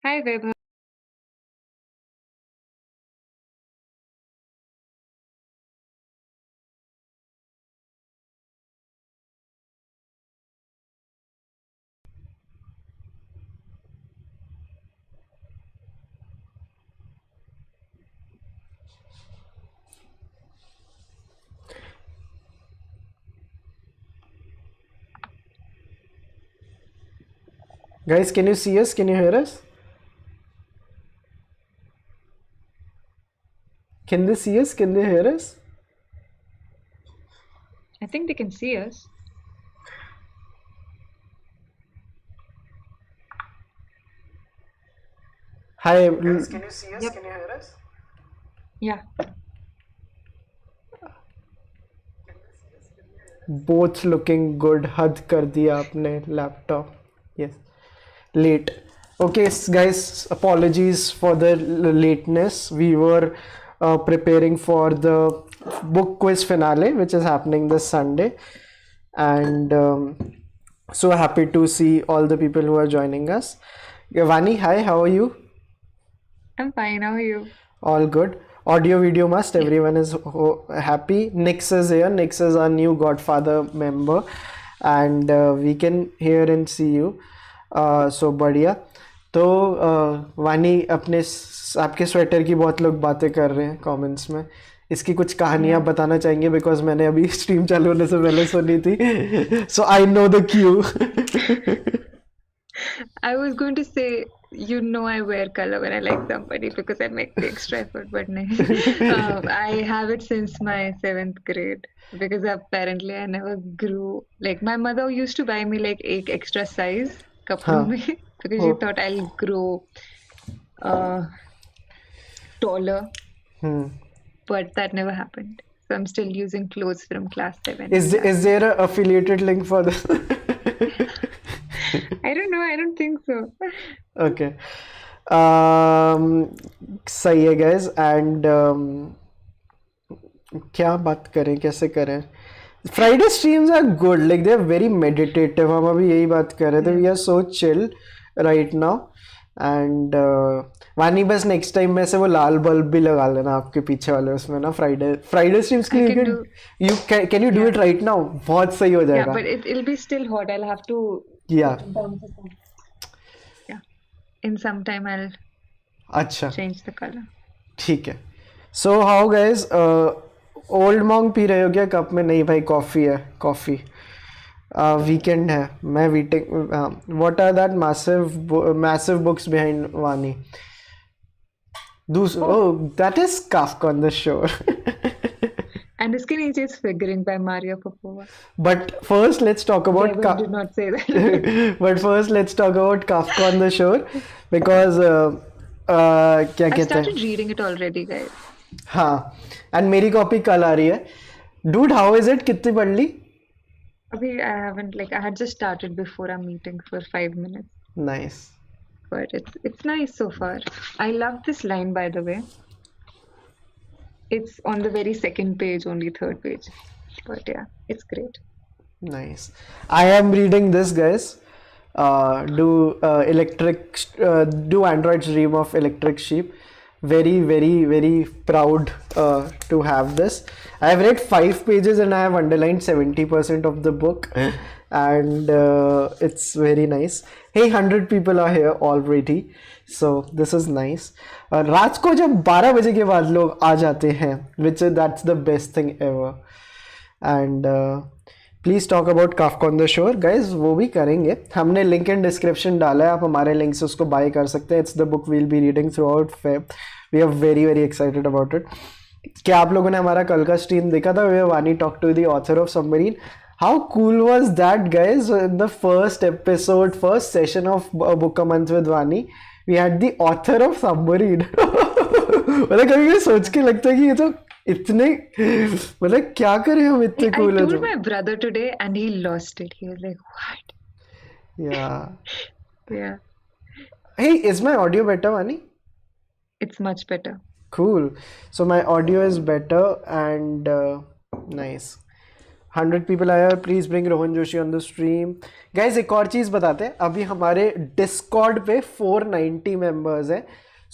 Hi, Vaibhav. Guys, can you see us? Can you hear us? Can they see us? Can they hear us? I think they can see us. Hi. Guys, can you see us? Yep. Can you hear us? Yeah. Both looking good. हद कर दिया आपने laptop. Yes. Late. Okay, guys, apologies for the lateness. We were preparing for the book quiz finale, which is happening this Sunday. And so happy to see all the people who are joining us. Vaani, hi, how are you? I'm fine. How are you? All good. Audio video must. Yeah. Everyone is happy. Nix is here. Nix is our new Godfather member, and we can hear and see you. So बढ़िया. तो वानी आपके sweater की बहुत लोग बातें कर रहे हैं कमेंट्स में. इसकी कुछ कहानियां Yeah. बताना चाहेंगे बिकॉज मैंने अभी स्ट्रीम चालू होने से पहले सुनी थी. So I know the cue. I was going to say, I wear color when I like somebody because I make the extra effort, but no. I have it since my seventh grade because apparently I never grew. Like my mother used to buy me like एक extra size कपड़ों हाँ. में because she O. thought I'll grow uh, taller, but that never happened. So I'm still using clothes from class 7 till Is last year. there a affiliated link for this? I don't know. I don't think so. Okay. सही है guys. And क्या बात करें, कैसे करें? Friday streams are good, like they're very meditative. हम अभी यही बात कर रहे थे. Yeah. We are so chill right now. And वानी बस नेक्स्ट टाइम में से वो लाल बल्ब भी लगा लेना आपके पीछे वाले उसमें ना. फ्राइडे स्ट्रीम्स के I लिए can do. You can you do Yeah. It right now. बहुत सही हो Yeah, जाएगा. but it'll be still hot. I'll have to या put it down for some. Yeah. In some time, I'll अच्छा change the color. ठीक है. So how guys, old मॉन्ग P रहे हो क्या कप में? नहीं भाई, कॉफ़ी है. कॉफ़ी वीकेंड है. मैं वीटेक. What are that massive books behind Vani? Oh, oh, that is Kafka on the shore. and the Skinny is Figuring by Maria Popova. But first let's talk about Vaibhav did not say that. but first let's talk about Kafka on the Shore because क्या I कहते हैं. started reading it already, guys. हाँ, and मेरी copy कल आ रही है. Dude, how is it? कितनी पढ़ ली? Abhi, I haven't I had just started before our meeting for 5 minutes, nice. but it's nice so far. I love this line, by the way. It's on the very second page, only third page. But yeah, it's great. Nice. I am reading this, guys. Do androids dream of electric sheep? Very, very, very proud to have this. I have read 5 pages and I have underlined 70% of the book, and it's very nice. Hey, 100 people are here already, so this is nice. रात को जब 12 बजे के बाद लोग आ जाते हैं, that's the best thing ever. And please talk about Kafka on the शोर. गाइज वो भी करेंगे. हमने लिंक इन डिस्क्रिप्शन डाला है, आप हमारे लिंक से उसको बाय कर सकते हैं. It's the book we'll be reading throughout Feb. We are very very excited about it. क्या आप लोगों ने हमारा कल का स्ट्रीम देखा था? We Vani talk to the author of Submarine. How cool was that guys? In the first episode, first session of book a month with Vani, we had the author of Submarine. मतलब कभी कभी सोच के लगता है कि ये तो इतने, मतलब क्या करें हम, इतने I कूल है told जो. my brother today and he lost it. He was like, what? Yeah. Yeah, hey, is my audio better Vani? it's much better. Cool. So my audio is better and nice. 100 people आया, please bring Rohan Joshi on the stream. Guys एक और चीज़ बताते हैं, अभी हमारे Discord पे 490 members हैं।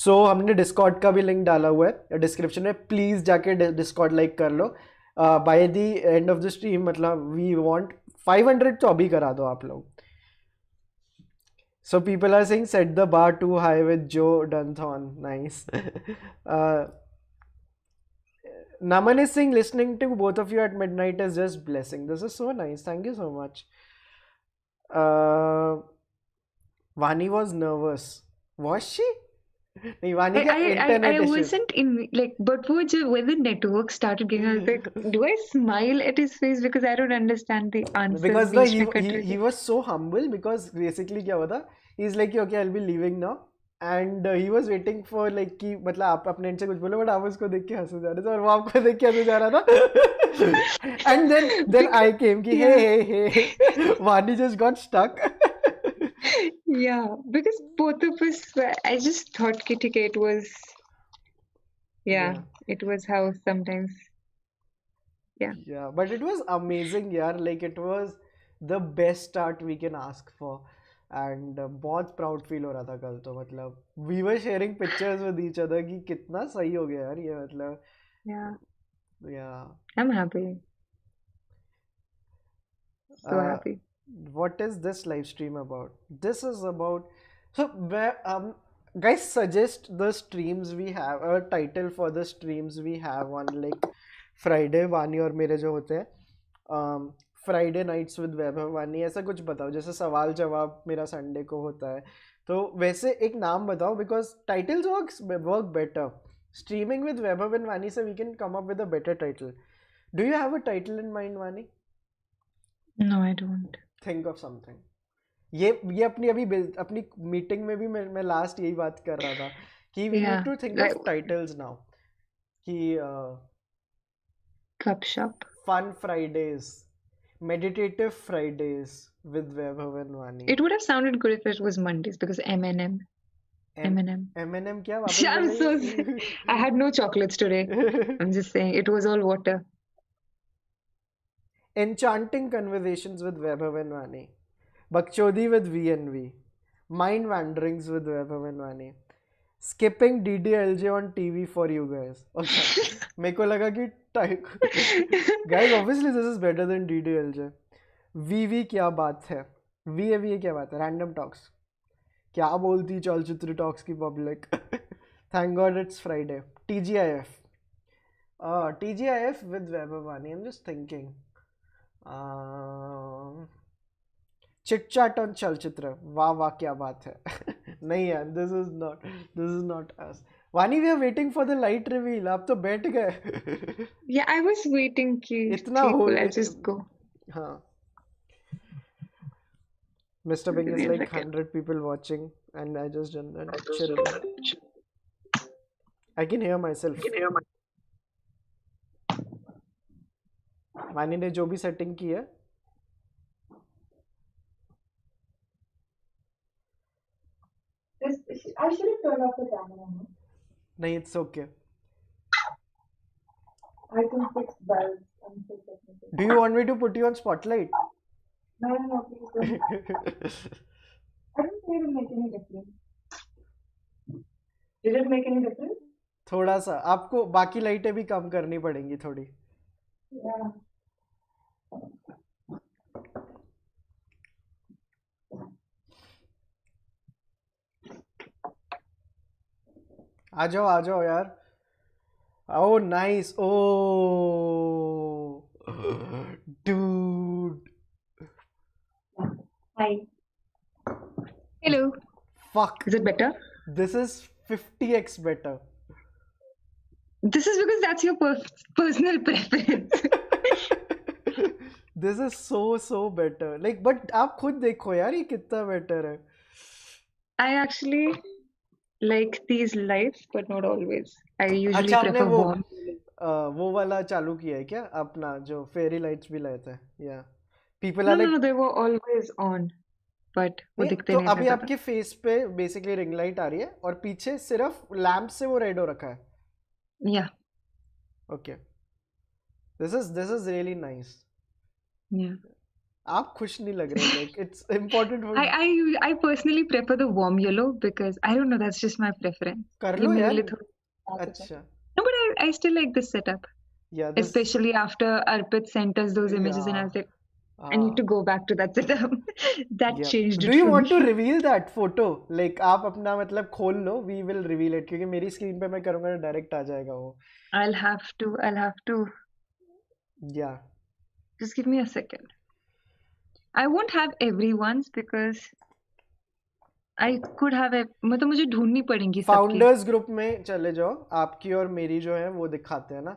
सो हमने डिस्कॉर्ड का भी लिंक डाला हुआ है डिस्क्रिप्शन में, प्लीज जाके डिस्कॉर्ड लाइक कर लो। By the end of the stream मतलब वी वांट 500 तो अभी करा दो आप लोग। So people are saying set the bar too high with Joe Dunthorne. Nice. Naman is saying listening to both of you at midnight is just blessing. This is so nice. Thank you so much. Uh, Vani was nervous. Was she? नहीं वानी का I internet issue. wasn't in like, but when the network started getting, I was like, do I smile at his face because I don't understand the answers Because beach he, में cut he रहे he थे. was so humble because basically क्या हुआ था, he's like okay I'll be leaving now and he was waiting for like कि मतलब आप अपने end से कुछ बोलो, but आप उसको देख के हंसे जा रहे थे और वो आपको देख के हंसे जा रहा था। And then I came कि Yeah. hey Vani just got stuck। Yeah, because both of us, I just thought कि ठीक है, it was, yeah, it was how sometimes, yeah. Yeah, but it was amazing यार, like it was the best start we can ask for and बहुत proud feel हो रहा था कल तो, मतलब we were sharing pictures with each other कि कितना सही हो गया यार ये, मतलब Yeah, yeah। I'm happy, so Uh, happy. what is this live stream about? This is about, so where guys suggest the streams we have, a title for the streams we have on like Friday वानी और मेरे जो होते हैं Friday nights with वैभव वानी, ऐसा कुछ बताओ, जैसे सवाल जवाब मेरा संडे को होता है, तो वैसे एक नाम बताओ because titles work better. Streaming with Vaibhav and Vani से we can come up with a better title. Do you have a title in mind Vani? No, I don't. Think of something. ये अपनी अभी अपनी मीटिंग में भी मैं लास्ट यही बात कर रहा था कि we need Yeah, to think like of titles now कि cup shop. Fun Fridays, meditative Fridays with Vaibhav and Vaani। It would have sounded good if it was Mondays because M&M. M&M. M&M क्या वापस I'm so बोलेगी? I had no chocolates today. I'm just saying it was all water. Enchanting conversations with Vaibhav and Vaani, Bakchodi with V&V, mind wanderings with Vaibhav and Vaani, skipping DDLJ on TV for you guys। अच्छा मेरे को लगा कि guys obviously this is better than DDLJ। VV क्या बात है, VA क्या बात है, रैंडम टॉक्स क्या बोलती चलचित्र टॉक्स की public. Thank God it's Friday. TGIF, TGIF with Vaibhav Vaani, I'm just thinking chit chat on चलचित्र, वाह वाह क्या बात है। नहीं यार this is not us. Vani we are waiting for the light reveal, आप तो बैठ गए। Yeah, I was waiting कि इतना ठीक हो, I'll just go. हाँ। Mr. Bing is Give me a like second. 100 people watching and I just done that chill। I can hear myself। वानी ने जो भी सेटिंग की है, I should have turned off the camera. No? नहीं it's okay. I can fix bulbs. I'm so technical. Do you want me to put you on spotlight? No, please don't. I don't think it'll make any difference. Did it make any difference? थोड़ा सा आपको बाकी लाइटें भी कम करनी पड़ेंगी थोड़ी। Yeah. आ जाओ यार। Oh nice, oh dude. Hi. Hello. Fuck, Is it better? This is 50x better. This is because that's your personal preference. This is so better, like but आप खुद देखो यार ये कितना बेटर है। I actually like these lights, but not always. I usually अच्छा आपने prefer warm. वो वाला चालू किया है क्या अपना, जो फेरी लाइट्स भी लाए थे? या people are like No, they were always on, but वो नहीं, दिखते तो नहीं अभी थे आपके फेस पे बेसिकली रिंग लाइट आ रही है और पीछे सिर्फ लैंप से वो रेड हो रखा है। Yeah. Okay, this is really nice. Yeah. आप खुश नहीं लग रहे, like it's important for I personally prefer the warm yellow because I don't know, that's just my preference. कर ये लो मेरे यार. लिए थोड़ा dark हो जाता अच्छा. है. No, but I still like this setup, Yeah, this. especially after Arpit sent us those images, and I Yeah. was like, I need to go back to that setup. That Yeah. changed Do it you for want to me. reveal that photo? Like आप अपना मतलब खोल लो, we will reveal it, क्योंकि मेरी screen पे मैं करूँगा तो डायरेक्ट आ जाएगा वो. I'll have to. Yeah. Just give me a second. I won't have everyone's because I could have a. मतलब मुझे ढूंढनी पड़ेंगी सबकी. फाउंडर्स ग्रुप में चले जाओ, आपकी और मेरी जो है वो दिखाते हैं ना.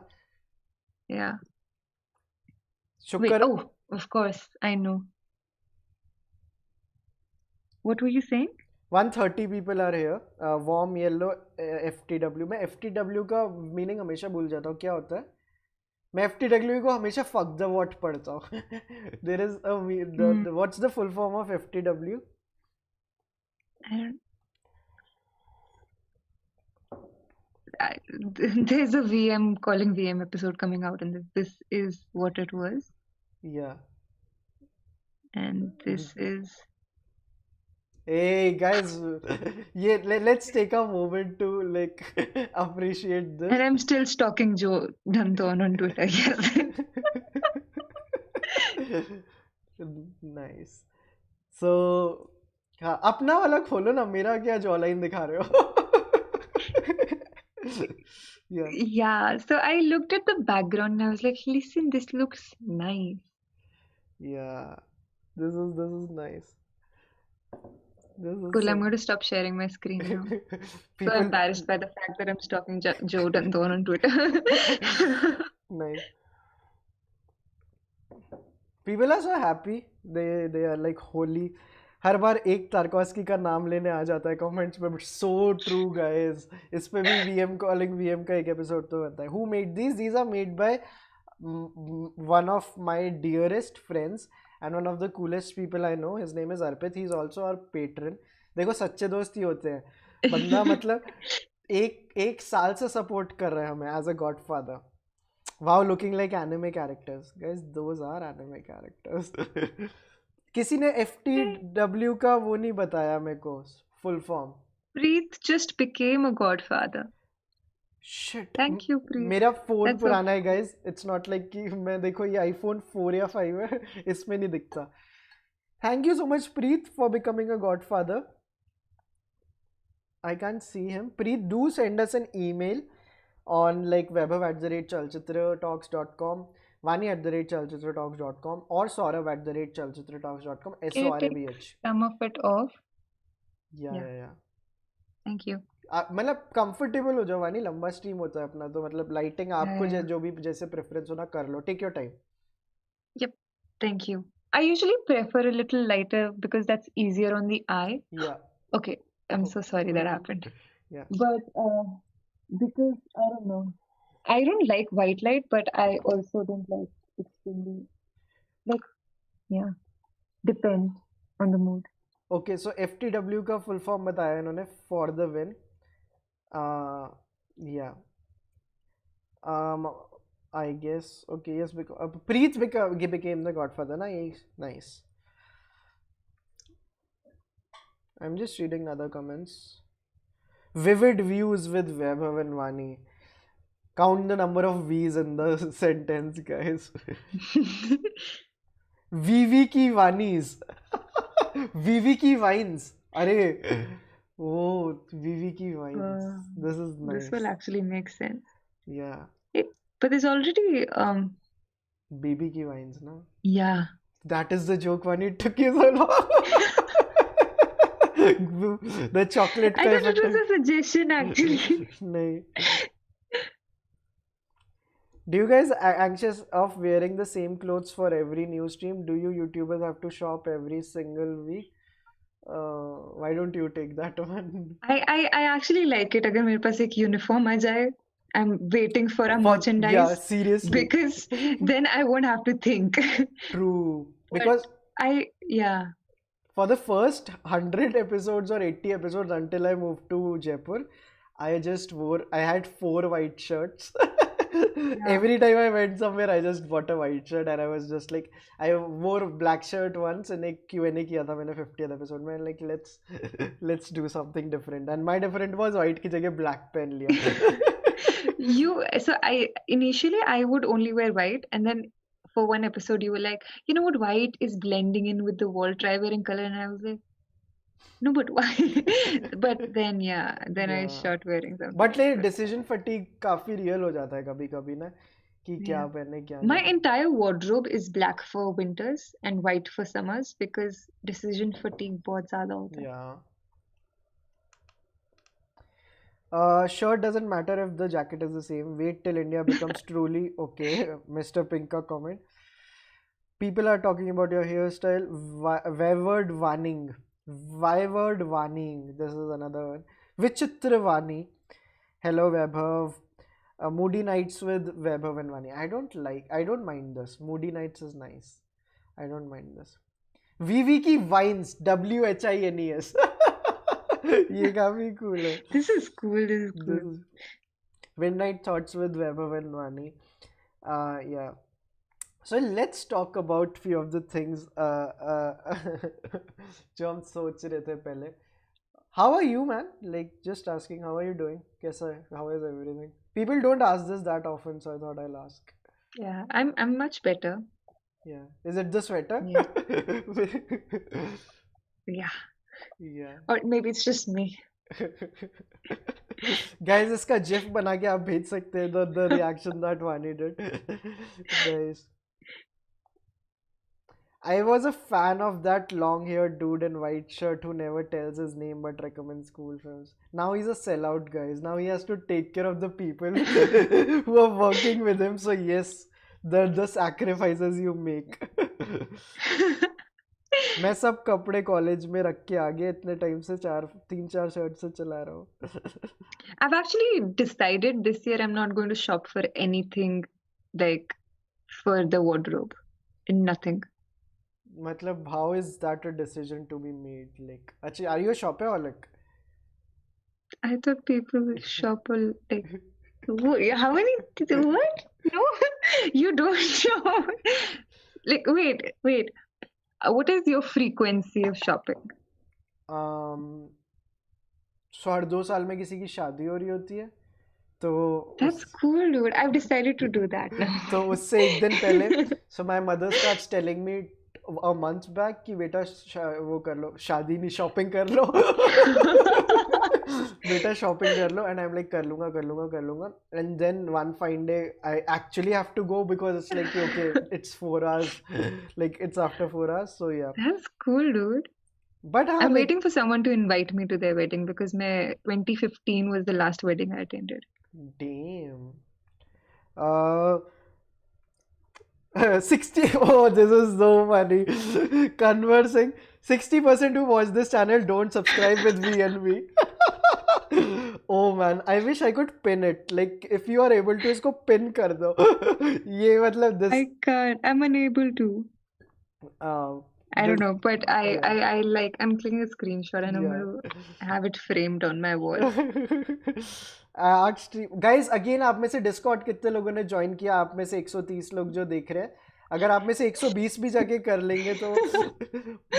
Yeah. शुक्र. Wait. Oh, of course. I know. What were you saying? 130 people are here. Warm yellow FTW. मैं FTW का मीनिंग हमेशा भूल जाता हूँ, क्या होता है. मैं FTW को हमेशा fuck the what पढ़ता हूँ. There is a what's the full form of FTW? I don't. I, there's a VM calling VM episode coming out, and this is what it was, Yeah. and this is. Hey guys, yeah, let's take a moment to like appreciate this. And I'm still stalking Joe Danton on Twitter. Yes. Nice. So, हाँ अपना वाला खोलो ना, मेरा क्या jawline दिखा रहे हो. Yeah. Yeah. So I looked at the background and I was like, listen, this looks nice. Yeah. This is nice. This is Cool. I'm some going to stop sharing my screen now. So people. embarrassed by the fact that I'm stalking Joe Danton on Twitter. Nice. People are so happy. They are like holy. हर बार एक तारकोस्की का नाम लेने आ जाता है comments में, but so true guys. इस पे भी वीएम कॉलिंग वीएम का एक एपिसोड तो बनता है. Who made these are made by one of my dearest friends and one of the coolest people I know. His name is Arpit. He is also our patron. देखो सच्चे दोस्त ही होते हैं. बंदा मतलब एक साल से सपोर्ट कर रहा है हमें as a godfather. Wow, looking like anime characters. Guys, those are anime characters. किसी ने FTW का वो नहीं बताया मेरे को full form. Preet just became a godfather. Shit. Thank you, Preet. मेरा फोन That's पुराना है guys. It's not like कि मैं देखो ये iPhone 4 या 5 है, इसमें नहीं दिखता. Thank you so much Preet for becoming a godfather. I can't see him. Preet, do send us an email on like Vaibhav@chalchitratalks.com, Vaani@chalchitratalks.com, or Saurabh@chalchitratalks.com. SORABH. some of it off. Yeah. Thank you. मतलब comfortable हो जाओ वानी, लंबा stream होता है अपना तो मतलब लाइटिंग आपको जो भी जैसे प्रेफरेंस हो ना कर लो. Take your time. Yep. Thank you. I usually prefer a little lighter because that's easier on the eye. Yeah. Okay. I'm so sorry that happened. Yeah. But because I don't know. I don't like white light, but I also don't like extremely like depends on the mood. Okay, so FTW का full form बताया इन्होंने, for the win. Yeah. I guess okay, yes, because Preet became the godfather. Nice. I'm just reading other comments. Vivid views with Vaibhav and Vaani. Count the number of V's in the sentence, guys. VV की Vanis. VV की Vines. अरे oh, VV की Vines. This is nice. This will actually make sense. Yeah. But there's already BB की Vines, no? Yeah. That is the joke, Vaani. It took you so long. The chocolate. I thought it was a suggestion actually. नहीं. Do you guys anxious of wearing the same clothes for every new stream? Do you YouTubers have to shop every single week? Why don't you take that one? I actually like it. अगर मेरे पास एक uniform आ जाए, I'm waiting for a merchandise. Yeah, seriously. Because then I won't have to think. True. But Because yeah. For the first 100 episodes or 80 episodes until I moved to Jaipur, I had 4 white shirts. Yeah. Every time I went somewhere, I just bought a white shirt and I was just like, I wore a black shirt once and एक Q&A किया था मैंने 50th episode में, like let's do something different, and my different was white की जगह black पहन लिया. So initially I would only wear white, and then for one episode you were like, you know what, white is blending in with the wall, try wearing color, and I was like, no, but why? But then then I Yeah. start wearing something But like else. decision fatigue काफी real हो जाता है कभी कभी ना कि क्या Yeah. पहने क्या My नहीं. entire wardrobe is black for winters and white for summers because decision fatigue बहुत ज़्यादा होता है. Yeah. Shirt doesn't matter if the jacket is the same. Wait till India becomes truly okay. Mr. Pinka comment. People are talking about your hairstyle. Wayward Vaning. Wayward Vaning. This is another one. Vichitra Vani. Hello, Vaibhav. Moody Nights with Vaibhav and Vani. I don't mind this. Moody Nights is nice. I don't mind this. VV Vines. WHINES. ये काफी cool है. This is cool. This is This cool. is Midnight Thoughts with Vaibhav and Vani. Yeah. So let's talk about few of the things जो हम सोच रहे थे पहले. How are you, man? Like, just asking, how are you doing? कैसा है? How is everything? People don't ask this that often, so I thought I'll ask. Yeah, I'm much better. Yeah. Is it the sweater? Yeah. Yeah. Yeah. Or maybe it's just me. Guys, इसका GIF बना के आप भेज सकते हैं the reaction that Vani did. Guys. I was a fan of that long-haired dude in white shirt who never tells his name but recommends cool films. Now he's a sellout, guys. Now he has to take care of the people who are working with him. So yes, the sacrifices you make. मैं सब कपड़े college में रख के आ गया इतने time से 3-4 shirt से चला रहा हूँ. I've actually decided this year I'm not going to shop for anything like for the wardrobe. Nothing. मतलब how is that a decision to be made? Like, actually, are you a shopaholic? I thought people shop like how many what? No, you don't shop. Like wait. What is your frequency of shopping? So हर 2 साल में किसी की शादी हो रही होती है तो That's cool, dude. I've decided to do that now. तो उससे एक दिन पहले so my mother starts telling me a month back कि बेटा वो कर लो शादी नहीं शॉपिंग कर लो बेटा शॉपिंग कर लो and I'm like कर लूंगा and then one fine day I actually have to go because it's like okay it's 4 hours like it's after 4 hours so yeah. That's cool, dude. But I'm like, waiting for someone to invite me to their wedding because my 2015 was the last wedding I attended. damn. 60 oh this is so funny conversing 60% who watch this channel don't subscribe with me and me. Oh man, I wish I could pin it. Like if you are able to इसको pin कर दो. ये मतलब this I can't. I'm unable to. I don't this- know, but I like I'm clicking a screenshot and I'm Yeah. gonna have it framed on my wall. Art stream guys again आप में से Discord कितने लोगों ने join किया आप में से 130 लोग जो देख रहे हैं अगर आप में से 120 भी जाके कर लेंगे तो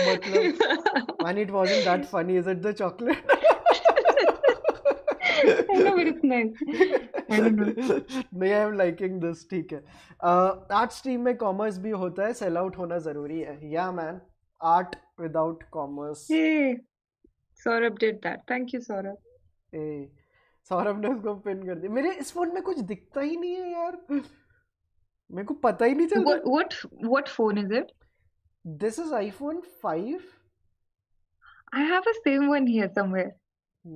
मतलब man it wasn't that funny is it the chocolate I know, but it's nice. I don't know. नहीं आई एम लाइकिंग दिस ठीक है आर्ट स्ट्रीम में कॉमर्स भी होता है सेल आउट होना जरूरी है या man art without commerce Hey, Saurabh did that. Thank you, Saurabh. Saurabh ने उसको पिन कर दिया मेरे इस फोन में कुछ दिखता ही नहीं है यार मेरे को पता ही नहीं चलता What phone is it? This is iPhone 5 I have a same one here somewhere.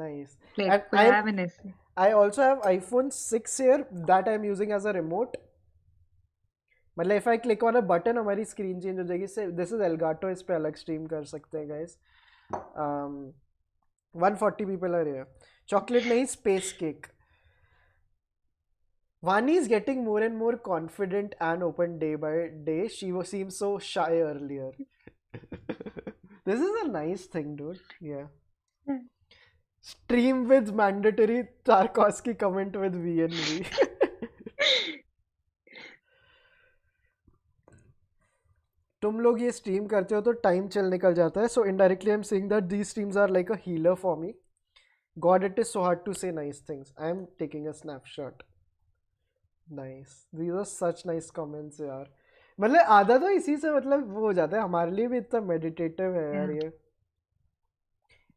Nice Like, And but I have an S. I also have iPhone 6 here that I'm using as a remote. मतलब if I click on a button हमारी screen change हो जाएगी से this is Elgato इस पे अलग stream कर सकते हैं guys. 140 people are here. Chocolate नहीं space cake. Vani is getting more and more confident and open day by day. She seems so shy earlier. This is a nice thing, dude. Yeah. Stream with mandatory Tarkovsky comment with V and V. तुम लोग ये stream करते हो तो time चल निकल जाता है, so indirectly I'm saying that these streams are like a healer for me. God, it is so hard to say nice things. I am taking a snapshot. Nice, these are such nice comments यार. मतलब आधा तो इसी से मतलब वो हो जाता है, हमारे लिए भी इतना मेडिटेटिव है यार Yeah. ये.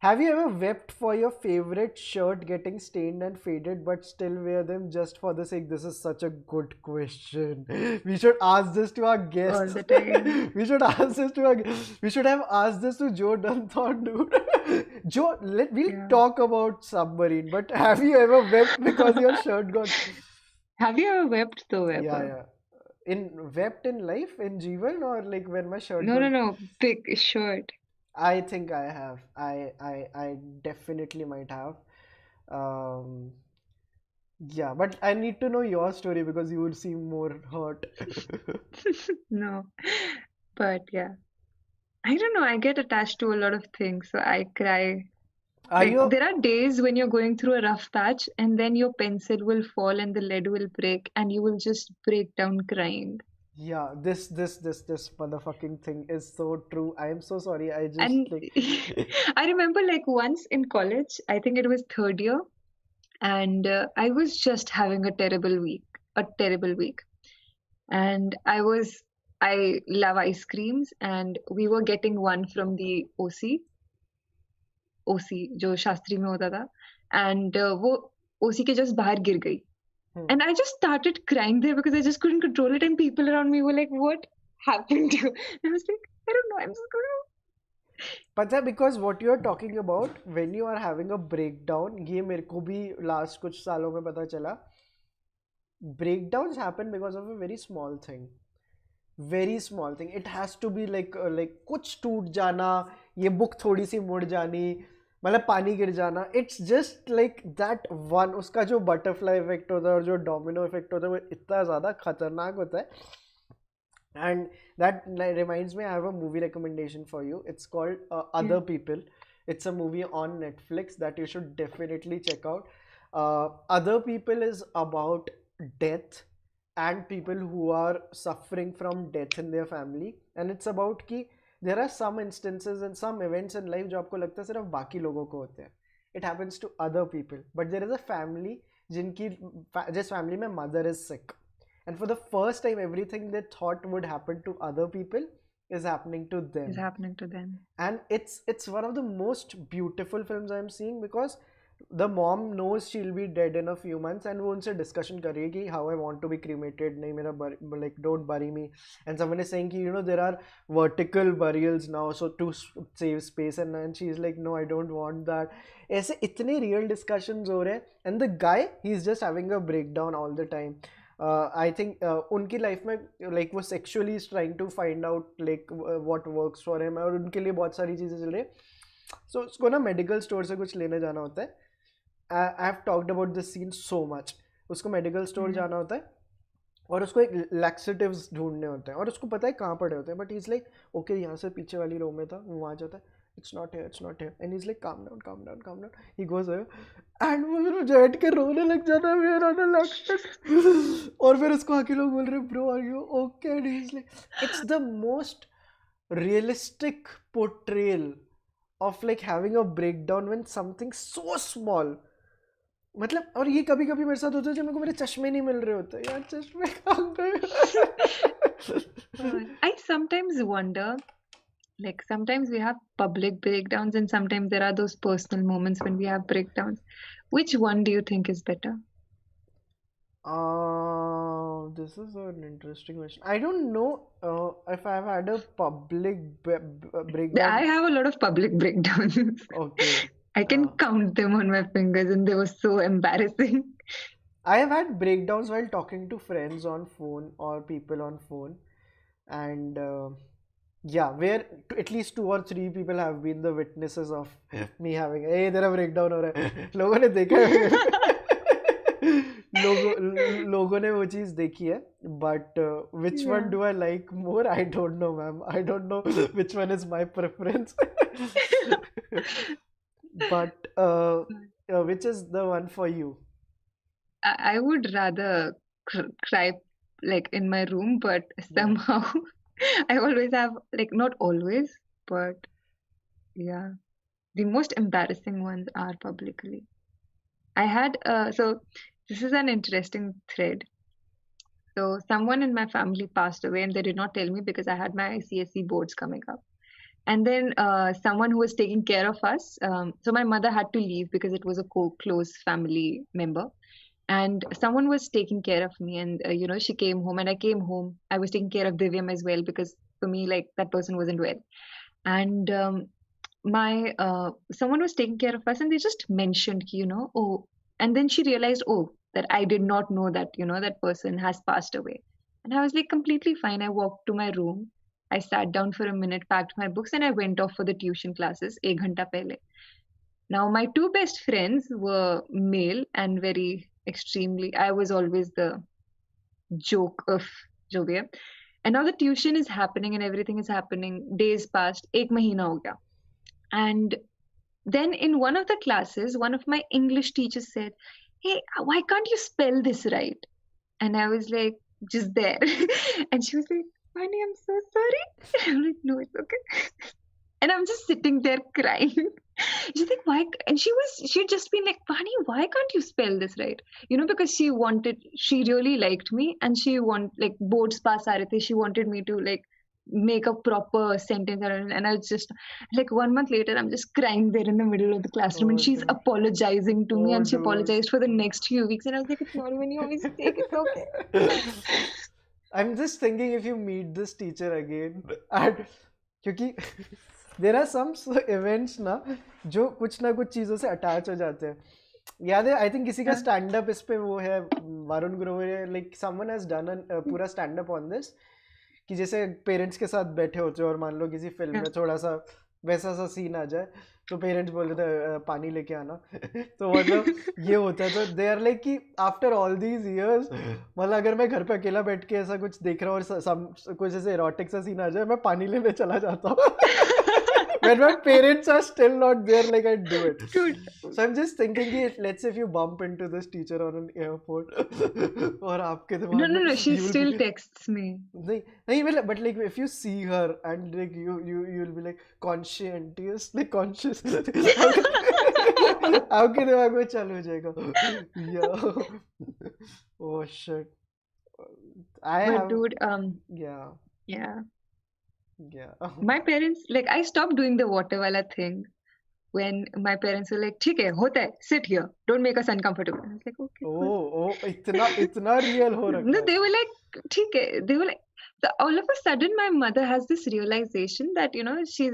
Have you ever wept for your favorite shirt getting stained and faded but still wear them just for the sake? This is such a good question. We should ask this to our All guests. the time. We should ask this to our. We should have asked this to Joe Dunthorne, dude. Joe, we'll Yeah. talk about submarine. But have you ever wept because your shirt got? Have you ever wept though, Yeah, Vaibhav? yeah. In wept in life in Jeevan, or like when my shirt No, got. no, no. Big shirt. I think I have. I definitely might have. Um, yeah, but I need to know your story because you would seem more hurt. No. But yeah. I don't know. I get attached to a lot of things, so I cry. Are Like you? there are days when you're going through a rough patch and then your pencil will fall and the lead will break and you will just break down crying. Yeah, this motherfucking thing is so true. I am so sorry. I just And like. I remember like once in college, I think it was third year, and I was just having a terrible week. And I love ice creams, and we were getting one from the ओसी जो शास्त्री में होता था, and वो ओसी के just बाहर गिर गई. And I just started crying there because I just couldn't control it, and people around me were like, "What happened to you?" And I was like, "I don't know. I'm just gonna." पता है, because what you are talking about when you are having a breakdown, ये मेरे को भी last कुछ सालों में पता चला. Breakdowns happen because of a very small thing. Very small thing. It has to be like कुछ टूट जाना, ये बुक थोड़ी सी मुड़ जानी, मतलब पानी गिर जाना. It's just like that one. उसका जो बटरफ्लाई इफेक्ट होता है और जो डोमिनो इफेक्ट होता है वो इतना ज़्यादा खतरनाक होता है. And that reminds me, I have a movie recommendation for you. It's called Other Yeah. People. It's a movie on Netflix that you should definitely check out. Other People is about death and people who are suffering from death in their family. And it's about कि there are some instances and some events in life जो आपको लगता है सिर्फ बाकी लोगों को होते हैं. It happens to other people. But there is a family जिस family में mother is sick. And for the first time, everything they thought would happen to other people is happening to them. Is happening to them. And it's one of the most beautiful films I'm seeing because the mom knows she'll be dead in a few months and वो उनसे discussion कर रही है कि how I want to be cremated, नहीं मेरा like don't bury me. And someone is saying कि you know there are vertical burials now so to save space, and she's like no I don't want that. ऐसे इतने real discussions हो रहे हैं and the guy he's just having a breakdown all the time. I think उनकी life में like वो sexually is trying to find out like what works for him और उनके लिए बहुत सारी चीज़ें चल रही है. So उसको ना मेडिकल स्टोर से कुछ लेने जाना होता है. I have talked about this scene so much. उसको मेडिकल स्टोर जाना होता है और उसको एक लैक्सेटिव्स ढूंढने होते हैं और उसको पता है कहाँ पड़े होते हैं, बट इज लाइक ओके यहाँ से पीछे वाली रो में था, वो वहाँ जाता है, it's not here and is like calm down calm down calm down, he goes and वो फिर बैठ के रोने लग जाता है वेयर आर द लैक्सेटिव्स और फिर उसको आके लोग बोल रहे bro are you okay and he is like it's the most realistic portrayal of like having a breakdown when something so small. मतलब और ये कभी कभी मेरे साथ होता है जब मेरे को मेरे चश्मे नहीं मिल रहे होते यार, चश्मे कहाँ गए. I sometimes wonder, like sometimes we have public breakdowns and sometimes there are those personal moments when we have breakdowns. Which one do you think is better? This is an interesting question. I don't know if I've had a public breakdown. I have a lot of public breakdowns. Okay. I can count them on my fingers and they were so embarrassing. I have had breakdowns while talking to friends on phone or people on phone, and yeah, where at least 2 or 3 people have been the witnesses of me having hey तेरा breakdown हो रहा है. लोगों ने देखा है. लोगों ने वो चीज़ देखी है, but which one do I like more? I don't know, ma'am. I don't know which one is my preference. But which is the one for you? I would rather cry like in my room, but somehow I always have, like, not always, but yeah, the most embarrassing ones are publicly. I had, so this is an interesting thread. So someone in my family passed away and they did not tell me because I had my CSE boards coming up. And then someone who was taking care of us, so my mother had to leave because it was a close family member. And someone was taking care of me, and she came home, and I came home. I was taking care of Divyam as well because for me, like, that person wasn't well. And my someone was taking care of us, and they just mentioned, oh, and then she realized, oh, that I did not know that that person has passed away. And I was like completely fine. I walked to my room. I sat down for a minute, packed my books, and I went off for the tuition classes ek ghanta pehle. Now my two best friends were male and very extremely, I was always the joke of jo bhi hai. And now the tuition is happening and everything is happening. Days passed, ek mahina ho gaya. And then in one of the classes, one of my English teachers said, "Hey, why can't you spell this right?" And I was like, just there. And she was like, "Vaani, I'm so sorry." I'm like, "No, it's okay." And I'm just sitting there crying. She's like, "Why?" And she'd just been like, "Vaani, why can't you spell this right?" Because she really liked me, and like, boards pass aa rahe the, she wanted me to, like, make a proper sentence out of it. And I was just like, 1 month later, I'm just crying there in the middle of the classroom, and Oh, she's dude. apologizing to me, Oh, and she dude. apologized for the next few weeks. And I was like, "It's not even your mistake. It's okay." I'm just thinking if you meet this teacher again, and क्योंकि there are some events ना जो कुछ ना कुछ चीज़ों से attach हो जाते हैं. याद है, आई थिंक किसी का Yeah. स्टैंड अप इस पे वो है, Varun Grover, like someone has done पूरा स्टैंड अप ऑन दिस, कि जैसे पेरेंट्स के साथ बैठे होते हो और मान लो किसी फिल्म Yeah. में थोड़ा सा वैसा सा सीन आ जाए, तो पेरेंट्स बोल देते हैं पानी लेके आना. तो मतलब ये होता है. तो दे आर लाइक कि आफ्टर ऑल दीज इयर्स, मतलब अगर मैं घर पे अकेला बैठ के ऐसा कुछ देख रहा हूँ और कुछ ऐसे एरोटिक सा सीन आ जाए, मैं पानी लेने चला जाता हूँ. When my parents are still not there, like, I do it. Dude. So I'm just thinking कि let's say if you bump into this teacher on an airport, और आपके No, दिमाग no, में no. She you will still be texts me. नहीं नहीं मतलब, but like if you see her and like you'll be like conscientious, like conscious. आपके दिमाग में चालू हो जाएगा. Yeah. Oh shit. I But have, dude, yeah, yeah. yeah. My parents, like, I stopped doing the water wala thing when my parents were like, "ठीक है, होता है, sit here, don't make us uncomfortable." I was like, "Okay, cool." Oh, इतना real हो रखा No, है. they were like, "ठीक है." They were like, all of a sudden, my mother has this realization that, she's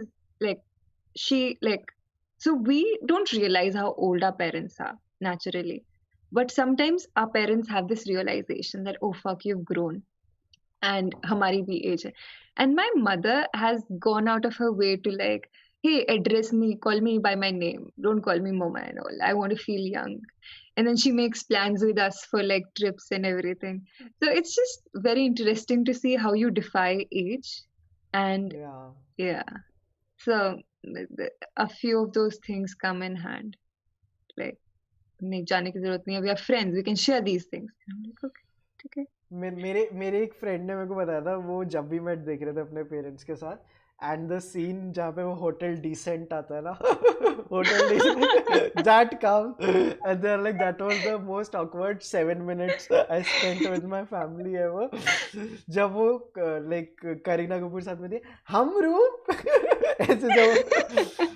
like, so we don't realize how old our parents are naturally. But sometimes our parents have this realization that, oh, fuck, you've grown. And hamari bhi age hai. And my mother has gone out of her way to, like, hey, address me, call me by my name, don't call me mama and all, I want to feel young. And then she makes plans with us for, like, trips and everything. So it's just very interesting to see how you defy age. And Yeah. yeah, so a few of those things come in hand, like, नहीं जाने की जरूरत नहीं है, we are friends, we can share these things. I'm like, okay, ठीक है. मेरे एक फ्रेंड ने मेरे को बताया था, वो जब भी मैं देख रहे थे अपने पेरेंट्स के साथ, एंड द सीन जहाँ पे वो होटल डिसेंट आता है ना, hotel decent, that come and they are like that was the most awkward 7 minutes I spent with my family ever. जब वो लाइक करीना कपूर साथ में थी, हम रूम ऐसे जब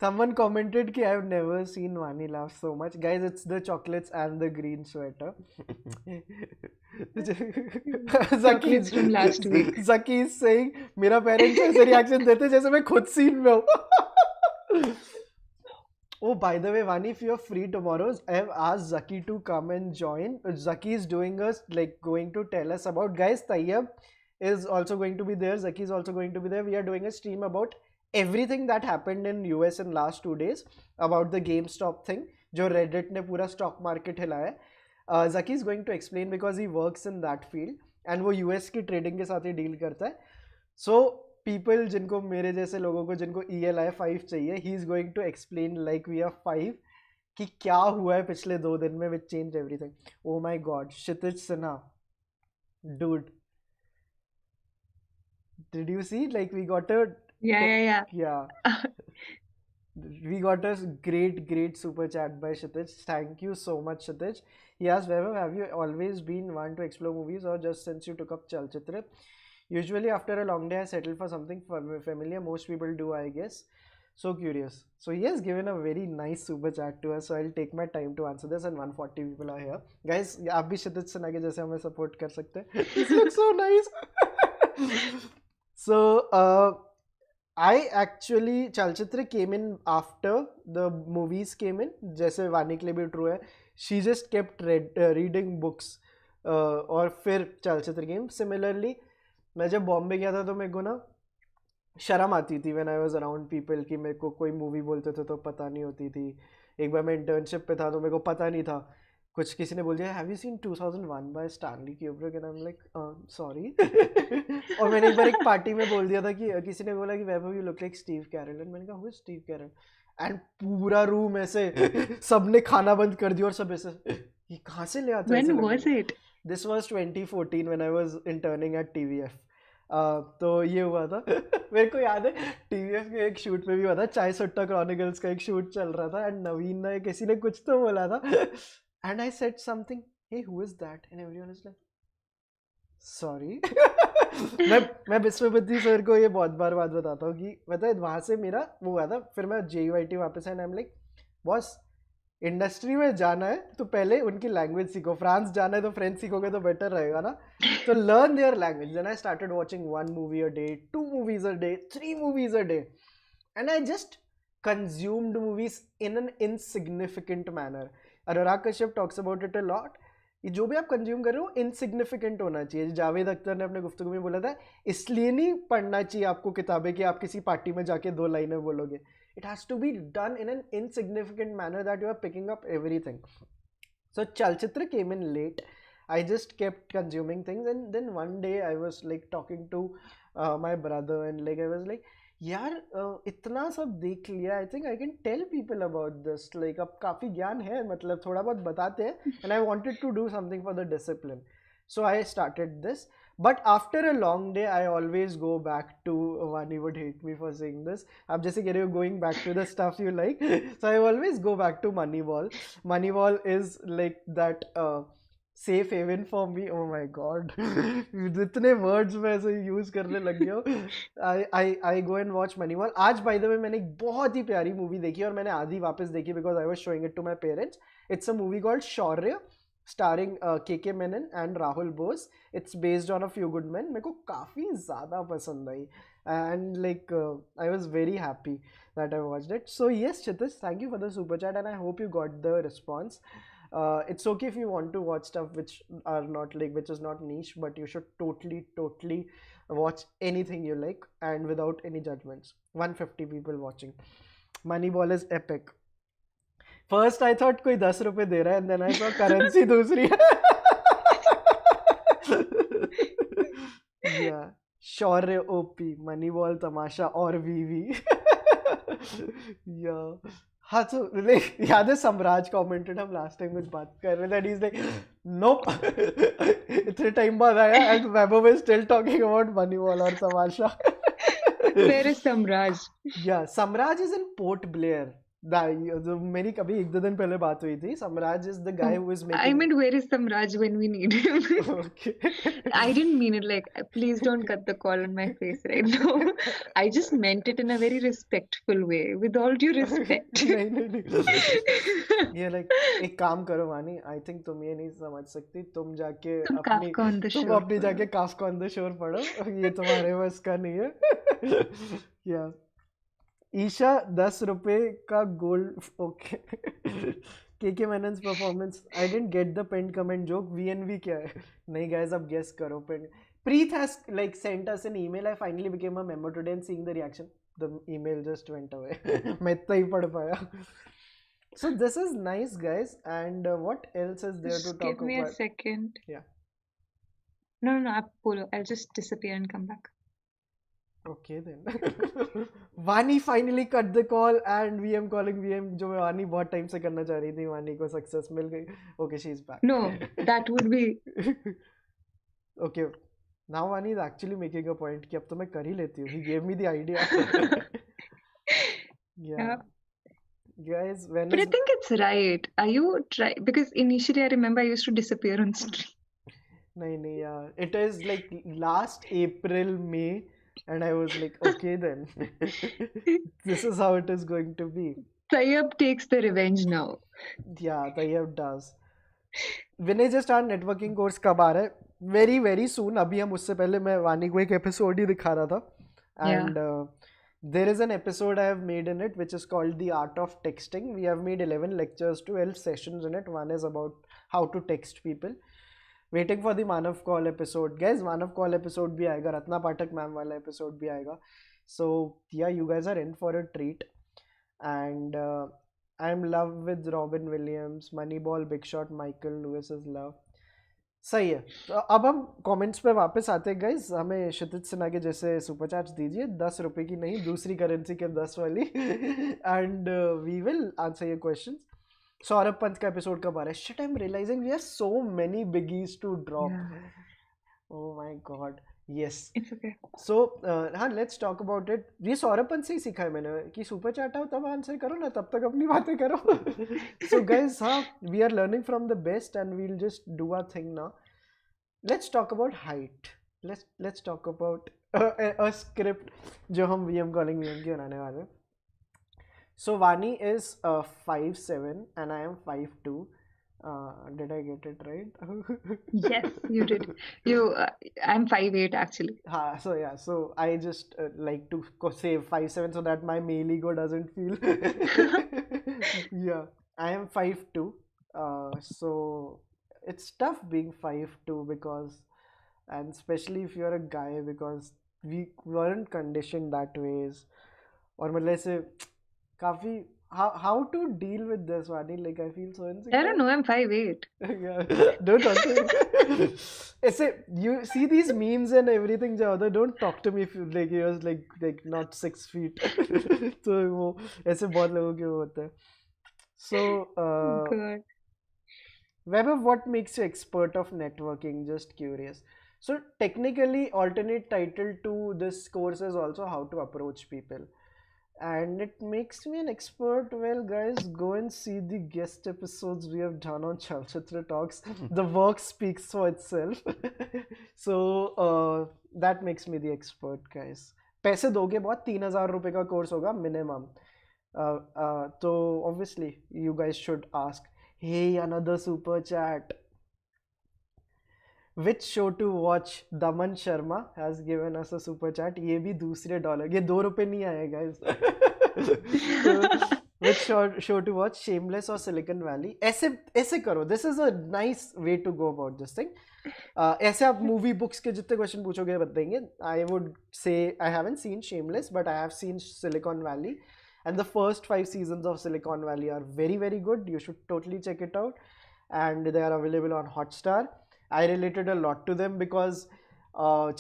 someone commented कि I've never seen Vaani laugh so much. Guys, it's the chocolates and the green sweater. Chocolates from last week. Zaki is saying मेरा पेरेंट्स ऐसे रिएक्शन देते जैसे मैं खुद सीन में हूँ. Oh, by the way, Vaani, if you're free tomorrow, I have asked Zaki to come and join. Zaki is doing us, like, going to tell us about, guys, Tayyab is also going to be there. Zaki is also going to be there. We are doing a stream about everything that happened in US in last 2 days, about the GameStop thing, जो Reddit ने पूरा stock market हिलाया है. Zaki is going to explain because he works in that field and वो US की trading के साथ ही deal करता है. So people जिनको मेरे जैसे लोगों को जिनको ELI 5 चाहिए, he is going to explain like we are 5 कि क्या हुआ है पिछले 2 दिन में which changed everything. Oh my god, Kshitij Sinha, dude. Did you see? Like we got a Yeah. yeah. We got a great super chat by Kshitij. Thank you so much, Kshitij. He asked, Vaibhav, have you always been one to explore movies or just since you took up Chalchitra? Usually after a long day, I settle for something familiar. Most people do, I guess. So curious. So he has given a very nice super chat to us. So I'll take my time to answer this, and 140 people are here. Guys, आप भी क्षितिज सिन्हा के जैसे हमें support कर सकते हैं. This looks so nice. So I actually Chalchitra came in after the movies came in. जैसे वानी के लिए भी true है. She just kept reading books. और फिर चलचित्र गेम. Similarly, मैं जब बॉम्बे गया था तो मेरे को ना शर्म आती थी when I was around people कि मेरे को कोई मूवी बोलते थे तो पता नहीं होती थी. एक बार मैं इंटर्नशिप पे था तो मेरे को पता नहीं था. कुछ किसी ने बोल दिया have you seen 2001 by Stanley Kubrick and I am like sorry. और मैंने एक बार एक पार्टी में बोल दिया था कि किसी ने बोला कि Vaibhav you look like Steve Carell and मैंने कहा who is Steve Carell and पूरा रूम ऐसे सबने खाना बंद कर दिया और सब ऐसे ये कहाँ से ले आता है. When was it? This was 2014 when I was interning at TVF. तो ये हुआ था. मेरे को याद है TVF के एक शूट में भी हुआ था. चाय सुट्टा क्रॉनिकल्स का एक शूट चल रहा था एंड नवीन ने किसी ने कुछ तो बोला था and I said something hey who is that and everyone is like sorry. मैं विश्वपति सर को ये बहुत बार बात बताता हूँ कि मतलब वहाँ से मेरा वो हुआ था. फिर मैं JUIT वापस आया and I am like boss industry में जाना है तो पहले उनकी लैंग्वेज सीखो. फ्रांस जाना है तो फ्रेंच सीखोगे तो बेटर रहेगा ना. तो learn their language. Then I started watching 1 movie a day, 2 movies a day, 3 movies a day, and I just consumed movies in an insignificant manner. Anurag Kashyap talks about it a lot. ये जो भी आप consume कर रहे हो insignificant होना चाहिए. जावेद अख्तर ने अपने गुफ्तगू में बोला था इसलिए नहीं पढ़ना चाहिए आपको किताबें कि आप किसी पार्टी में जाके 2 लाइनें बोलोगे. It has to be done in an insignificant manner that you are picking up everything. So Chalchitra came in late. I just kept consuming things and then one day I was like talking to my brother and like I was like यार इतना सब देख लिया. I think I can tell people about this. Like अब काफ़ी ज्ञान है मतलब थोड़ा बहुत बताते हैं and I wanted to do something for the discipline. So I started this. But after a long day, I always go back to Vaani would hate me for saying this. आप जैसे कह रहे हो going back to the stuff you like. So I always go back to Moneyball. Moneyball is like that safe haven for me. Oh my god. जितने words मैं ऐसे use करने लग गया हूँ. I go and watch Moneyball. आज by the way मैंने एक बहुत ही प्यारी movie देखी और मैंने आधी वापस देखी because I was showing it to my parents. It's a movie called Shaurya. Starring KK Menon and Rahul Bose. It's based on A Few Good Men. मेरे को काफ़ी ज़्यादा पसंद आई and like I was very happy that I watched it. So yes, Kshitij, thank you for the super chat and I hope you got the response. It's okay if you want to watch stuff which are not like which is not niche, but you should totally watch anything you like and without any judgments. 150 people watching. Moneyball is epic. First I thought कोई 10 रुपए दे रहा है and then I saw currency दूसरी या शौर्य OP मनीबॉल तमाशा और वीवी या हाँ तो याद है सम्राज कमेंटेड हम लास्ट टाइम कुछ बात कर रहे थे and he is like nope इतने टाइम बाद आया and Vaibhav is still talking about Moneyball और Tamasha. Where is Samraj? Yeah, Samraj is in Port Blair. मेरी कभी 1-2 दिन पहले बात हुई थी. Samraj is the guy who is making. I meant where is Samraj when we need him? Okay. I didn't mean it like please don't cut the call on my face right now. I just meant it in a very respectful way, with all due respect. नहीं. ये like एक काम करो वानी. I think तुम ये नहीं समझ सकती. तुम जाके अपनी जाके Kafka on the Shore पढ़ो. ये तुम्हारे बस का नहीं है. Yeah. ईशा 10 रुपए का gold. Okay. KK Menon's performance. I didn't get the paint comment joke. VNV क्या है? नहीं गाइस अब गेस करो. Preet has like sent us an email. I finally became a member today and seeing the reaction. The email just went away. मैं इतना ही पढ़ पाया. So this is nice guys and what else is there to talk about? Give me a second. Yeah. No, आप बोलो. I'll just disappear and come back. Okay then. Vaani finally cut the call and VM calling VM जो मैं वानी बहुत time से करना चाह रही थी. वानी को सक्सेस मिल गई. Okay, she's back. No, that would be. Okay. Now Vaani is actually making a point कि अब तो मैं कर ही लेती हूँ. He gave me the idea. Yeah. Yeah. Guys, when But I is... think it's right. Are you try because initially I remember I used to disappear on street. नहीं, yeah. It is like last April, May, and I was like, okay then. This is how it is going to be. Tayyab takes the revenge now. Yeah, Tayyab does. Vinay just आर networking course कब आ रहा है? Very very soon. अभी हम उससे पहले मैं वानी को एक एपिसोड ही दिखा रहा था and there is an episode I have made in it which is called The Art of Texting. We have made 11 lectures, 12 sessions in it. One is about how to text people. Waiting for the Manav Call episode. Guys, Manav Call episode भी आएगा. Ratna Pathak ma'am वाला episode भी आएगा. So yeah, you guys are in for a treat. And I'm in love with Robin Williams, Moneyball, Big Shot, Michael Lewis is love. सही है. तो अब हम कमेंट्स पे वापस आते हैं गाइज. हमें क्षितिज सिन्हा के जैसे सुपर चार्ज दीजिए, 10 रुपए की नहीं, दूसरी करेंसी के 10 वाली. And we will answer your questions. Saurabh Pant का एपिसोड कब आ रहा है? Shit, I am realising we have so many biggies to drop. Oh my god. Yes, It's okay. So हाँ, लेट्स टॉक अबाउट इट. ये सौरभ पंत से ही सीखा है मैंने कि सुपर चैट आओ तब आंसर करो ना, तब तक अपनी बातें करो. सो गाइज, हाँ, we are learning from the best and we'll just do our thing now. Let's talk about height. Let's talk about a script जो हम VM calling VM की बनाने वाले हैं. So Vaani is 5'7" and I am 5'2". Did I get it right? Yes, you did. I'm 5'8" actually. So yeah, so I just like to say 5'7" so that my male ego doesn't feel. Yeah, I am 5'2". So it's tough being 5'2" because, and especially if you're a guy, because we weren't conditioned that ways. और मतलब ऐसे काफी how to deal with this, Vaani? Like I feel so insecure. I don't know, I'm 5'8". Yeah, don't talk to me. ऐसे you see these memes and everything जो होता है, don't talk to me if you like you're like not 6 feet. तो वो ऐसे बहुत लोगों के वो होता है. So Good. Vaibhav, what makes you expert of networking? Just curious. So technically, alternate title to this course is also how to approach people. And it makes me an expert. Well, guys, go and see the guest episodes we have done on Chalchitra Talks. The work speaks for itself. So that makes me the expert, guys. पैसे दोगे बहुत, 3,000 रुपए का course होगा minimum. तो obviously you guys should ask. Hey, another super chat. Which show to watch? Daman Sharma has given us a super chat. ये भी दूसरे डॉलर, ये 2 रुपए नहीं आए guys. So, which show to watch? Shameless or Silicon Valley? ऐसे करो. This is a nice way to go about this thing. ऐसे आप मूवी बुक्स के जितने क्वेश्चन पूछोगे बताएंगे. I would say I haven't seen Shameless, but I have seen Silicon Valley. And the first 5 seasons of Silicon Valley are very, very good. You should totally check it out. And they are available on Hotstar. I related a lot to them because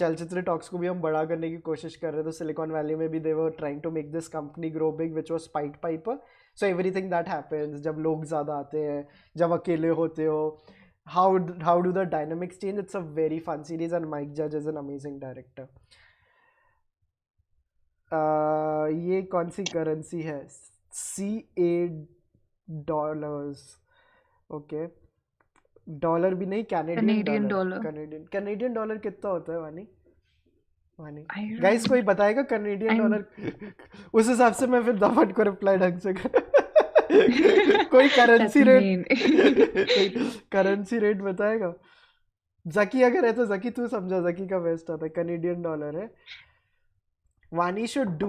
Chalchitra Talks को भी हम बड़ा करने की कोशिश कर रहे थे. Silicon Valley में भी they were trying to make this company grow big, which was Pied Piper. So everything that happens, जब लोग ज़्यादा आते हैं, जब अकेले होते हो, how do the dynamics change? It's a very fun series and Mike Judge is an amazing director. ये कौन सी करेंसी है? CA dollars. ओके, डॉलर भी नहीं, Canadian dollar. कैनेडियन डॉलर कितना होता है वानी? I don't गाइस कोई बताएगा कैनेडियन डॉलर? उस हिसाब से मैं फिर दफन को रिप्लाई ढंग से कोई करेंसी रेट बताएगा? जकी अगर है तो जकी तू समझा, जकी का बेस्ट आता है. कैनेडियन डॉलर है. Vaani should do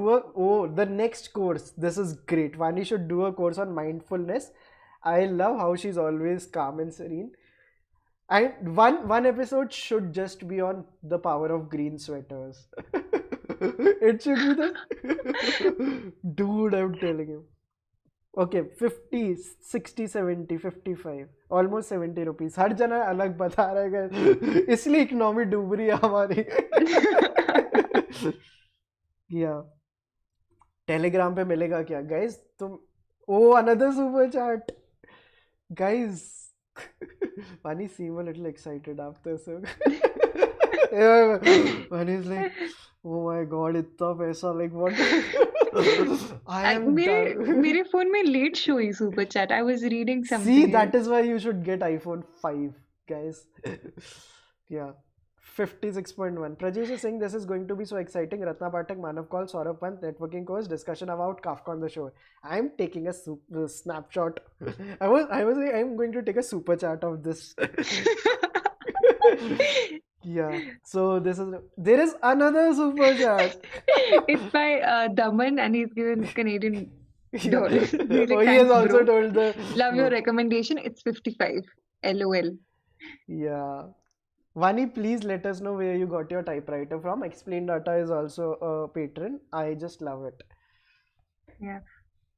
the next course. This is great. Vaani should do a course on mindfulness. I love how she's always calm and serene. And one episode should just be on the power of green sweaters. It should be the dude, I'm telling you. Okay, 50, 60, 70, 55, almost 70 rupees. हर जना अलग बता रहा है, इसलिए economy डूब रही है हमारी. Yeah. टेलीग्राम पे मिलेगा क्या गाइस? तुम another super chat guys. Vaani seem a little excited after this. Yeah, and he's like, oh my god, इतना पैसा, like what? I am मेरे done. मेरे फोन में लेट शो ही super chat. I was reading See, something that else. is why you should get iPhone 5, guys. Yeah. 56.1. Prajesh is saying this is going to be so exciting. Ratna Pathak, Manav Call, Saurabh Pant, networking course, discussion about Kafka on the show. I'm taking a snapshot. I was like, I'm going to take a super chat of this. Yeah. So there is another super chat. It's by Daman, and he's given Canadian Yeah. dollars. He's Oh, like, he has thanks, also bro. told the. Love your recommendation. It's 55. LOL. Yeah. Vani, please let us know where you got your typewriter from. Explain Data is also a patron. I just love it. Yeah.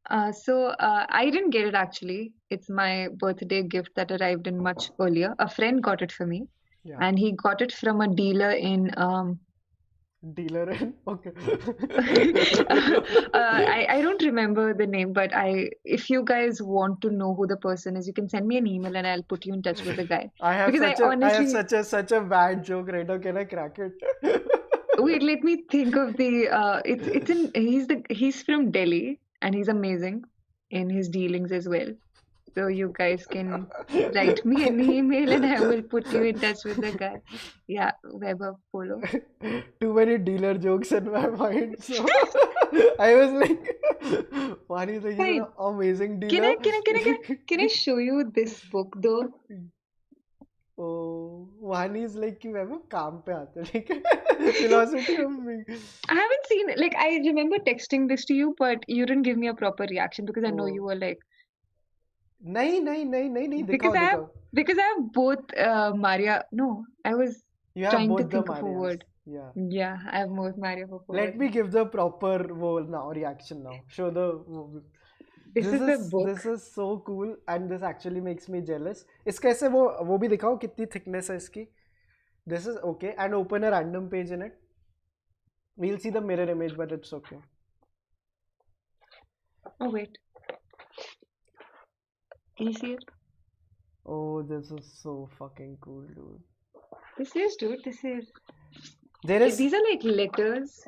I didn't get it actually. It's my birthday gift that arrived in much earlier. A friend got it for me, Yeah. and he got it from a dealer in Dealer in. Okay. I don't remember the name, but if you guys want to know who the person is, you can send me an email and I'll put you in touch with the guy. Because I I have honestly, such a bad joke right now. Can I crack it? wait, let me think of the it's in he's from Delhi and he's amazing in his dealings as well. So you guys can write me an email and I will put you in touch with the guy. Yeah, Vaibhav Polo. Too many dealer jokes in my mind. So I was like, Vani is like, he's an Fine. amazing Can dealer. I can I can I can I, can I show you this book though? Oh, Vani is like कि मैं काम पे आते हैं, ठीक है? Philosophy of me. I haven't seen it. Like I remember texting this to you, but you didn't give me a proper reaction because I know you Oh, were like नहीं because दिखाओ I have दिखाओ. because I have both Maria. No, I was You have trying to both the think of a Marias. word. Yeah. Yeah, I have both Maria for Let forward. me give the proper now reaction now. Show the. This is the book. This is so cool and this actually makes me jealous. इसका ऐसे वो भी दिखाओ कितनी thickness है इसकी. This is okay and open a random page in it. We'll see the mirror image, but it's okay. Oh wait, can you see it? Oh, this is so fucking cool, dude. This is, dude. This is. There is. These are like letters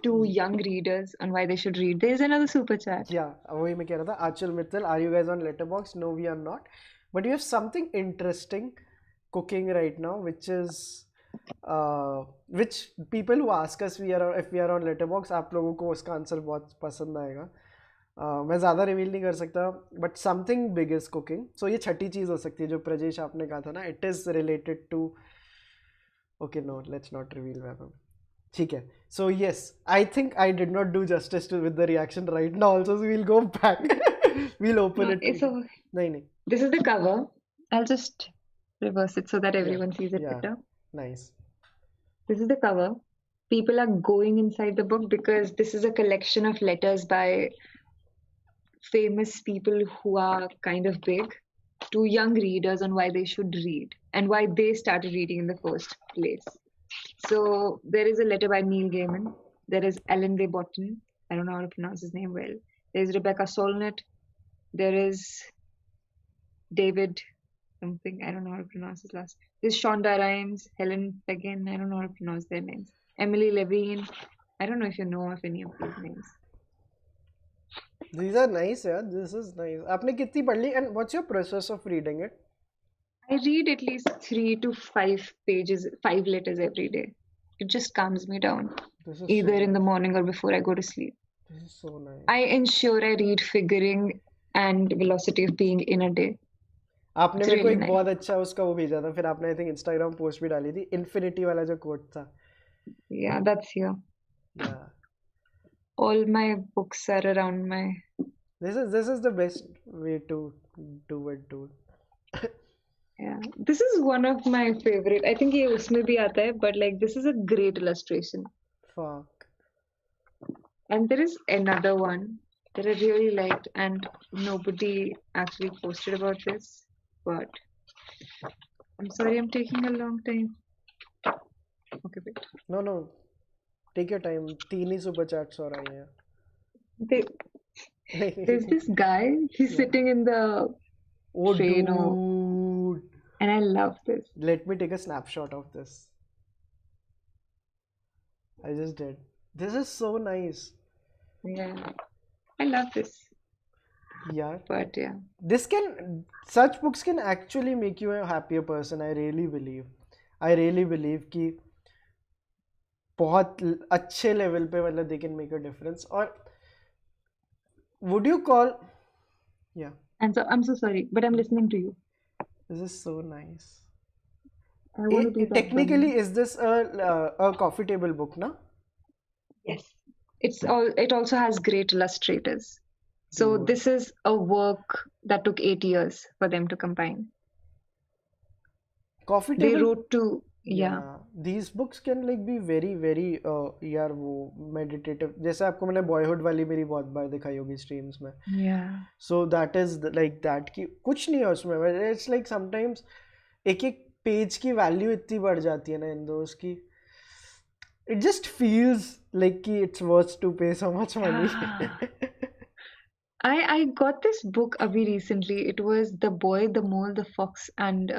to young readers on why they should read. There's another super chat. Yeah, वही मैं कह रहा था. Achal Mittal, are you guys on Letterboxd? No, we are not. But you have something interesting cooking right now, which people who ask us if we are on Letterboxd, आप लोगों को उसका answer बहुत पसंद आएगा. मैं ज़्यादा रिवील नहीं कर सकता, but something big is cooking. So ये छठी चीज़ हो सकती है जो प्रजेश आपने कहा था ना. It is related to. Okay no, let's not reveal Vaibhav. ठीक है. So yes, I think I did not do justice with the reaction right now also, so we'll go back. We'll open it. So नहीं. this is the cover. I'll just reverse it so that Yeah. everyone sees it Yeah. better. Nice. This is the cover. People are going inside the book because this is a collection of letters by famous people who are kind of big to young readers on why they should read and why they started reading in the first place. So there is a letter by Neil Gaiman. There is Alan de Botton. I don't know how to pronounce his name well. There's Rebecca Solnit. There is David something. I don't know how to pronounce his last. There's Shonda Rhimes, Helen Fagin. I don't know how to pronounce their names. Emily Levine. I don't know if you know of any of these names. These are nice, yeah. This is nice. आपने कितनी पढ़ ली and what's your process of reading it? I read at least 3 to 5 pages, 5 letters every day. It just calms me down, This is either so in the nice. morning or before I go to sleep. This is so nice. I ensure I read figuring and velocity of being in a day. आपने It's मेरे को really एक nice. बहुत अच्छा उसका वो भेजा था, फिर आपने आई थिंक इंस्टाग्राम पोस्ट भी डाली थी, इन्फिनिटी वाला जो कोट था. Yeah, that's here. Yeah. All my books are around my. This is the best way to do it, dude. Yeah, this is one of my favorite. I think ये उसमें भी आता है, but like this is a great illustration. Fuck. And there is another one that I really liked, and nobody actually posted about this, but I'm sorry I'm taking a long time. Okay, wait. No. Take your time. 3 he super chats और आई हैं. There's this guy, he's sitting in the Oh, train dude. and I love this. Let me take a snapshot of this. I just did. This is so nice. Yeah, I love this. Yeah. But yeah, Such books can actually make you a happier person. I really believe. I really believe कि बहुत अच्छे level पे मतलब they can make a difference. और would you call, yeah, and so I'm so sorry, but I'm listening to you. this is so nice. I want to be that bunny. Technically, is this a coffee table book, na? Yes. It also has great illustrators. So Dude. this is a work that took 8 years for them to combine. Coffee They table, wrote to, yeah, yeah, these books can like be very very यार वो meditative, जैसे आपको मैंने boyhood वाली मेरी बहुत बार दिखाई होगी स्ट्रीम्स में. yeah. So that is like that कि कुछ नहीं है उसमें, it's like sometimes एक एक पेज की वैल्यू इतनी बढ़ जाती है ना इन दोस्त की, it just feels like कि it's worth to pay so much money. Yeah. I got this book abhi recently. It was The Boy, the Mole, the Fox, and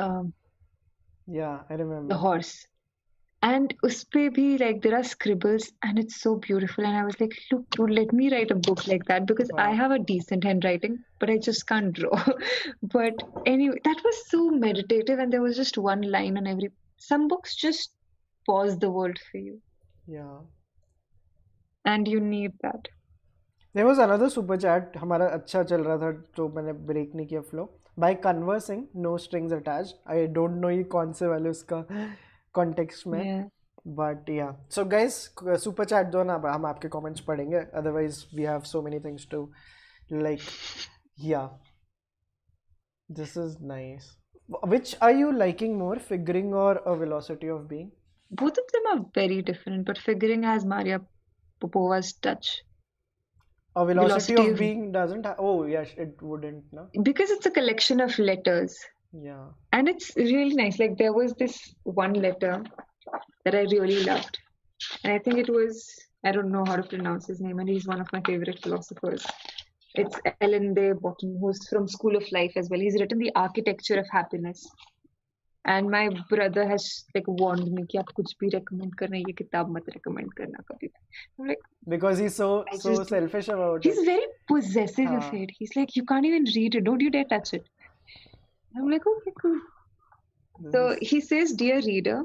Yeah, I the remember. Horse. And uspe bhi like there are scribbles and it's so beautiful. And I was like, look, dude, let me write a book like that because I Wow. have a decent handwriting, but I just can't draw. But anyway, that was so meditative and there was just one line on every. Some books just pause the world for you, Yeah. and you need that. There was another super chat हमारा अच्छा चल रहा था तो मैंने break नहीं किया flow. By conversing, no strings attached. I don't know ये कौन से वाले उसका context में. Yeah. But yeah. So guys, super chat दो ना, हम आपके comments पढ़ेंगे. Otherwise, we have so many things to like. Yeah, this is nice. Which are you liking more, figuring or a velocity of being? Both of them are very different, but figuring has Maria Popova's touch. A velocity Velocity of of, being doesn't. Oh yes, it wouldn't. No. because it's a collection of letters. Yeah. And it's really nice. Like there was this one letter that I really loved. And I think it was, I don't know how to pronounce his name, and he's one of my favorite philosophers. It's Ellen de Botton, who's from School of Life as well. He's written The Architecture of Happiness. And my brother has like warned me कि आप कुछ भी recommend करना ये किताब मत recommend करना कभी भी. I'm like, Because he's I so just, selfish about he's it. very possessive of हाँ. it. He's like, you can't even read it. Don't you dare touch it. I'm like, okay, cool. This So is he says, dear reader,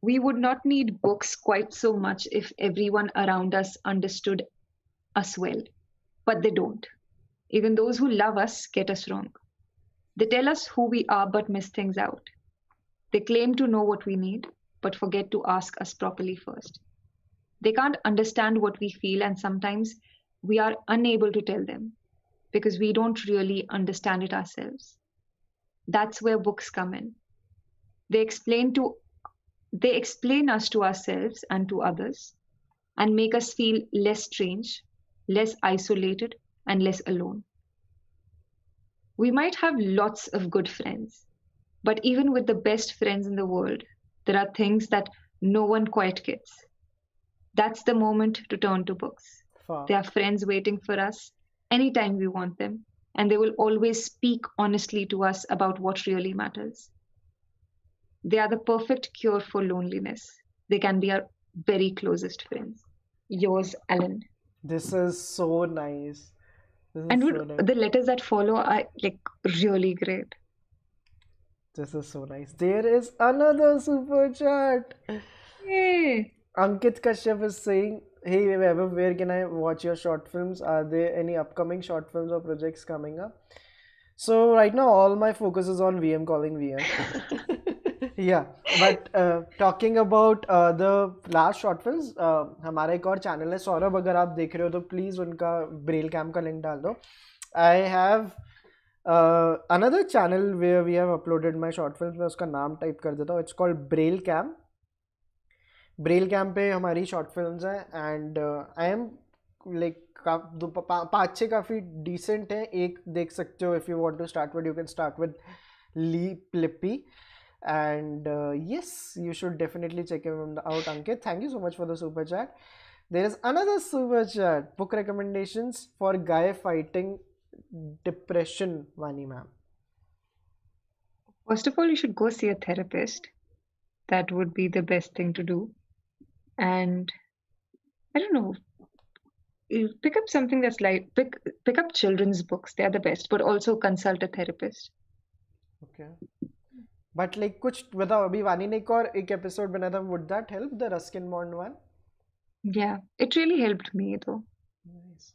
we would not need books quite so much if everyone around us understood us well. But they don't. Even those who love us get us wrong. They tell us who we are but miss things out. They claim to know what we need, but forget to ask us properly first. They can't understand what we feel, and sometimes we are unable to tell them because we don't really understand it ourselves. That's where books come in. They explain to they explain us to ourselves and to others and make us feel less strange, less isolated, and less alone. We might have lots of good friends, but even with the best friends in the world, there are things that no one quite gets. That's the moment to turn to books. far. They are friends waiting for us anytime we want them, and they will always speak honestly to us about what really matters. They are the perfect cure for loneliness. They can be our very closest friends. Yours, Alan. This is so nice. This And is so nice. the letters that follow are like really great. This is so nice. There is another super chat. Yay! Ankit Kashyap is saying, "Hey Vaibhav, where can I watch your short films? Are there any upcoming short films or projects coming up?" So right now, all my focus is on VM calling VM. Yeah, but talking about the last short films, हमारा एक और channel है सौरभ, अगर आप देख रहे हो तो प्लीज उनका ब्रेल कैम का लिंक डाल दो. I have another channel where we have uploaded my short films. मैं उसका नाम टाइप कर देता हूँ. It's called Braille Cam. Braille Cam पे हमारी शॉर्ट फिल्म्स हैं एंड आई एम लाइक पाँच छः काफ़ी डिसेंट हैं. एक देख सकते हो, if you want to start with you can start with leap Lipi and yes, you should definitely check him out. Ankit, thank you so much for the super chat. There is another super chat. Book recommendations for guy fighting depression, Vaani ma'am. First of all, you should go see a therapist. That would be the best thing to do. And I don't know. You pick up something that's like pick up children's books. They are the best, but also consult a therapist. Okay. But like कुछ बताओ, अभी वानी ने एक और एक episode बनाया था, would that help, the Ruskin bond one? Yeah, it really helped me though. Nice.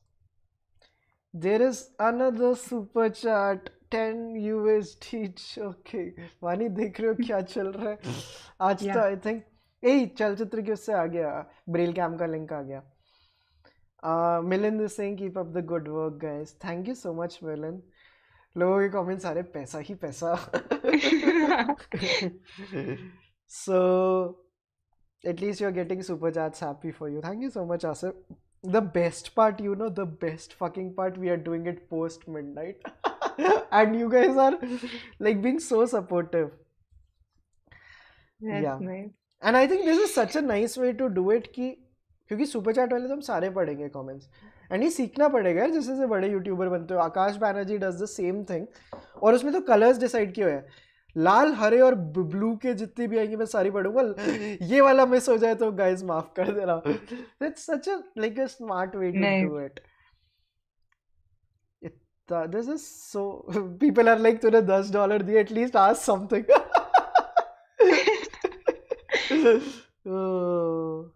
There is another super chat, 10 USD. Okay. वानी देख रहे हो क्या चल रहा है आज? तो Yeah. आई थिंक यही चलचित्र के उससे आ गया, ब्रेल कैम का लिंक आ गया. Milind is saying keep up the good work guys. Thank you so much Milind. लोगों के कमेंट सारे पैसा ही पैसा. So at least you're getting super chats. Happy for you. Thank you so much, Asif. The best part, the best fucking part, we are doing it post midnight. And you guys are like being so supportive. That's Yeah. nice. And I think this is such a nice way to do it कि क्योंकि super chat वाले तो हम सारे पढ़ेंगे comments, and ये सीखना पड़ेगा यार, जैसे से बड़े यूट्यूबर बनते हो. Akash Banerjee does the same thing, और उसमें तो कलर्स डिसाइड किए हुए हैं, लाल हरे और ब्लू के जितने भी आएंगे मैं सारी पढ़ूंगा. ये वाला मिस हो जाए तो गाइस माफ कर देना. It's such a like a smart way to Nice. Do it. This is so, people are like तूने $10 दिए, at least ask something. Oh.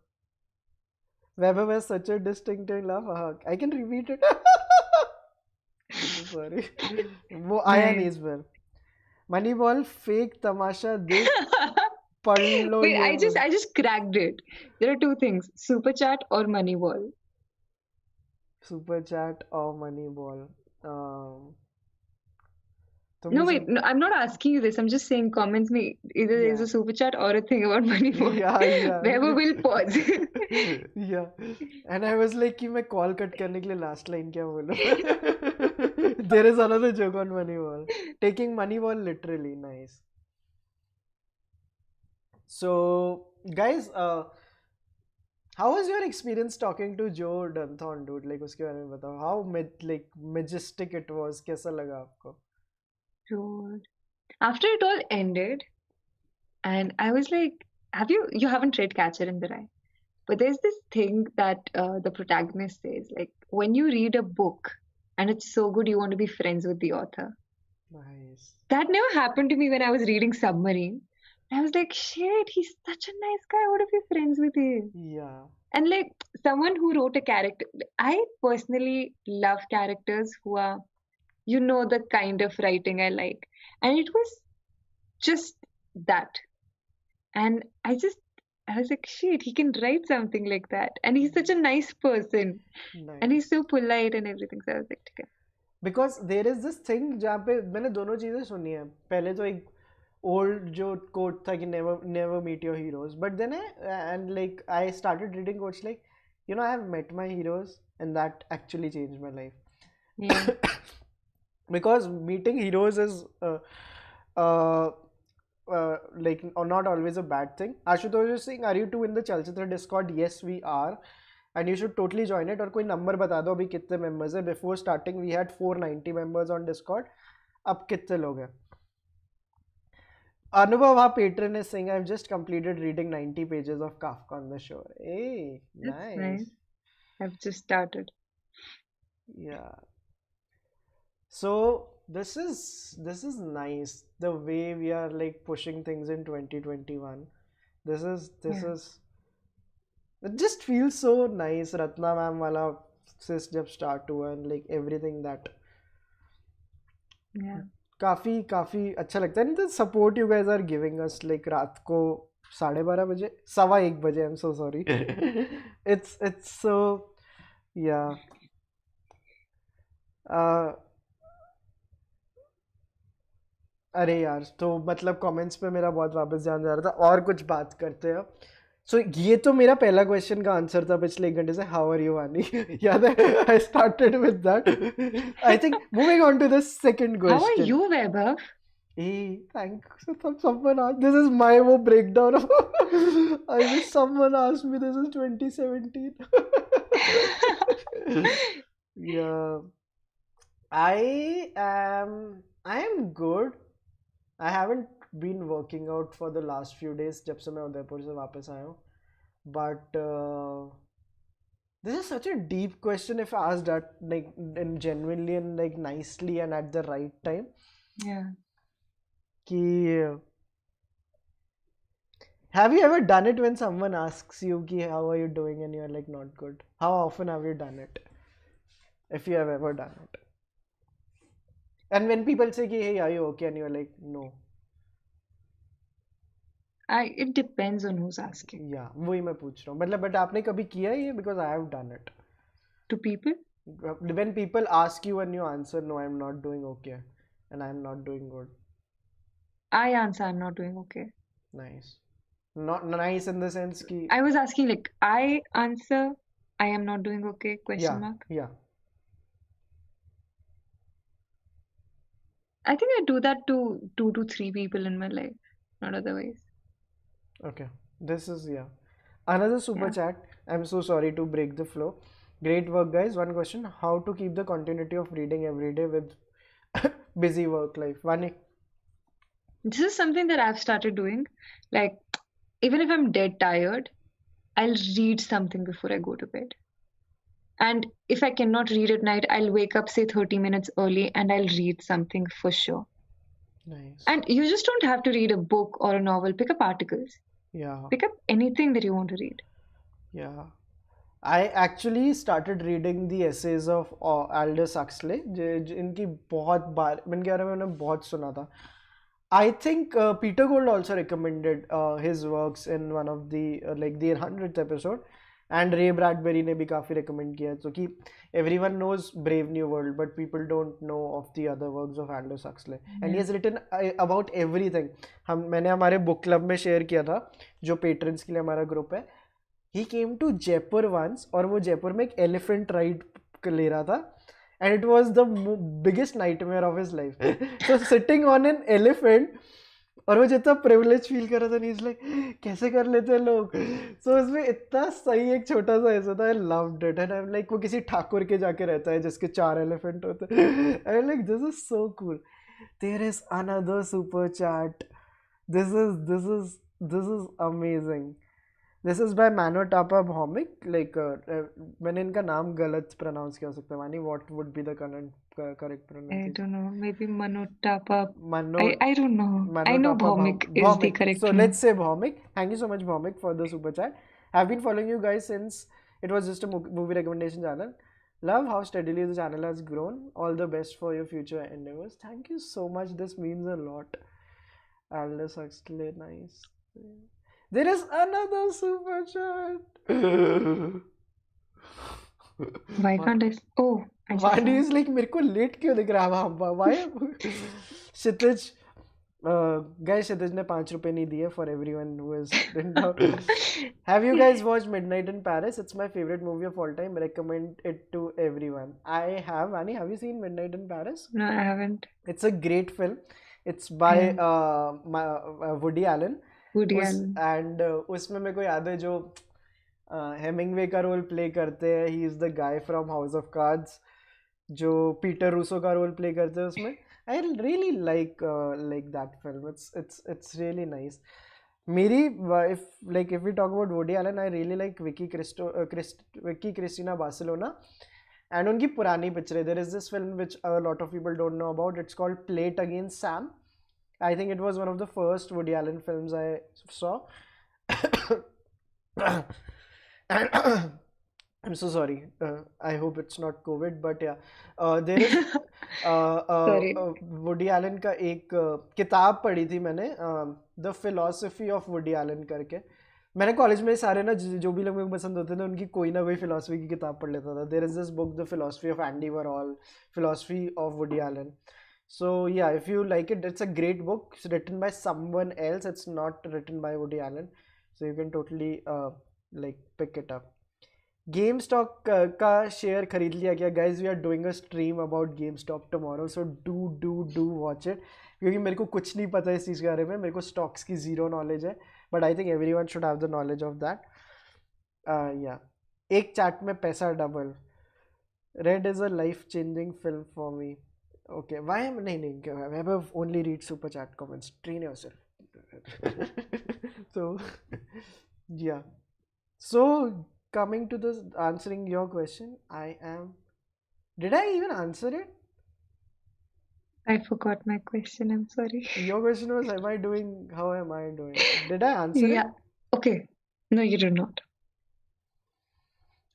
Vaibhav has such a distinctive laugh. I can repeat it. Sorry. वो आया नहीं Nice. इस बार. Moneyball fake तमाशा देख पढ़ लो Wait, ये. I just cracked it. There are two things: super chat or Moneyball. Super chat or Moneyball. तुम No, he wait, soon. no, I'm not asking you this. I'm just saying comments me. Either there's Yeah. a super chat or a thing about Moneyball. Yeah. Wherever will pause. Yeah. And I was like कि मैं call cut करने के लिए last line क्या बोलूं. There is another joke on Moneyball. Taking Moneyball literally. Nice. So, guys, how was your experience talking to Joe Dunthorne, dude? Like उसके बारे में बताओ. How majestic it was. कैसा लगा आपको? Dude. After it all ended, and I was like, you haven't read Catcher in the Rye, but there's this thing that the protagonist says, like, when you read a book and it's so good, you want to be friends with the author. Nice. That never happened to me when I was reading Submarine. I was like, shit, he's such a nice guy. I want to be friends with him. Yeah. And like someone who wrote a character, I personally love characters who are, the kind of writing I like. And it was just that. And I was like, shit, he can write something like that. And he's such a nice person. And Nice. he's so polite and everything. So I was like, okay. Because there is this thing जहाँ पे मैंने दोनों चीज़ें सुनी है. पहले तो एक old जो quote था कि never meet your heroes. But then I started reading quotes like, I have met my heroes and that actually changed my life. Yeah. Because meeting heroes is uh, like not always a bad thing. Ashutosh is saying, are you two in the Chalchitra Discord? Yes, we are. And you should totally join it. और कोई number बता दो अभी कितने members है. Before starting we had 490 members on Discord. अब कितने लोग हैं? Anubhav, our patron, is saying, I've just completed reading 90 pages of Kafka on the Shore. Hey, That's nice. nice. I've just started. Yeah. So this is nice. The way we are like pushing things in 2021. This Yeah. is it just feels so nice. Ratna ma'am wala sis jab start हुआ and like everything that Yeah. काफी अच्छा लगता है. नहीं, the support you guys are giving us like रात को 12:30 बजे, 1:15 बजे, I'm so sorry. it's so yeah. अरे यार, तो मतलब कमेंट्स पे मेरा बहुत वापस ध्यान जा रहा था, और कुछ बात करते हैं. सो ये तो मेरा पहला क्वेश्चन का आंसर था पिछले 1 घंटे से. How are you Vani? याद है, I started with that. I think moving on to the second How are question. you, Vaibhav? Hey, thanks. Someone asked. This is my breakdown of. I wish someone asked me. This is 2017. Yeah, I am good. I haven't been working out for the last few days जब से मैं उदयपुर से वापस आया हूँ. But This is such a deep question if asked that like and genuinely and like nicely and at the right time. Yeah. Ki, have you ever done it when someone asks you ki, how are you doing and you're like not good? How often have you done it? If you have ever done it. And when people say ki, hey, are you okay? And you're like, no. It depends on who's asking. Yeah, वही मैं पूछ रहा हूँ मतलब but आपने कभी किया है ये because I have done it. To people, When people ask you and you answer no, I'm not doing okay and I'm not doing good. I answer I'm not doing okay. Nice. Not nice in the sense ki I was asking like I answer I am not doing okay, question yeah, mark. yeah. I think I do that to 2 to 3 people in my life, not otherwise. Okay. This is yeah. Another super Yeah. chat. I'm so sorry to break the flow. Great work, guys. One question: how to keep the continuity of reading every day with busy work life? Vaani. This is something that I've started doing. Like, even if I'm dead tired, I'll read something before I go to bed. And if I cannot read at night, I'll wake up, say, 30 minutes early and I'll read something for sure. Nice. And you just don't have to read a book or a novel. Pick up articles. Yeah. Pick up anything that you want to read. Yeah. I actually started reading the essays of Aldous Huxley इनकी बहुत बार इनके बारे में मैंने बहुत सुना था. I think Peter Gold also recommended his works in one of the like the 100th episode and Ray Bradbury ने भी काफी recommend किया तो कि everyone knows Brave New World but people don't know of the other works of Aldous Huxley and he Yeah. has written about everything. मैंने हमारे book club में share किया था जो patrons के लिए हमारा group है. He came to Jaipur once और वो जयपुर में एक elephant ride ले रहा था and it was the biggest nightmare of his life. So sitting on an elephant और वो जितना privilege feel कर रहा था he's like कैसे कर लेते हैं लोग. So उसमें इतना सही एक छोटा सा ऐसा था. I loved it and I'm like वो किसी ठाकुर के जाके रहता है जिसके 4 elephant होते हैं. I'm like this is so cool. There is another super chat. This is amazing. This is by Manotapa Bhomik. Like मैंने इनका नाम गलत pronounce किया हो सकता है. Vani, what would be the correct I pronunciation? don't know. Maybe Manotapa. Mano I don't know. I know Manotapa Bhaumik is the Bhomik. correct So let's one. say Bhomik. Thank you so much Bhomik for the super chat. I've been following you guys since it was just a movie recommendation channel. Love how steadily the channel has grown. All the best for your future endeavors. Thank you so much. This means a lot. Aldous Huxley, nice. There is another super chat. Why can't I? Oh, I just Why saw. is like मेरे को late क्यों दिख रहा है वहाँ why Kshitij guys क्षितिज ने 5 रुपए नहीं दिए for everyone who is written down. Have you guys watched Midnight in Paris? It's my favorite movie of all time. Recommend it to everyone. I have. Annie, have you seen Midnight in Paris? No, I haven't. It's a great film. It's by Woody Allen. Woody Allen. And उसमें मेरे को याद है जो Hemingway का role play करते हैं. He is the guy from house of cards जो पीटर रूसो का रोल प्ले करते हैं उसमें. I really like that film. It's really nice. मेरी if we talk about Woody Allen, I really like Vicky Cristina Barcelona and उनकी पुरानी पिक्चरें. There is this film which a lot of people don't know about. It's called Play It Again Sam. I think it was one of the first Woody Allen films I saw. And I'm so sorry. I hope it's not COVID, but yeah. There is Sorry. Woody Allen का एक किताब पढ़ी थी मैंने. The Philosophy of Woody Allen करके. मैंने college में सारे ना जो भी लोग मुझे पसंद होते थे उनकी कोई ना कोई फिलोसफी की किताब पढ़ लेता था. There is this book, The Philosophy of Andy Warhol, Philosophy of Woody Allen. So yeah, if you like it, it's a great book. It's written by someone else. It's not written by Woody Allen. So you can totally like pick it up. GameStop का share खरीद लिया क्या guys? We are doing a stream about GameStop tomorrow, so do watch it. क्योंकि मेरे को कुछ नहीं पता इस चीज़ के बारे में. मेरे को stocks की zero knowledge है, but I think everyone should have the knowledge of that. Yeah, एक chat में पैसा double. Red is a life-changing film for me. Okay, why am नहीं Vaibhav only read super chat comments. Train yourself. So yeah. So coming to this, answering your question, I am. Did I even answer it? I forgot my question. I'm sorry. Your question was, am I doing? How am I doing? Did I answer it? Yeah. Okay. No, you did not.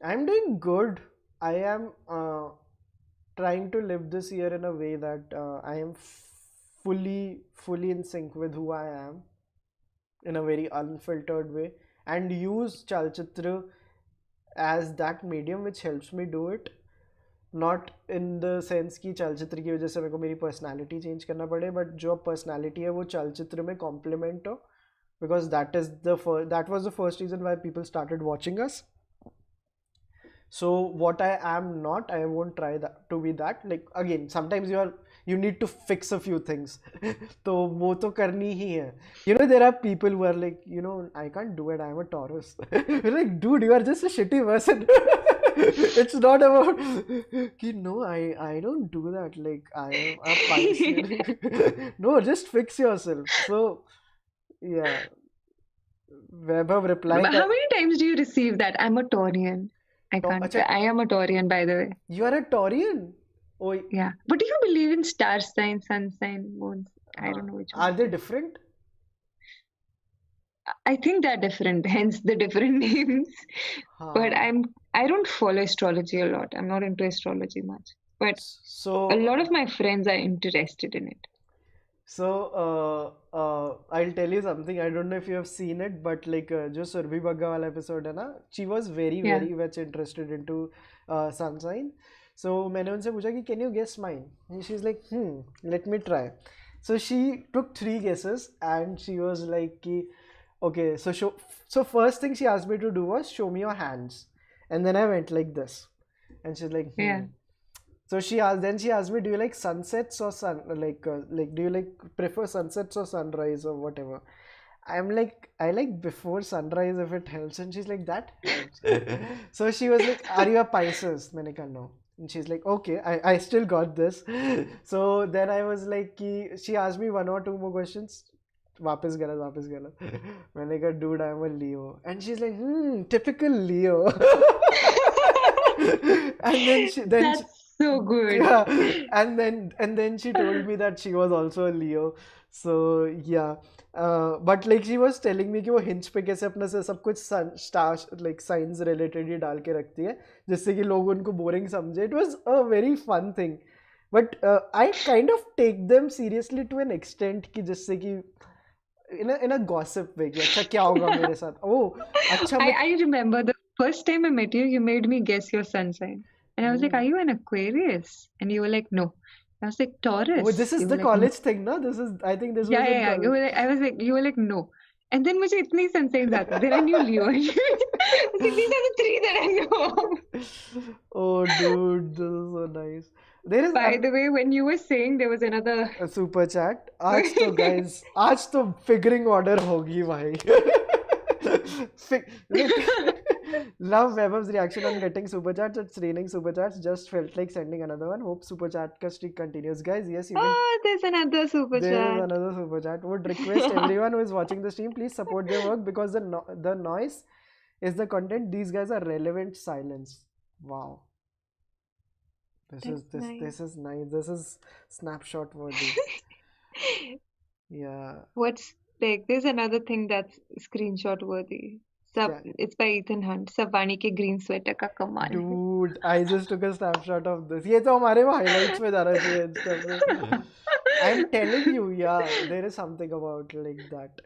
I'm doing good. I am trying to live this year in a way that I am fully in sync with who I am in a very unfiltered way, and use Chalchitra as that medium which helps me do it. Not in the sense कि चलचित्र की वजह से मेरे को मेरी personality change करना पड़े, बट जो पर्सनैलिटी है वो चलचित्र में कॉम्प्लीमेंट हो, because that was the first reason why people started watching us. So what I am not, I won't try that to be that. Like again, sometimes you need to fix a few things. तो वो तो करनी ही है. You know, there are people who are like, you know, I can't do it, I am a Taurus. We're like, dude, you are just a shitty person. It's not about कि no, I don't do that. Like I am a Pisces. No, just fix yourself. So yeah, Vaibhav reply But how many times do you receive that? I'm a Taurian. I तो can't. अच्छा, I am a Taurian, by the way. you are a Taurian. Oh, Yeah. But do you believe in star sign, sun sign, moon? I don't know which are one. they different? I think they're different, hence the different names. But हाँ. I don't follow astrology a lot. I'm not into astrology much. But a lot of So my friends are interested in it. I'll tell you something. I don't know if you have seen it, but like जो सुरभि बग्गा वाला episode है ना, she was very Yeah. much interested into sun sign. So मैंने उनसे पूछा कि can you guess mine? And she's like, let me try. So she took 3 guesses and she was like कि okay, so first thing she asked me to do was show me your hands, and then I went like this, and she's like, Yeah. So she asked me, do you like sunsets or do you like prefer sunsets or sunrise or whatever? I'm like, I like before sunrise if it helps, and she's like, that helps. So she was like, are you a Pisces? मैंने कहा no. And she's like, okay, I still got this. So then I was like, she asked me 1 or 2 more questions. वापस गलत. मैंने कहा dude, I'm a Leo, and she's like, typical Leo. And then That's so good. yeah, and then she told me that she was also a Leo. So yeah, but like she was telling me कि वो hinge पे कैसे अपने से सब कुछ stars like signs related ही डाल के रखती है जिससे कि लोग उनको boring समझे. It was a very fun thing, but I kind of take them seriously to an extent कि जिससे कि in a gossip way कि अच्छा क्या होगा मेरे साथ. Oh, अच्छा I remember the first time I met you, you made me guess your sun sign. And I was like, are you an Aquarius? And you were like, no. I was like, Taurus. Oh, this is You the were like, no. college thing, no? I think this was in Yeah. You college. were like, I was like, you were like, no. And then मुझे इतनी sun signs आती. Then I knew Leo. I was like, these are the 3 that I know. Oh, dude, this is so nice. There is By the way, when you were saying there was another. a super chat. आज तो guys, आज तो figuring order होगी भाई. Love Vaibhav's reaction on getting super chats. It's raining super chats. Just felt like sending another one. Hope super chat ka streak continues, guys. Yes, you can. Oh, there's another super There is chat. another super chat. Would request everyone who is watching the stream, please support their work because the noise is the content. These guys are relevant silence. Wow. This is nice. This is nice. This is snapshot worthy. Yeah. What's like? There's another thing that's screenshot worthy. It's by Ethan Hunt. Vaani के green sweater का कमाल है. Dude, I just took a snapshot of this. ये तो हमारे वो highlights में जाना चाहिए Insta पे. I'm telling you, yeah, there is something about like that.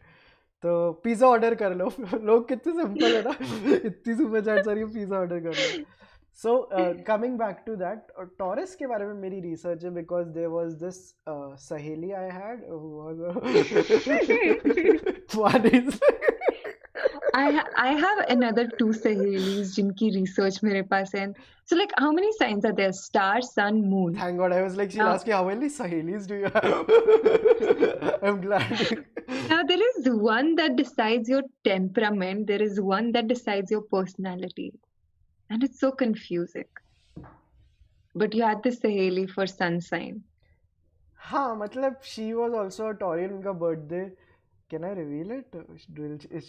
तो पिज़्ज़ा ऑर्डर कर लो. लोग कितने सिंपल है ना. इतनी सुपर चैट सारी पिज़्ज़ा ऑर्डर कर लो. So coming back to that, Taurus के बारे में मेरी research है because there was this सहेली I had who was I have another 2 sahelis जिनकी research मेरे पास है. So like how many signs are there? Star, sun, moon. Thank God, I was like, she'll ask you how many sahelis do you have? I'm glad. Now there is one that decides your temperament. There is one that decides your personality. And it's so confusing. But you had this saheli for sun sign. हाँ मतलब she was also a Taurian. उनका birthday. Can I reveal it?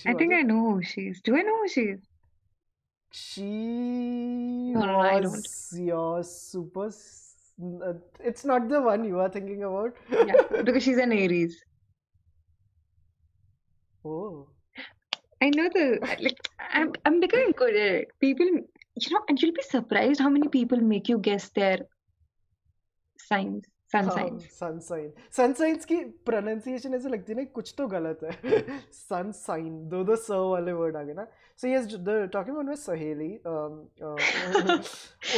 I think I know who she is. Do I know who she is? She No, no, no, I don't. was your it's not the one you are thinking about. Yeah, because she's an Aries. Oh. I know I'm becoming good at it. People, and you'll be surprised how many people make you guess their signs, sun signs. हाँ sunshine सनसाइंस की pronunciation ऐसे लगती है ना कुछ तो गलत है सनसाइन दो स वाले वर्ड आ गए ना so yes the talking about my सहेली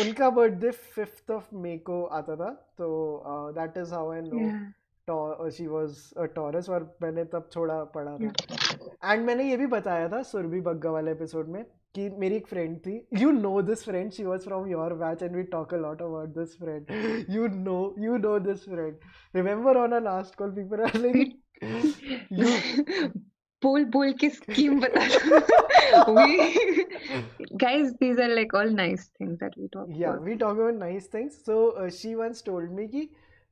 उनका बर्थडे 5th ऑफ मई को आता था तो that is how I know Yeah, she was a Taurus और मैंने तब थोड़ा पढ़ा yeah. था एंड मैंने ये भी बताया था सुरभि बग्गा वाले एपिसोड में कि मेरी एक फ्रेंड थी you know this friend she was from your batch and we talk a lot about this friend you know this friend remember on our last call people are like you बोल के scheme बता दो. We guys, these are like all nice things that we talk yeah about. we talk about nice things so she once told me ki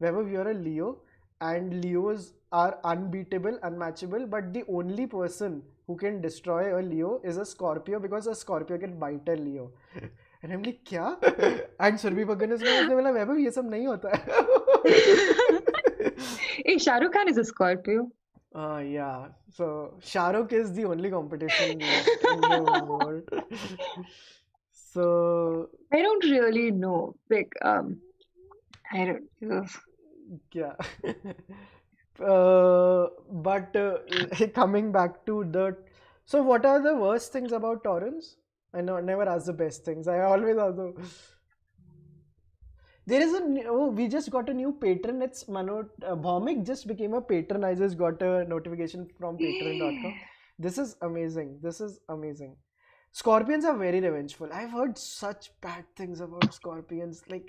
Vaibhav you're a Leo and Leos are unbeatable unmatchable but the only person who can destroy a Leo is a Scorpio because a Scorpio can bite a Leo and I'm like क्या and Surbhi Bhagwan ने उसने बोला Vaibhav ये सब नहीं होता है Hey, Shah Rukh Khan is a Scorpio. Yeah, so Shah Rukh is the only competition left in the world. So, I don't really know. I don't. yeah. But coming back to the. So, what are the worst things about Taurans? I know, never ask the best things. I always ask the. There is we just got a new patron. It's Manoj Bhaumik just became a patron. I just got a notification from patron.com. This is amazing. This is amazing. Scorpions are very revengeful. I've heard such bad things about scorpions. I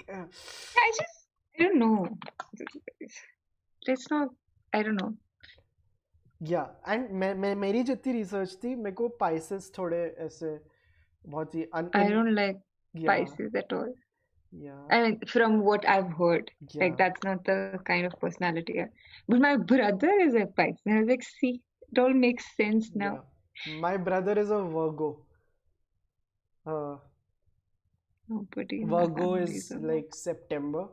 don't know. Let's not. I don't know. Yeah, and मेरी जितनी research थी मेरे को Pisces थोड़े ऐसे बहुत ही I don't like yeah Pisces at all. yeah I mean, from what I've heard, yeah that's not the kind of personality. But my brother is a Pisces. And I was like, see, it all makes sense now. yeah. My brother is a Virgo. Nobody in my Virgo family is is a Virgo. like September.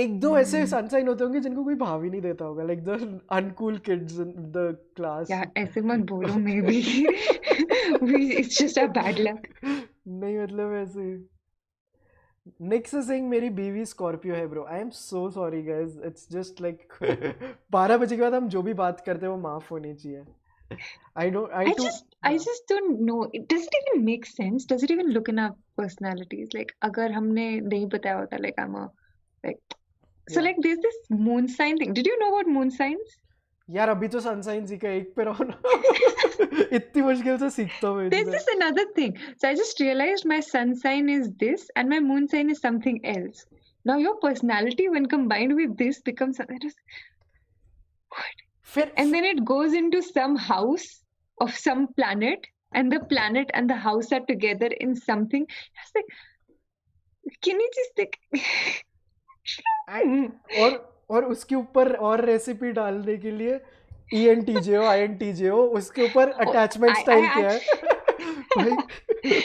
एक दो ऐसे sunshine होते होंगे जिनको कोई भाव ही नहीं देता होगा like the uncool kids in the class Yeah, ऐसे मत बोलो maybe. It's just a bad luck. नहीं मतलब ऐसे नेक्स्ट सिंह मेरी बीवी स्कॉर्पियो है bro I am so sorry guys it's just like 12 बजे के बाद हम जो भी बात करते हैं वो माफ होनी चाहिए I just don't know. Does it even make sense? Does it even look in our personalities? Like, अगर हमने नहीं बताया होता, like I'm a like. So Yeah. like there's this moon sign thing. Did you know about moon signs? यार अभी तो sunshine सीखा एक पे रहो ना इतनी मुश्किल से सीखता हूँ मैं There's इतना this another thing. So I just realized my sun sign is this and my moon sign is something else. Now your personality when combined with this becomes something else. फिर And then it goes into some house of some planet and the planet and the house are together in something. I was like, can you just like और उसके ऊपर और recipe डालने के लिए ENTJO INTJO उसके ऊपर अटैचमेंट स्टाइल क्या है भाई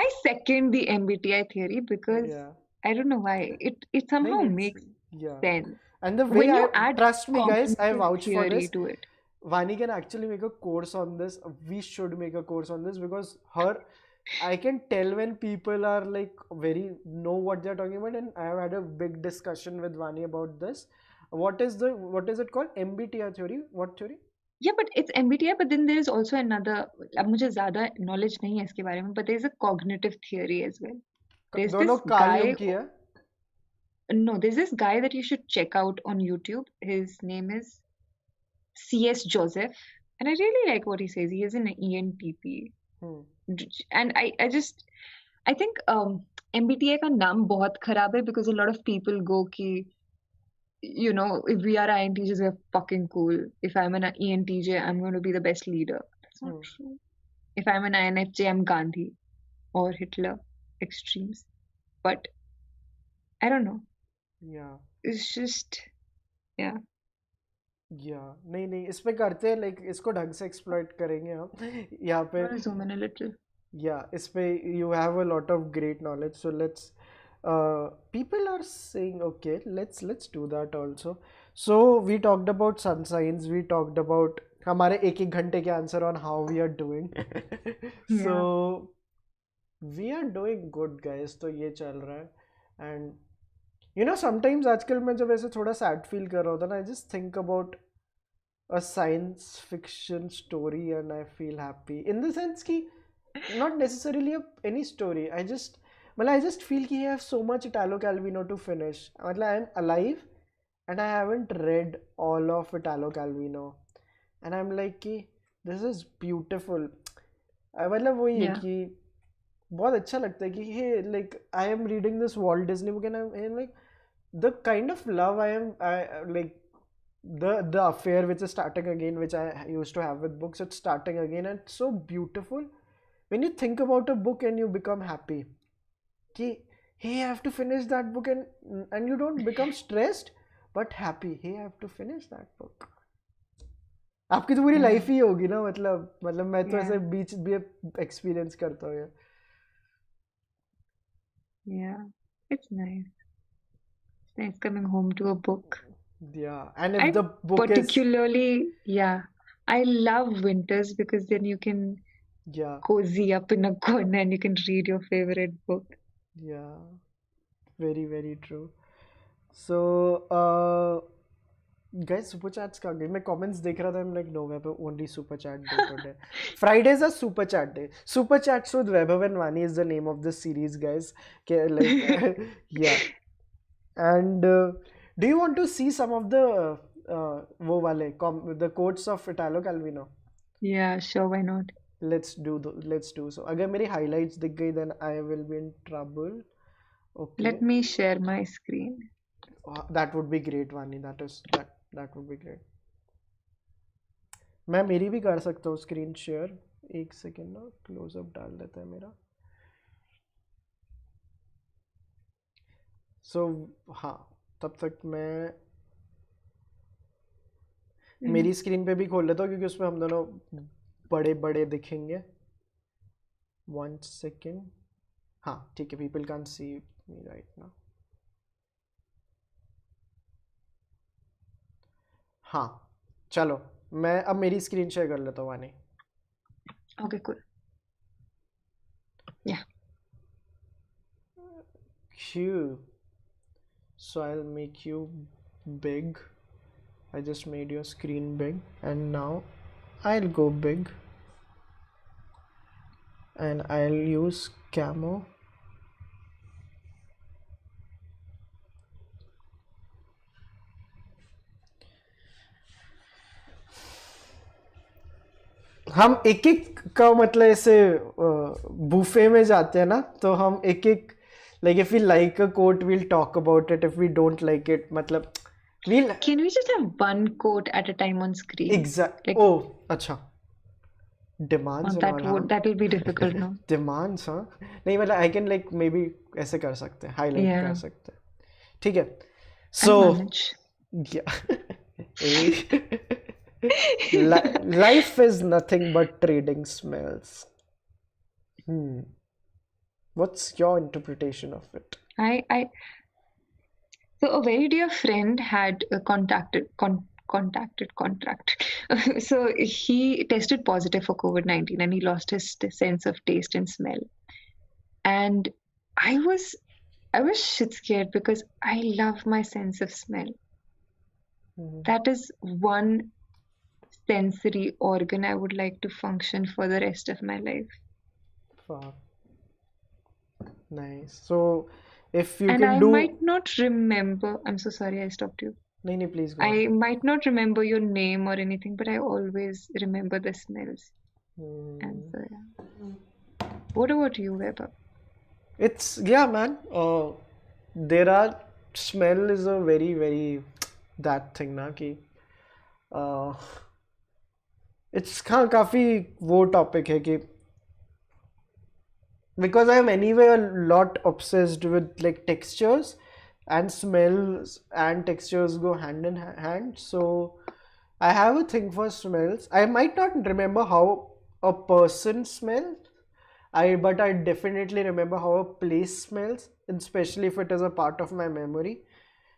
I second the MBTI theory because yeah I don't know why it somehow नहीं makes yeah sense and the way when I you add trust me guys I cognitive vouch for theory this to it. Vaani can actually make a course on this. We should make a course on this because I can tell when people are like very know what they're talking about, and I have had a big discussion with Vaani about this. What is it called? MBTI theory? What theory? Yeah, but it's MBTI, but then there is also another. अब मुझे ज़्यादा knowledge नहीं है इसके बारे में, but there is a cognitive theory as well. There's दोनों this Karl guy. Jung की है. No, there's this guy that you should check out on YouTube. His name is C.S. Joseph, and I really like what he says. He is an ENTP, and I think MBTI का नाम बहुत खराब है because a lot of people go कि if we are INTJs, we're fucking cool. If I'm an ENTJ, I'm going to be the best leader. That's not true. If I'm an INFJ, I'm Gandhi or Hitler, extremes. But I don't know. Yeah. It's just, yeah. नहीं इस पे करते हैं like इसको ढंग से exploit करेंगे हम यहाँ पे Zoom in a little. Yeah, you have a lot of great knowledge. So let's people are saying okay, let's do that also. So we talked about sun signs, we talked about हमारे एक घंटे के answer on how we are doing. So Yeah. we are doing good guys, तो ये चल रहा है. And you know sometimes आजकल मैं जब ऐसे थोड़ा sad feel कर रहा होता ना, I just think about a science fiction story and I feel happy in the sense कि not necessarily any story. I just feel कि I have so much Italo Calvino to finish. मतलब I am alive and I haven't read all of Italo Calvino and I'm like कि this is beautiful. मतलब वही है Yeah. कि बहुत अच्छा लगता है कि hey like I am reading this Walt Disney book and I'm like the kind of love I like the affair which is starting again, which I used to have with books, it's starting again and it's so beautiful when you think about a book and you become happy कि hey I have to finish that book and you don't become stressed but happy hey I have to finish that book. आपकी तो पूरी Yeah. Life ही होगी ना मतलब मैं तो ऐसे Yeah. बीच भी एक्सपीरियंस करता हूँ. Yeah. It's nice. It's nice coming home to a book. Yeah, and if I the book is yeah, I love winters because then you can yeah cozy up in a corner and you can read your favorite book. yeah very very true. So guys super chats कहाँ गए? मैं comments देख रहा था. I'm like no Vaibhav only super chat day today. Fridays are super chat day. Super chats with Vaibhav and Vaani is the name of this series guys. Okay, like yeah. And do you want to see some of the वो वाले the quotes of Italo Calvino? Yeah, sure, why not? Let's do so. अगर मेरी highlights दिख गई then I will be in trouble. Okay. Let me share my screen. That would be great Vani. That would be great. मैं मेरी भी कर सकता हूँ स्क्रीन शेयर. एक सेकेंड ना क्लोजअप डाल देता है मेरा. सो हाँ तब तक मैं मेरी स्क्रीन पे भी खोल लेता हूँ क्योंकि उसमें हम दोनों बड़े बड़े दिखेंगे. 1 सेकेंड. हाँ ठीक है. People can see me right now. हाँ चलो मैं अब मेरी स्क्रीन शेयर कर लेता हूँ वानी. Okay, cool. Yeah. Q. So I'll make you big. I just made your screen big and now I'll go big and I'll use camo. हम एक एक का मतलब ऐसे बुफे में जाते हैं ना तो हम एक एक like if we like a quote we'll talk about it, if we don't like it मतलब we'll Can we just have one quote at a time on screen? exact Like, oh अच्छा demands and all. हाँ that will be difficult, no? demands हाँ नहीं मतलब I can like maybe ऐसे कर सकते हैं highlight कर Yeah, सकते हैं. ठीक है. I'll So manage. yeah. Life is nothing but trading smells. What's your interpretation of it? I So a very dear friend had contracted. So he tested positive for COVID-19 and he lost his sense of taste and smell. And I was I was shit scared because I love my sense of smell. That is one sensory organ I would like to function for the rest of my life. Fuck. Nice. So if you And can I do might not remember, I'm so sorry I stopped you. नहीं please go on. I might not remember your name or anything, but I always remember the smells. And so, yeah. What about you, Vaibhav? It's yeah man. There are smell is a very very that thing ना कि it's काफी वो topic है कि because I am anyway a lot obsessed with like textures and smells and textures go hand in hand. So I have a thing for smells. I might not remember how a person smells, But I definitely remember how a place smells, especially if it is a part of my memory.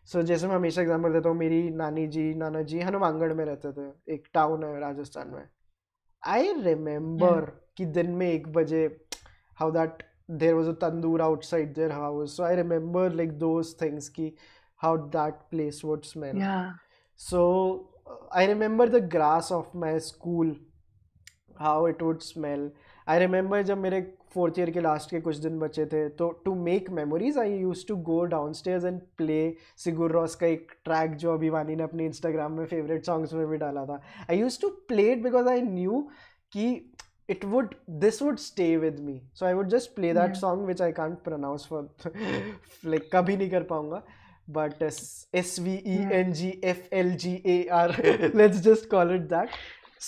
So जैसे मैं हमेशा example देता हूँ, मेरी नानी जी नाना जी हनुमानगढ़ में रहते थे, एक टाउन है राजस्थान में. I Yeah. remember कि दिन में 1 बजे how that there was a tandoor outside their house. So I remember like those things कि how that place would smell. Yeah. So I remember the grass of my school, how it would smell. I remember जब मेरे fourth year के last के कुछ दिन बचे थे, तो to make memories I use to go down stairs and play Sigur Ros का एक ट्रैक जो अभी वानी ने अपने इंस्टाग्राम में फेवरेट सॉन्ग्स में भी डाला था. I use to play it because I knew कि this would stay with me. So I would just play that Yeah. song which I can't pronounce for like कभी नहीं कर पाऊंगा, but Yeah. SVENGFLGAR let's just call it that.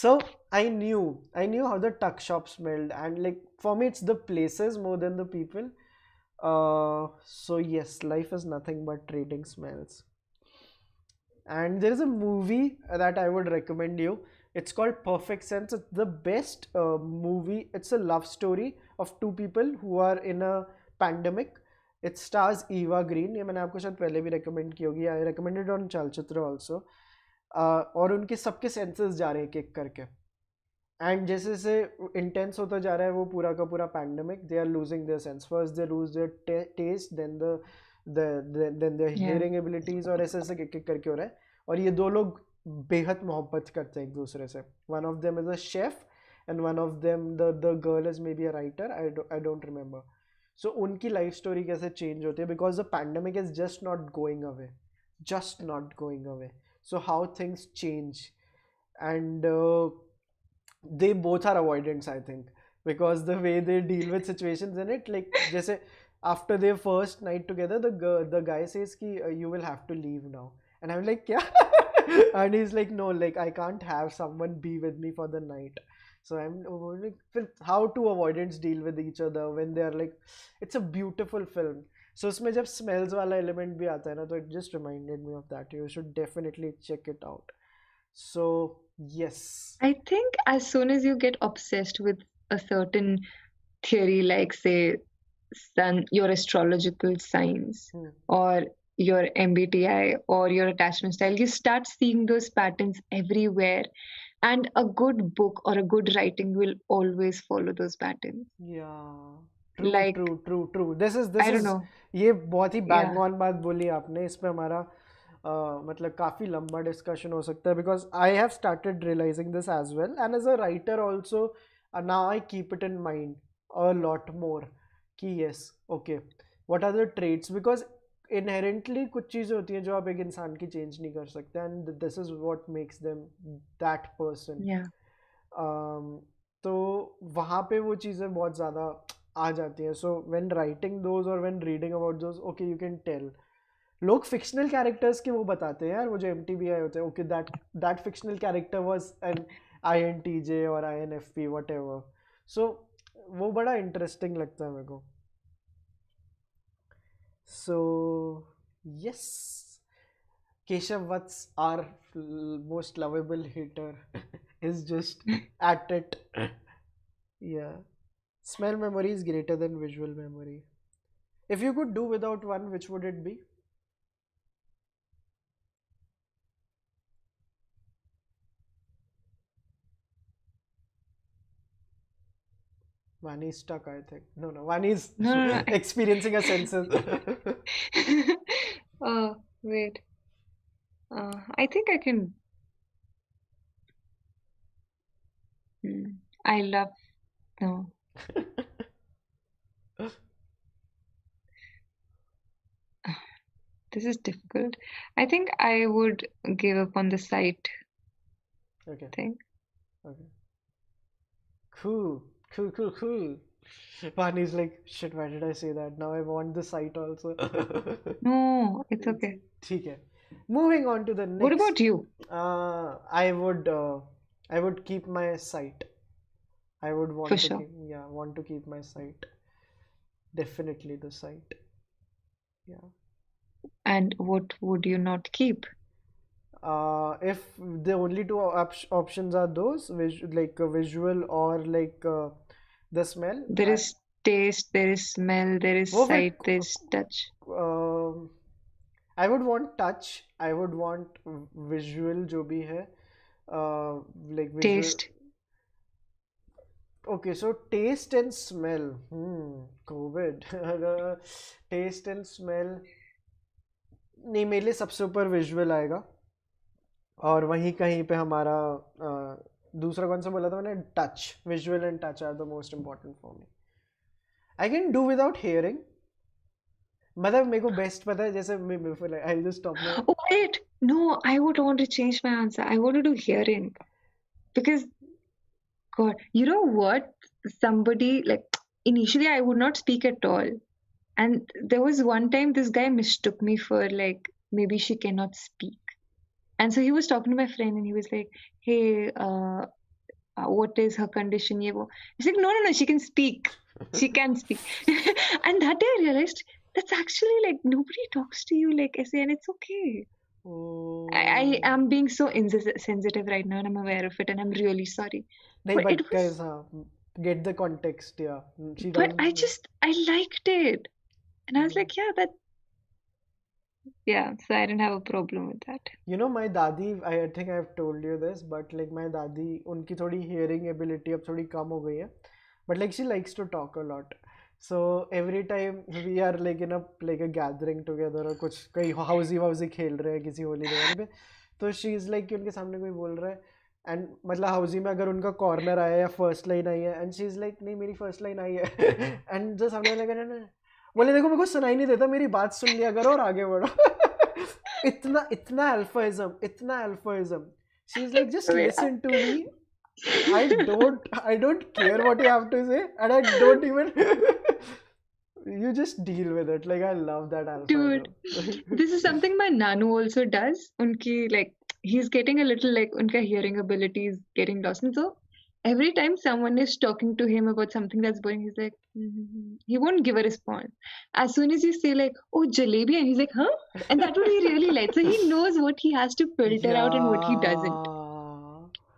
So I knew how the tuck shop smelled, and like for me it's the places more than the people. So yes, life is nothing but trading smells. And there is a movie that I would recommend you. It's called Perfect Sense. It's the best movie. It's a love story of two people who are in a pandemic. It stars Eva Green. ये मैंने आपको शायद पहले भी recommend की होगी. I recommended on Chalchitra also. और उनके सबके senses जा रहे हैं एक एक करके. एंड जैसे जैसे इंटेंस होता जा रहा है वो पूरा का पूरा pandemic, they are losing their sense. First they lose their taste, then their Yeah. Hearing abilities, और ऐसे ऐसे एक एक करके हो रहा है. और ये दो लोग बेहद मोहब्बत करते हैं एक दूसरे से. One of them is a chef and one of them the girl is maybe a writer. I don't remember. So उनकी लाइफ स्टोरी कैसे चेंज होती है because the pandemic is just not going away. So how things change. And they both are avoidants, I think, because the way they deal with situations in it, like जैसे after their first night together, the guy says कि you will have to leave now, and I'm like क्या? And he's like no, like I can't have someone be with me for the night. So I'm like how two avoidants deal with each other when they are like, it's a beautiful film. So उसमें जब smells वाला element भी आता है ना, तो it just reminded me of that. You should definitely check it out. So yes. I think as soon as you get obsessed with a certain theory, like say your astrological signs Hmm. or your MBTI or your attachment style, you start seeing those patterns everywhere. And a good book or a good writing will always follow those patterns. Yeah, true, Like, true, true, true. This I don't is know. ये बहुत ही bang Yeah. On बात बोली आपने. इस पे हमारा मतलब काफी लंबा डिस्कशन हो सकता है because I have started realizing this as well, and as a writer also now I keep it in mind a lot more कि yes okay what are the traits, because inherently कुछ चीज़ें होती हैं जो आप एक इंसान की चेंज नहीं कर सकते, and this is what makes them that person. Yeah. तो वहाँ पे वो चीज़ें बहुत ज़्यादा आ जाती हैं. सो व्हेन राइटिंग दोज और when reading about those, okay you can tell. लोग फिक्शनल कैरेक्टर्स के वो बताते हैं यार, वो जो MTBI होते हैं, okay that fictional character was an INTJ और INFP वट एवर. सो वो बड़ा इंटरेस्टिंग लगता है मेरे को. So yes, Keshav, what's our most lovable hater is just at it. Yeah. Smell memory is greater than visual memory. If you could do without one, which would it be? Vaani is stuck, I think. No, Vaani is No, no, experiencing a senses. no. Oh, wait. I think I can. I love. No. This is difficult. I think I would give up on the sight Okay, thing. okay. Cool, cool, cool, cool. Vaani is like, shit, why did I say that? Now I want the site also. No, it's It's okay. ठीक है. Moving on to the What about next. you? I would keep my sight. I would For want to sure. keep, yeah, want to keep my sight. Definitely the sight. Yeah. And what would you not keep? If the only two options are those, like visual or like The smell. There is taste, there is smell, there is वो फिर sight, there is touch. um, I would want touch. I would want visual जो भी है like visual. Taste. Okay, so taste and smell. COVID. Taste and smell. नहीं मेरे लिए सबसे ऊपर विजुअल आएगा और वहीं कहीं पे हमारा दूसरा कौन सा बोला था मैंने touch visual and touch are the most important for me I can do without hearing मतलब मेरे को बेस्ट पता है जैसे I just stop my Oh, wait. No, I would want to change my answer. I want to do hearing. Because, God, you know what? Somebody, like, initially I would not speak at all. And there was one time this guy mistook me for, like, maybe she cannot speak. And so he was talking to my friend and he was like, hey, what is her condition? Ye wo. He's like, no, no, no, she can speak. She can speak. And that day I realized that's actually like nobody talks to you like essay and it's okay. I am being so insensitive right now and I'm aware of it and I'm really sorry. नहीं But but it guys was, get the context yeah she but doesn't I liked it. And I was like, yeah, so I didn't have a problem with that. You know, my dadi, I think I've told you this, but like my dadi, उनकी थोड़ी hearing ability अब थोड़ी कम हो गई है. But like she likes to talk a lot. So every time we are like in a like a gathering together और कुछ कहीं हाउसी खेल रहे हैं किसी होली दिवाली पे तो she is like कि उनके सामने कोई बोल रहा है एंड मतलब हाउसी में अगर उनका कॉर्नर आया या फर्स्ट लाइन आई है एंड शी इज लाइक नहीं मेरी फर्स्ट लाइन आई है एंड जो सामने वाला कहना ना बोले देखो मेरे को सुनाई नहीं देता मेरी बात सुन लिया करो और आगे बढ़ो इतना अल्फाइज्म she is like just listen to me I don't care what you have to say and I don't even you just deal with it like I love that alpha. Dude, this is something my nanu also does. Unki like he's getting a little like unka hearing ability is getting lost. And so every time someone is talking to him about something that's boring, he's like, he won't give a response. As soon as you say like, oh, jalebi, and he's like, huh? And that would be really light. So he knows what he has to filter out and what he doesn't.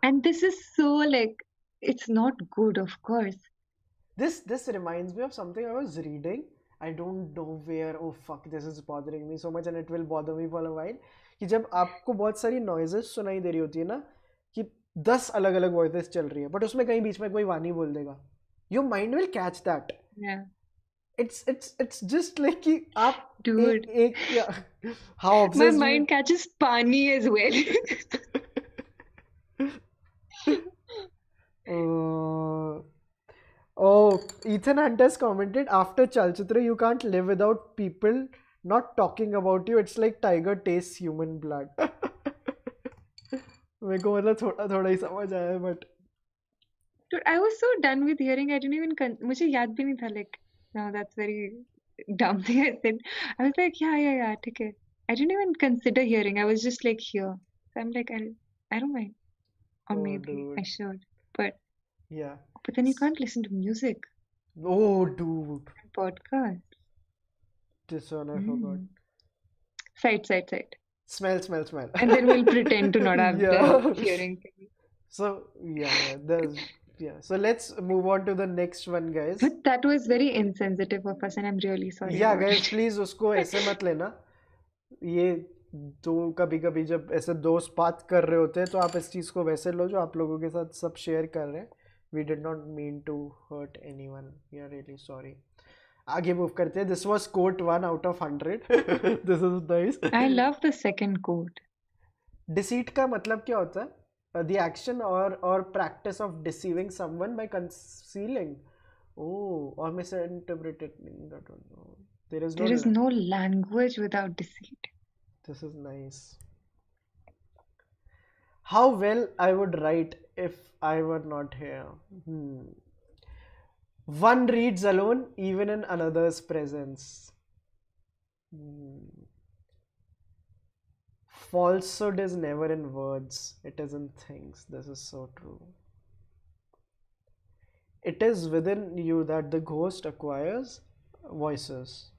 And this is so like, it's not good, of course. This reminds me of something I was reading. I don't know where. Oh fuck, this is bothering me so much and it will bother me for a while. कि जब आपको बहुत सारी noises सुनाई दे रही होती है ना कि 10 अलग अलग voices चल रही है but उसमें कहीं बीच में कोई वाणी बोल देगा. Your mind will catch that. Yeah. It's just like कि आप Dude, how obsessed my mind catches pani as well. Oh, Ethan Hunters commented after Chalchitra, you can't live without people not talking about you. It's like tiger tastes human blood. मेरे को मतलब थोड़ा थोड़ा ही समझ आया but Dude, I was so done with hearing. I didn't even मुझे याद भी नहीं था like no that's very dumb thing I said. I was like yeah ठीक है. I didn't even consider hearing. I was just like here. So I'm like I don't mind. Or oh, maybe dude. I should. But yeah. But then you can't listen to music. Oh, dude. Podcast. This one I forgot. Sight. Smell. And then we'll pretend to not have the hearing thing. So so let's move on to the next one, guys. But that was very insensitive of us and I'm really sorry. Yeah, about guys, it. please उसको ऐसे मत लेना. ये तो कभी जब ऐसे दोस्त बात कर रहे होते हैं तो आप इस चीज़ को वैसे लो जो आप लोगों के साथ सब शेयर कर रहे हैं. We did not mean to hurt anyone. We are really sorry. आगे मूव करते हैं. This was quote 1 out of 100. This is nice. I love the second quote. Deceit का मतलब क्या होता है? The action or practice of deceiving someone by concealing. Oh, or misinterpreting. There is no language without deceit. This is nice. How well I would write if I were not here. One reads alone, even in another's presence. Falsehood is never in words, it is in things. This is so true. It is within you that the ghost acquires voices.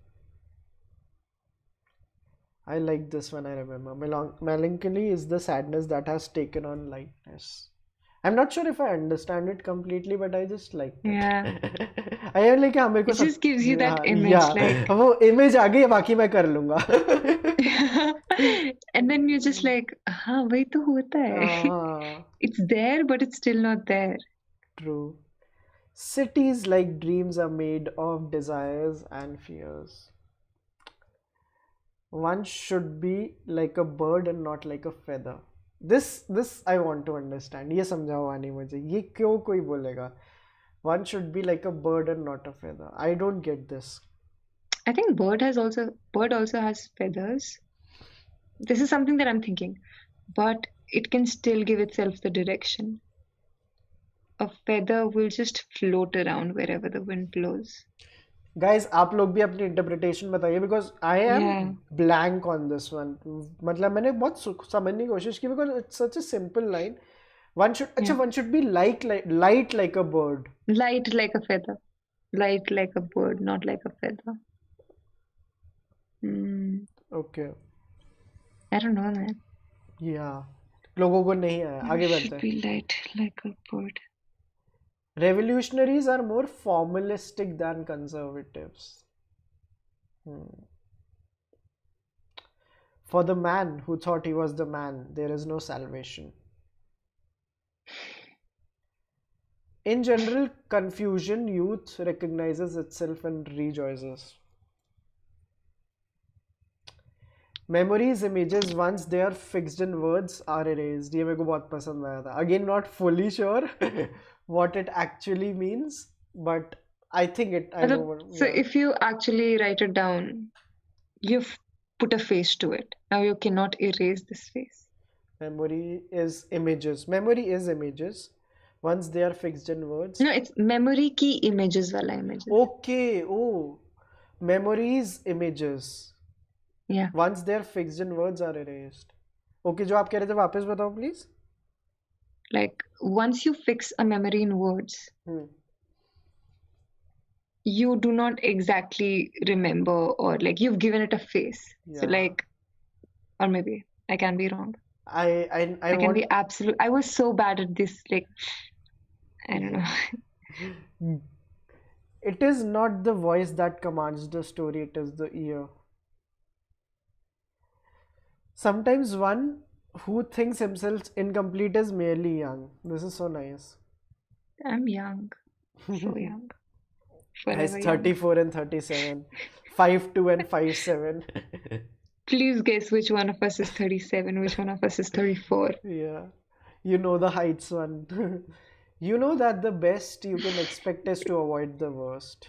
I like this one, I remember. Melancholy is the sadness that has taken on lightness. I'm not sure if I understand it completely, but I just liked it. Yeah. I am like हाँ मेरे को It सब just gives you that हाँ image, like, yeah वो image आ गई बाकी मैं कर लूँगा. and then you're just like, हाँ वही तो होता है. हाँ It's there, but it's still not there. true. Cities like dreams are made of desires and fears. One should be like a bird and not like a feather. This I want to understand. ये समझाओ वानी मुझे ये क्यों कोई बोलेगा one should be like a bird and not a feather. I don't get this. I think bird also has feathers. This is something that I'm thinking, but it can still give itself the direction. A feather will just float around wherever the wind blows. Guys, आप लोग भी अपनी interpretation बताइए because I am Yeah, blank on this one. मतलब मैंने बहुत समझने की कोशिश की because it's such a simple line. One should अच्छा yeah. one should be light like a bird. Light like a feather. Light like a bird, not like a feather. Hmm. Okay. I don't know, man. Yeah. लोगों को नहीं आया One आगे बढ़ते should हैं. be light like a bird. Revolutionaries are more formalistic than conservatives. For the man who thought he was the man, there is no salvation. In general confusion, youth recognizes itself and rejoices. Memories, images, once they are fixed in words, are erased. ये मेरे को बहुत पसंद आया था. Again, not fully sure what it actually means, but I think it. I know what. So Yeah. if you actually write it down, you've put a face to it. Now you cannot erase this face. Memory is images. Memory is images. Once they are fixed in words. No, it's memory ki images wala images. Okay. Oh, memories, images. Yeah. Once they are fixed in words are erased. Okay, जो आप कह रहे थे वापस बताओ please. Like once you fix a memory in words, Hmm. you do not exactly remember, or like you've given it a face. So Yeah. like, or maybe I can be wrong. I I can want. be absolute. I was so bad at this. Like, I don't know. It is not the voice that commands the story, it is the ear. Sometimes one who thinks himself incomplete is merely young. This is so nice. I'm young, so young, Guys, forever young. 34 and 37, 5'2" and 5'7". Please guess which one of us is 37, which one of us is 34. Yeah, you know the heights one. You know that the best you can expect is to avoid the worst.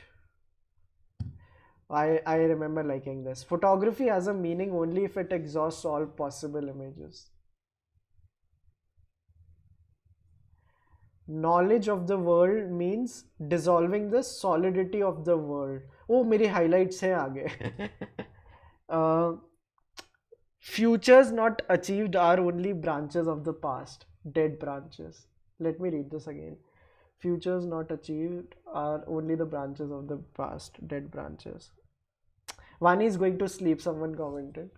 I remember liking this. Photography has a meaning only if it exhausts all possible images. Knowledge of the world means dissolving the solidity of the world. Oh, मेरी highlights हैं आगे. Futures not achieved are only branches of the past, dead branches. Let me read this again. Futures not achieved are only the branches of the past, dead branches. Vaani is going to sleep, someone commented.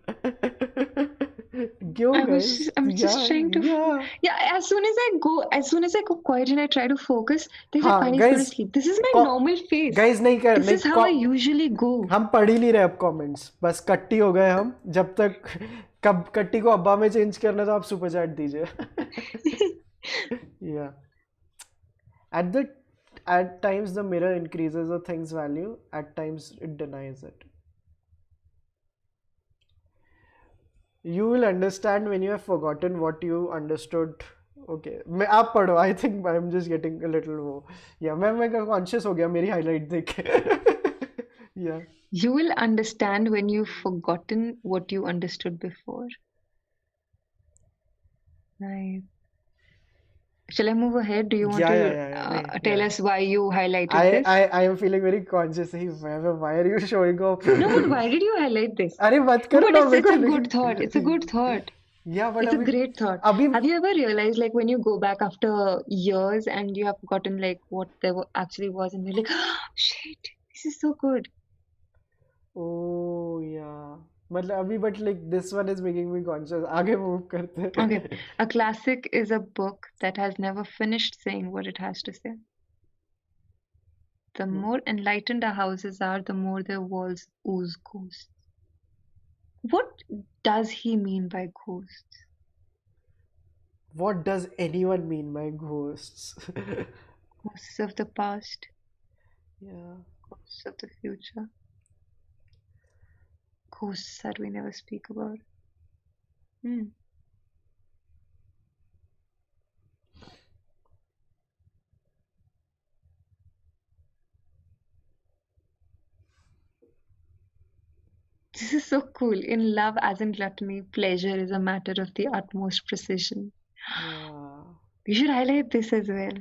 क्यों guys? I'm just trying to. Yeah, as soon as I go quiet and I try to focus, they're like, हाँ Vaani's going to guys, sleep. This is my normal face. guys नहीं कर This is how I usually go. हम पढ़ ही नहीं रहे अब comments, बस कट्टी हो गए हम. जब तक कब कट्टी को अब्बा में चेंज करना है तो आप सुपर चैट दीजिए. Yeah. At times the mirror increases a thing's value, at times it denies it. You will understand when you have forgotten what you understood. Okay, मैं आप पढ़ो. I think I'm just getting a little वो. Yeah, मैं conscious हो गया मेरी highlight देख के. Yeah. You will understand when you've forgotten what you understood before. Right. Shall I move ahead? Do you want to tell us why you highlighted this? I am feeling very conscious. Hey, why are you showing off? No, but why did you highlight this? अरे मत करो No, ना, but it's a good thought. It's a good thought. Yeah, but It's a great thought. Have you ever realized, like, when you go back after years and you have forgotten, like, what there actually was, and you're like, oh, shit, this is so good. Oh, yeah. मतलब अभी but like this one is making me conscious. आगे move करते Okay, हैं. a classic is a book that has never finished saying what it has to say. The more enlightened our houses are, the more their walls ooze ghosts. What does he mean by ghosts? What does anyone mean by ghosts? Ghosts of the past, Yeah. ghosts of the future, ghosts that we never speak about. Hmm. This is so cool. In love, as in gluttony, pleasure is a matter of the utmost precision. Yeah. You should highlight this as well.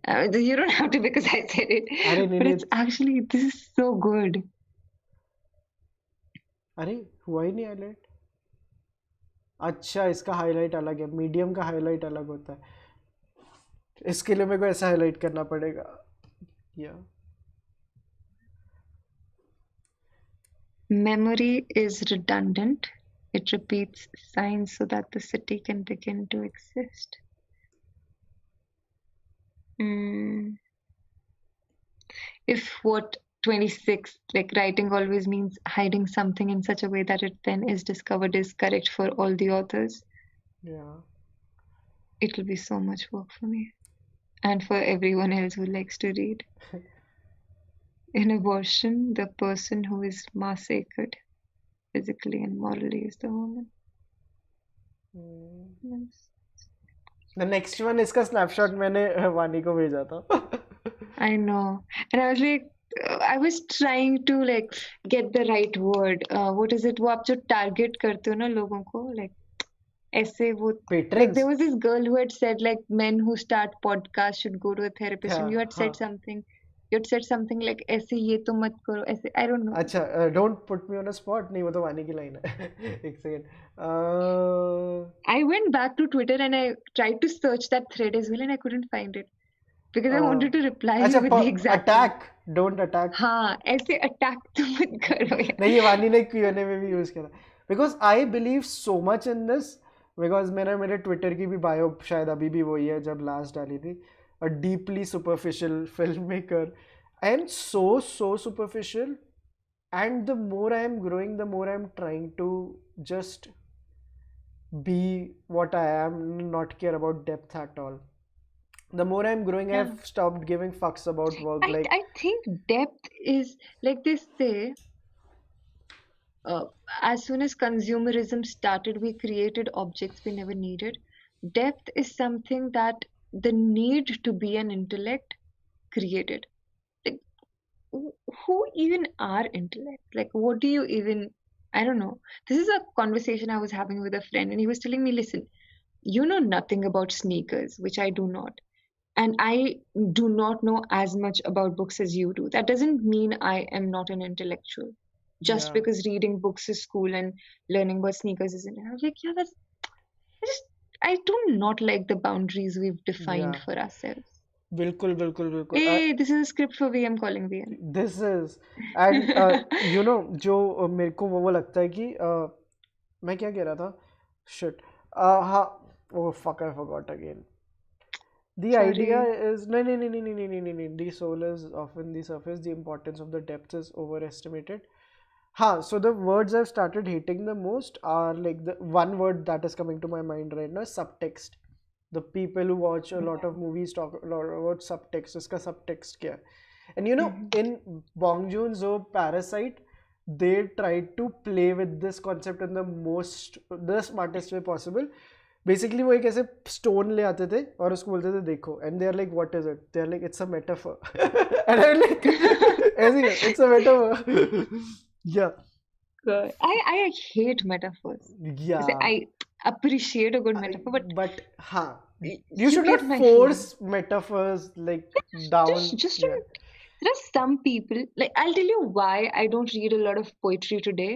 You don't have to because I said it, अरे नहीं but नहीं. it's actually, this is so good. अरे हुआ ही नहीं highlight. अच्छा इसका highlight अलग है. मीडियम का हाईलाइट अलग होता है. इसके लिए मेरे को ऐसा हाईलाइट करना पड़ेगा. या Memory is redundant. It repeats signs so that the city can begin to exist. Mm. If what 26, like writing always means hiding something in such a way that it then is discovered is correct for all the authors, या it will be so much work for me and for everyone else who likes to read. In abortion, the person who is massacred physically and morally is the woman. Yes. The next one इसका snapshot मैंने वानी को भेजा था. I know. And I was like, I was trying to like get the right word. What is it? वो आप जो target करते हो ना लोगों को, like ऐसे वो, like patrons. there was this girl who had said like men who start podcasts should go to a therapist, and you had हाँ. said something. You had said something like ऐसे ये तो मत करो ऐसे. I don't know. अच्छा don't put me on a spot. नहीं वो तो वानी की लाइन है. एक second. I went back to Twitter and I tried to search that thread as well, and I couldn't find it because I wanted to reply you अच्छा with the exact. Attack. Don't attack. हाँ, ऐसे attack तो मत करो यार. नहीं ये वानी ने Q&A में भी यूज किया था. Because I believe so much in this. Because मैंने मेरे ट्विटर की भी बायो शायद अभी भी वही है जब लास्ट डाली थी. अ deeply superficial film maker. I am so superficial. And the more I am growing, the more I am trying to just be what I am, not care about depth at all. The more I am growing, I Yeah. have stopped giving fucks about work. Like, I think depth is like they say, as soon as consumerism started, we created objects we never needed. Depth is something that the need to be an intellect created. Like, who even are intellect? Like, what do you even? I don't know. This is a conversation I was having with a friend, and he was telling me, listen, you know nothing about sneakers, which I do not. And I do not know as much about books as you do. That doesn't mean I am not an intellectual. Just yeah, because reading books is cool and learning about sneakers isn't. I was like, yeah, that's. I just I do not like the boundaries we've defined yeah. for ourselves. बिल्कुल बिल्कुल बिल्कुल. Hey, this is a script for VM calling VM. This is. And you know जो मेरे को वो लगता है कि मैं क्या कह रहा था. Shit. हाँ. Oh fuck, I forgot again. The idea Sorry. is no, no, no, no, no, no, no, no, no. The soul is often the surface. The importance of the depth is overestimated. Ha, so the words I've started hating the most are like the one word that is coming to my mind right now is subtext. The people who watch a lot of movies talk a lot about subtext. Iska subtext kya hai? And you know, in Bong Joon-ho Parasite, they tried to play with this concept in the smartest way possible. Basically वो एक ऐसे stone ले आते थे और उसको बोलते थे देखो and they are like what is it. They are like it's a metaphor. And I like ऐसे it's a metaphor. Yeah I hate metaphors. या I appreciate a good metaphor, but हाँ you you should get not my force metaphors like down. just Yeah. there are some people, like I'll tell you why I don't read a lot of poetry today,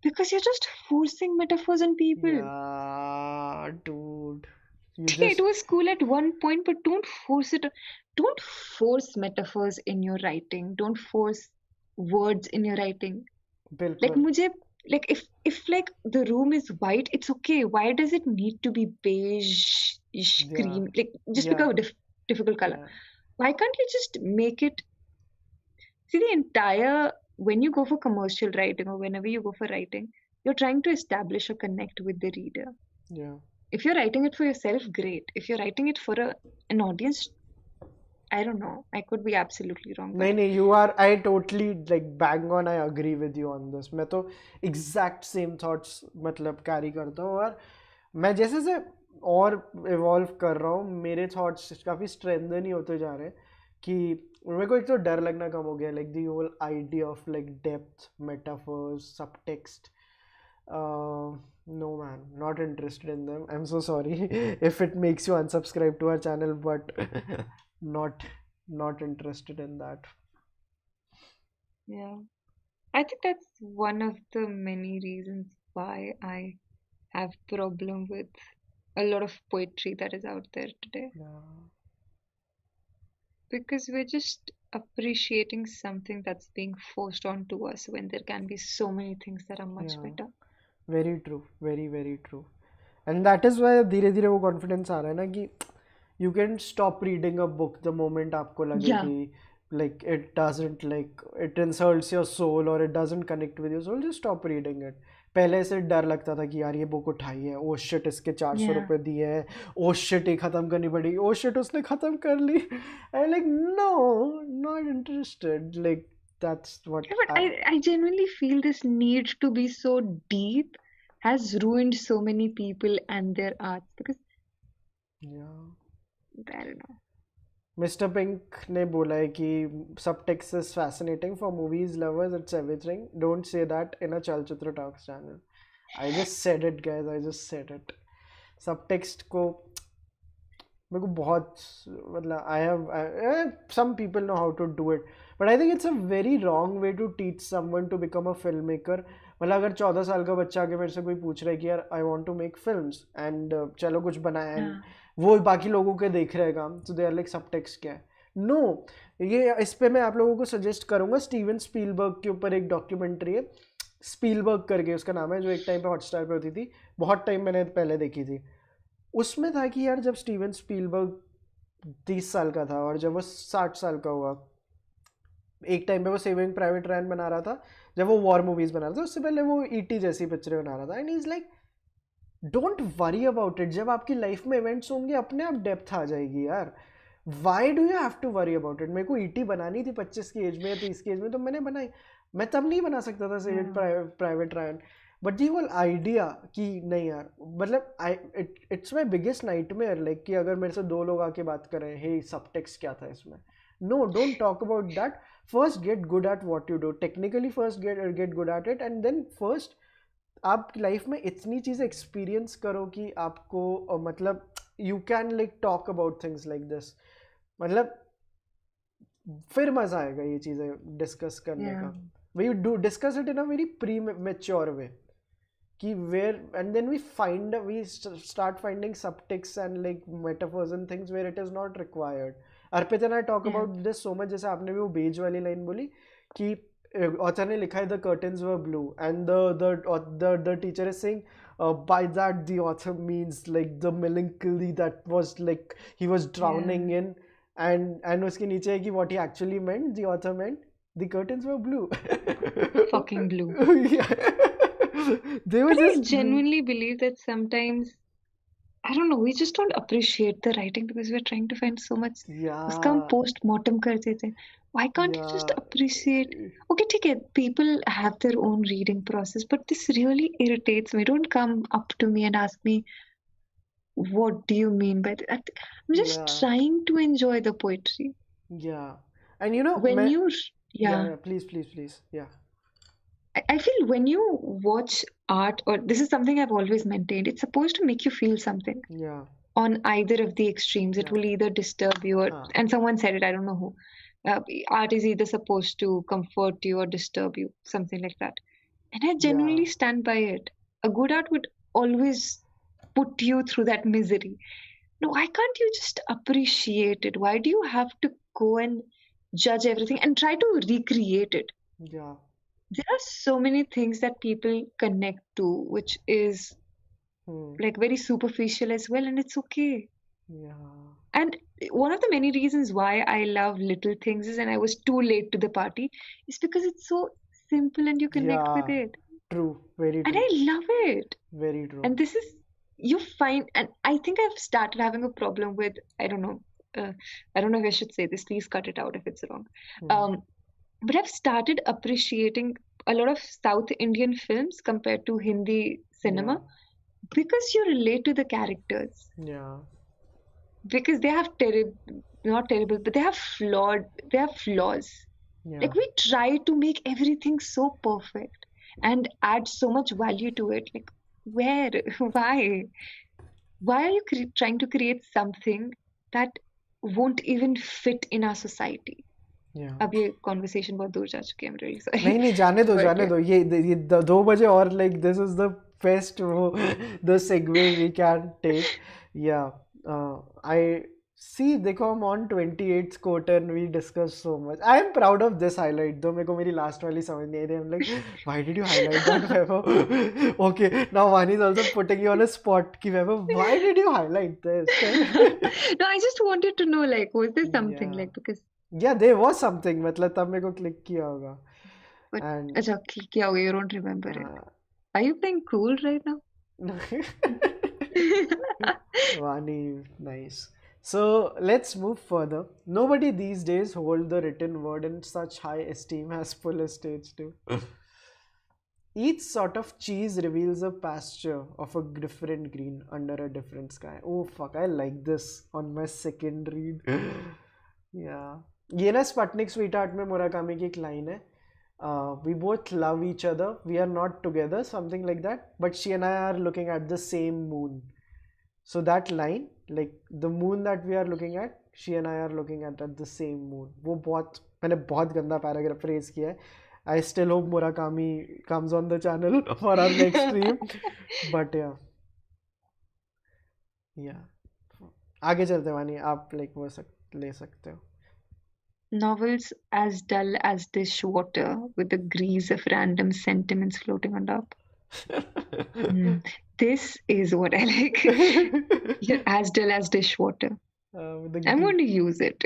because you're just forcing metaphors on people. Yeah, dude. You Okay, it just was cool at one point, but don't force it. Don't force metaphors in your writing. Don't force words in your writing. Like बिल्कुल. मुझे like if like the room is white, it's okay. Why does it need to be beige-ish Yeah, cream? Like just yeah, because of difficult color. yeah, Why can't you just make it? See the entire when you go for commercial writing or whenever you go for writing, you're trying to establish a connect with the reader. yeah. If you're writing it for yourself, great. If you're writing it for an audience, I don't know. I could be absolutely wrong, but नहीं नहीं, you are, I totally like bang on, I agree with you on this. मैं तो exact same thoughts मतलब carry करता हूँ, और मैं जैसे से और evolve कर रहा हूँ, मेरे thoughts काफ़ी strengthen ही होते जा रहे हैं कि मेरे को एक तो डर लगना कम हो गया, like the whole idea of like depth, metaphors, subtext. No man, not interested in them. I'm so sorry if it makes you unsubscribe to our channel, but not interested in that. yeah. I think that's one of the many reasons why I have problem with a lot of poetry that is out there today. Yeah, Because we're just appreciating something that's being forced onto us when there can be so many things that are much yeah, better. very true, very very true. And that is why धीरे धीरे वो confidence आ रहा है ना कि you can stop reading a book the moment आपको लगे Yeah. कि like it doesn't, like it insults your soul or it doesn't connect with your soul, just stop reading it. पहले से डर लगता था कि यार ये बुक उठाई है, ओ शिट इसके 400 Yeah. रुपए दिए हैं, ओ शिट ये खत्म करनी पड़ी, ओ शिट उसने खत्म कर ली, I like no, not interested, like that's what Yeah, but I genuinely feel this need to be so deep has ruined so many people and their arts because yeah. I don't know. Mister pink ने बोला है कि subtext is fascinating for movies lovers, it's everything. Don't say that in a Chalchitra Talks channel. I just said it, guys. I just said it. Subtext को मेरे को बहुत मतलब I have some people know how to do it, but I think it's a very wrong way to teach someone to become a filmmaker. मतलब अगर 14 साल का बच्चा आके मेरे से कोई पूछ रहा है कि यार I want to make films and चलो कुछ बनाया Yeah. वो बाकी लोगों के देख रहे हैं काम, तो दे आर लाइक सबटेक्स्ट क्या है. नो, ये इस पे मैं आप लोगों को सजेस्ट करूंगा, स्टीवन स्पीलबर्ग के ऊपर एक डॉक्यूमेंट्री है, स्पीलबर्ग करके उसका नाम है, जो एक टाइम पे हॉटस्टार पे होती थी, बहुत टाइम मैंने पहले देखी थी. उसमें था कि यार जब स्टीवन स्पीलबर्ग 30 साल का था और जब वो 60 साल का हुआ, एक टाइम पे वो सेविंग प्राइवेट रैन बना रहा था, जब वो वॉर मूवीज बना रहा था, उससे पहले वो ईटी जैसी पिक्चरें बना रहा था, and is like don't worry about it. जब आपकी लाइफ में इवेंट्स होंगे अपने आप डेप्थ आ जाएगी यार. Why do you have to worry about it. मेरे को ईटी बनानी थी 25 की एज में या 30 की एज में, तो मैंने बनाई. मैं तब नहीं बना सकता था Saving Private Ryan, but the whole idea कि नहीं यार, मतलब it's my biggest nightmare, like कि अगर मेरे से दो लोग आके बात कर रहे हैं, हे सबटेक्स्ट क्या था इसमें. No, don't talk about that. First get good at what you do technically, first get good at it, and then first आप लाइफ में इतनी चीज़ें एक्सपीरियंस करो कि आपको मतलब you can like talk about things like this. मतलब फिर मज़ा आएगा ये चीज़ें डिस्कस करने Yeah. का. We do discuss it in a very premature way कि where, and then we start finding subtext and like metaphors and things where it is not required. Arpit and I talk Yeah. About this so much. जैसे आपने भी वो beige वाली line बोली कि author ने लिखा है the curtains were blue and the teacher is saying by that the author means like the melancholy that was like he was drowning Yeah. in, and उसके नीचे है कि what he actually meant, the author meant the curtains were blue. Fucking blue. Yeah. They were But I just blue. genuinely believe that sometimes I don't know, we just don't appreciate the writing because we're trying to find so much. उसका हम Yeah, post mortem कर देते हैं. Why can't you just yeah, appreciate? Okay, ठीक है, people have their own reading process, but this really irritates me. Don't come up to me and ask me, what do you mean by that? I'm just yeah, trying to enjoy the poetry. yeah. And you know, When you, yeah, yeah, yeah, please, yeah, I feel when you watch art, or this is something I've always maintained, it's supposed to make you feel something. yeah, On either of the extremes. It yeah, will either disturb you or, huh, and someone said it, I don't know who. Art is either supposed to comfort you or disturb you, something like that. And I yeah, genuinely stand by it. A good art would always put you through that misery. No, why can't you just appreciate it? Why do you have to go and judge everything and try to recreate it? yeah. there are so many things that people connect to, which is Hmm. like very superficial as well, and it's okay. Yeah. And one of the many reasons why I love little things is, and I was too late to the party, is because it's so simple and you connect with Yeah. it. True. Very And true. I love it. Very true. And this is, you find, and I think I've started having a problem with, I don't know, I don't know if I should say this, please cut it out if it's wrong. Hmm. Um, but I've started appreciating a lot of South Indian films compared to Hindi Yeah. cinema because you relate to the characters. Yeah. Because they have terrible, not terrible, but they have flaws. Yeah. Like we try to make everything so perfect and add so much value to it. Like where, why are you trying to create something that won't even fit in our society? Yeah. अब ये conversation बहुत दूर जा चुकी है. I'm really नहीं sorry. नहीं But जाने yeah. दो ये 2 बजे और like this is the best वो the segue we can take. Yeah. I see देखो I'm on 28th quarter and we discussed so much. I am proud of this highlight though मेरे को मेरी last वाली समझ नहीं आई थी. I'm like why did you highlight that Vaibhav? Okay, now Vaani is also putting you on a spot कि Vaibhav why did you highlight this? No, I just wanted to know, like, was there something Yeah. like, because Yeah, there was something मतलब तब मेरे को click किया होगा. but And अच्छा क्या हो गया, you don't remember it. uh, Are you playing cool right now? Vani, nice. So let's move further. Nobody these days hold the written word in such high esteem as full estate do. Each sort of cheese reveals a pasture of a different green under a different sky. Oh fuck, I like this on my second read. Yeah. ये ना Sputnik sweet heart में Murakami की एक line है. We both love each other. We are not together, something like that. But she and I are looking at the same moon. So that line, like the moon that we are looking at, she and I are looking at the same moon. वो बहुत मैंने बहुत गंदा paragraph phrase किया है. I still hope Murakami comes on the channel for our next stream. But yeah, yeah. आगे चलते हैं वानी आप like वो ले सकते हो. Novels as dull as dishwater with the grease of random sentiments floating on top. This is what I like. You're as dull as dishwater. With I'm the going to use it.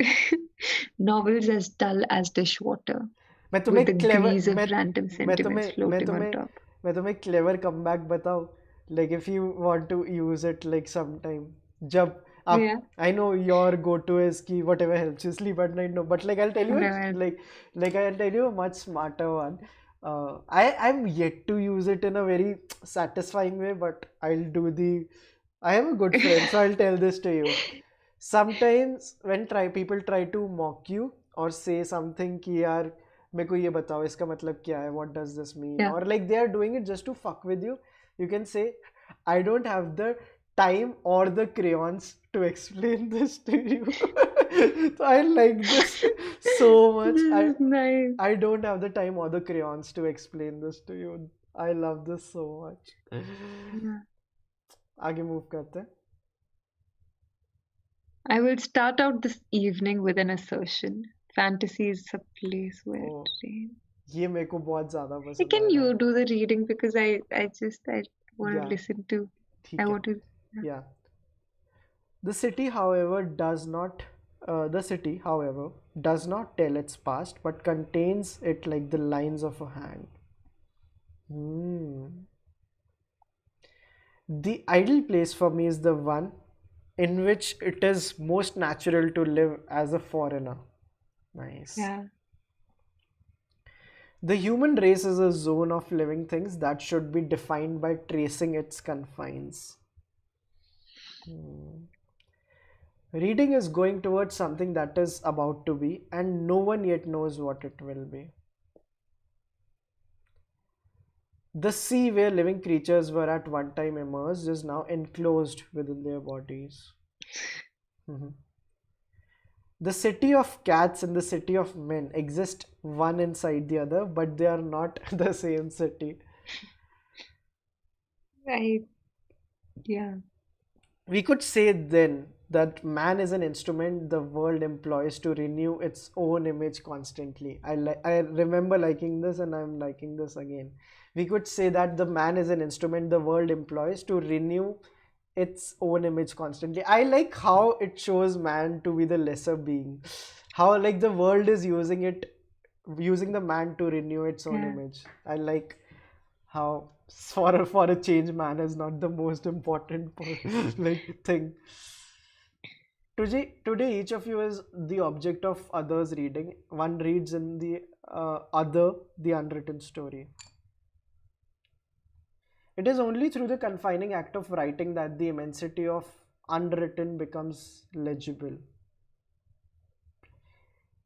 Novels as dull as dishwater मैं with तुम्हें the clever grease of random sentiments floating on top. मैं तुम्हें clever comeback बताऊं like if you want to use it like sometime जब आप Yeah. I know your go-to is कि whatever helps you sleep at night no but like I'll tell you Whatever. like I'll tell you a much smarter one. I'm yet to use it in a very satisfying way but I am a good friend so I'll tell this to you. Sometimes when people try to mock you or say something कि यार मेरे को ये बताओ इसका मतलब क्या है what does this mean Yeah. or like they are doing it just to fuck with you, you can say I don't have the time or the crayons to explain this to you. So I like this so much. This is nice. I don't have the time or the crayons to explain this to you. I love this so much. Yeah. आगे move करते हैं. I will start out this evening with an assertion. Fantasy is a place where Oh. it rains. ये मेरे को बहुत ज़्यादा Hey, पसंद can आया. you do the reading because I want Yeah. to listen to. ठीक I है. want to. Yeah. The city, however, does not tell its past, but contains it like the lines of a hand. Hmm. The ideal place for me is the one in which it is most natural to live as a foreigner. Nice. Yeah. The human race is a zone of living things that should be defined by tracing its confines. Reading is going towards something that is about to be, and no one yet knows what it will be. The sea where living creatures were at one time immersed is now enclosed within their bodies. Mhm. The city of cats and the city of men exist one inside the other, but they are not the same city. Yeah. We could say then that man is an instrument the world employs to renew its own image constantly. I remember liking this and I'm liking this again. We could say that the man is an instrument the world employs to renew its own image constantly. I like how it shows man to be the lesser being. How like the world is using the man to renew its own Yeah. image. I like how for a change man is not the most important like thing. Today, each of you is the object of others reading. One reads in the other the unwritten story. It is only through the confining act of writing that the immensity of unwritten becomes legible.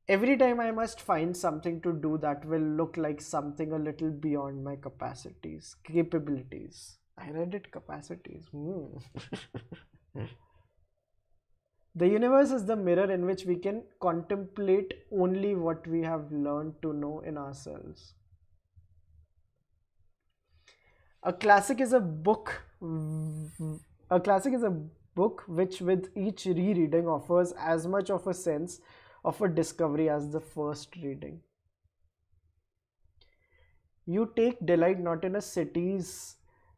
Every time I must find something to do that will look like something a little beyond my capacities, capabilities. I read it capacities. The universe is the mirror in which we can contemplate only what we have learned to know in ourselves. A classic is a book. A classic is a book which, with each rereading, offers as much of a sense of a discovery as the first reading. You take delight not in a city's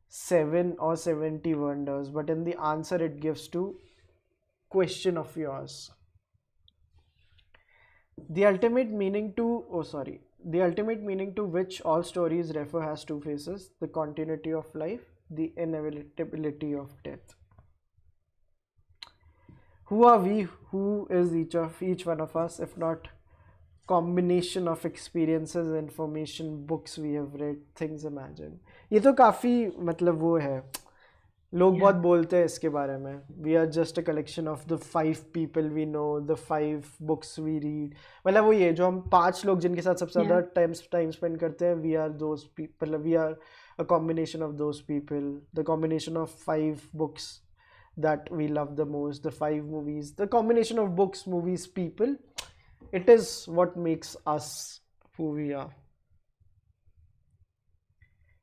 7 or 70 wonders, but in the answer it gives to question of yours. The ultimate meaning to, oh sorry, the ultimate meaning to which all stories refer has two faces: the continuity of life, the inevitability of death. Who are we? Who is each one of us, if not combination of experiences, information, books we have read, things imagined? ये तो काफी मतलब वो है, लोग बहुत Yeah. बोलते हैं इसके बारे में. We are just a collection of the 5 people we know, the 5 books we read. मतलब वो ये जो हम 5 लोग जिनके साथ सबसे ज़्यादा टाइम स्पेंड करते हैं, we are those people. मतलब we are a combination of those people, the combination of 5 books that we love the most, the 5 movies, the combination of books, movies, people. It is what makes us who we are.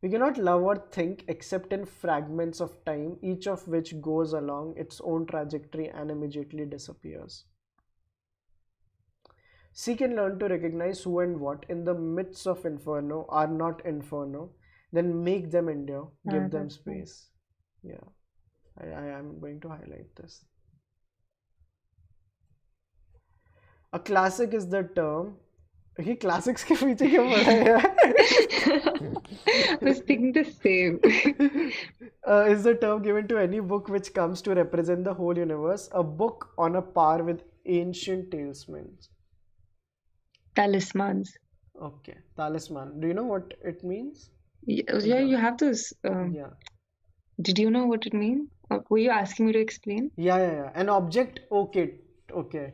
We cannot love or think except in fragments of time, each of which goes along its own trajectory and immediately disappears. Seek and learn to recognize who and what in the midst of inferno are not inferno, then make them endure, give them That's nice. space. Yeah, I am going to highlight this. A classic is the term. ये classics के पीछे क्यों पड़ा है यार? I was thinking the same. Is the term given to any book which comes to represent the whole universe, a book on a par with ancient talismans. Talismans. Okay, talisman. Do you know what it means? Yeah, you have those. Yeah. Did you know what it means? Or were you asking me to explain? Yeah. An object, okay.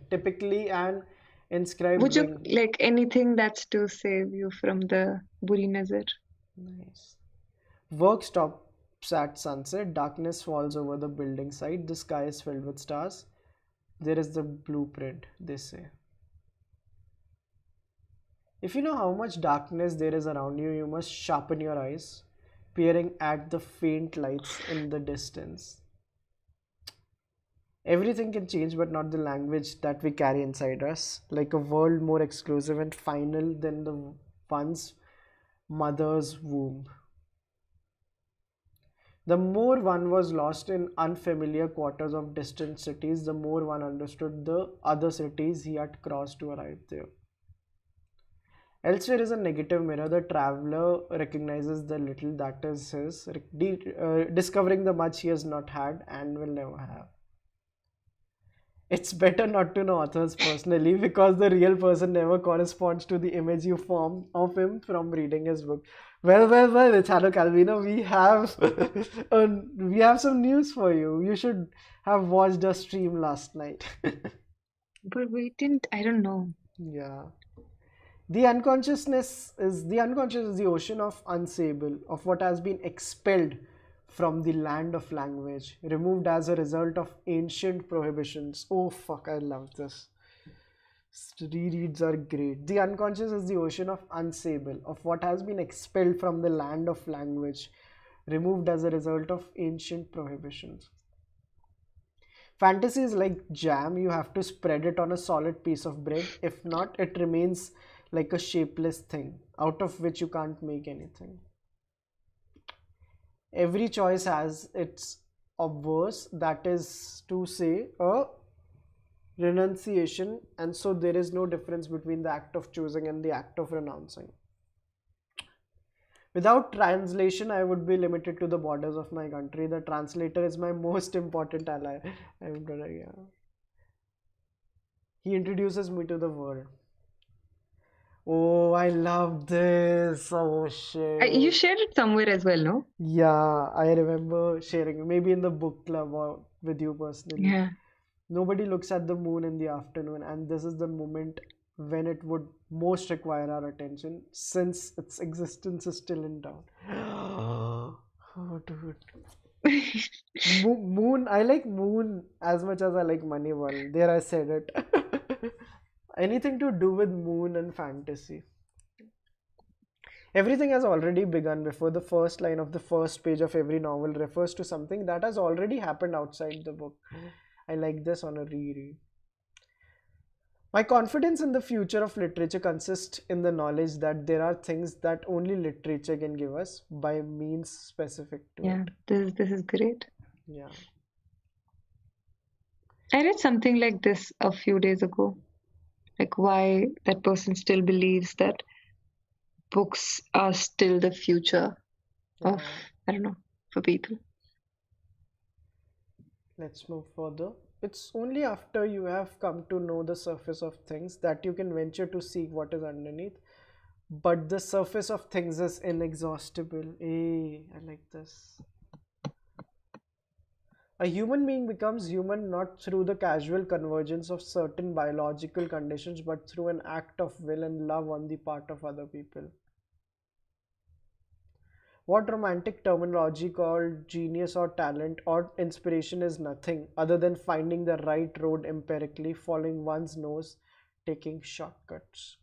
Typically an inscribed Would you ring. like anything that's to save you from the buri nazar? Nice. Work stops at sunset. Darkness falls over the building site. The sky is filled with stars. There is the blueprint, they say. If you know how much darkness there is around you, you must sharpen your eyes, peering at the faint lights in the distance. Everything can change, but not the language that we carry inside us. Like a world more exclusive and final than the one's mother's womb. The more one was lost in unfamiliar quarters of distant cities, the more one understood the other cities he had crossed to arrive there. Elsewhere is a negative mirror. The traveler recognizes the little that is his, discovering the much he has not had and will never have. It's better not to know authors personally because the real person never corresponds to the image you form of him from reading his book. Well, Chalo Calvino, we have some news for you. You should have watched a stream last night. But we didn't. I don't know. Yeah. The unconscious is the ocean of unsable, of what has been expelled from the land of language, removed as a result of ancient prohibitions. Oh fuck, I love this. Rereads are great. The unconscious is the ocean of unsable, of what has been expelled from the land of language, removed as a result of ancient prohibitions. Fantasy is like jam. You have to spread it on a solid piece of bread. If not, it remains like a shapeless thing out of which you can't make anything. Every choice has its obverse, that is to say, a renunciation, and so there is no difference between the act of choosing and the act of renouncing. Without translation, I would be limited to the borders of my country. The translator is my most important ally. I'm gonna, yeah. He introduces me to the world. Oh, I love this. Oh You shit. shared it somewhere as well, no? Yeah, I remember sharing, maybe in the book club or with you personally. Yeah. Nobody looks at the moon in the afternoon, and this is the moment when it would most require our attention since its existence is still in doubt. Oh, dude. Moon, I like Moon as much as I like Moneyball. There, I said it. Anything to do with Moon and fantasy. Everything has already begun before the first line of the first page of every novel refers to something that has already happened outside the book. I like this on a reread. My confidence in the future of literature consists in the knowledge that there are things that only literature can give us by means specific to Yeah, it. this is great. Yeah. I read something like this a few days ago. Like why that person still believes that books are still the future of, Yeah. I don't know, for people. Let's move further. It's only after you have come to know the surface of things that you can venture to seek what is underneath. But the surface of things is inexhaustible. Hey, I like this. A human being becomes human not through the casual convergence of certain biological conditions, but through an act of will and love on the part of other people. What romantic terminology called genius or talent or inspiration is nothing other than finding the right road empirically, following one's nose, taking shortcuts.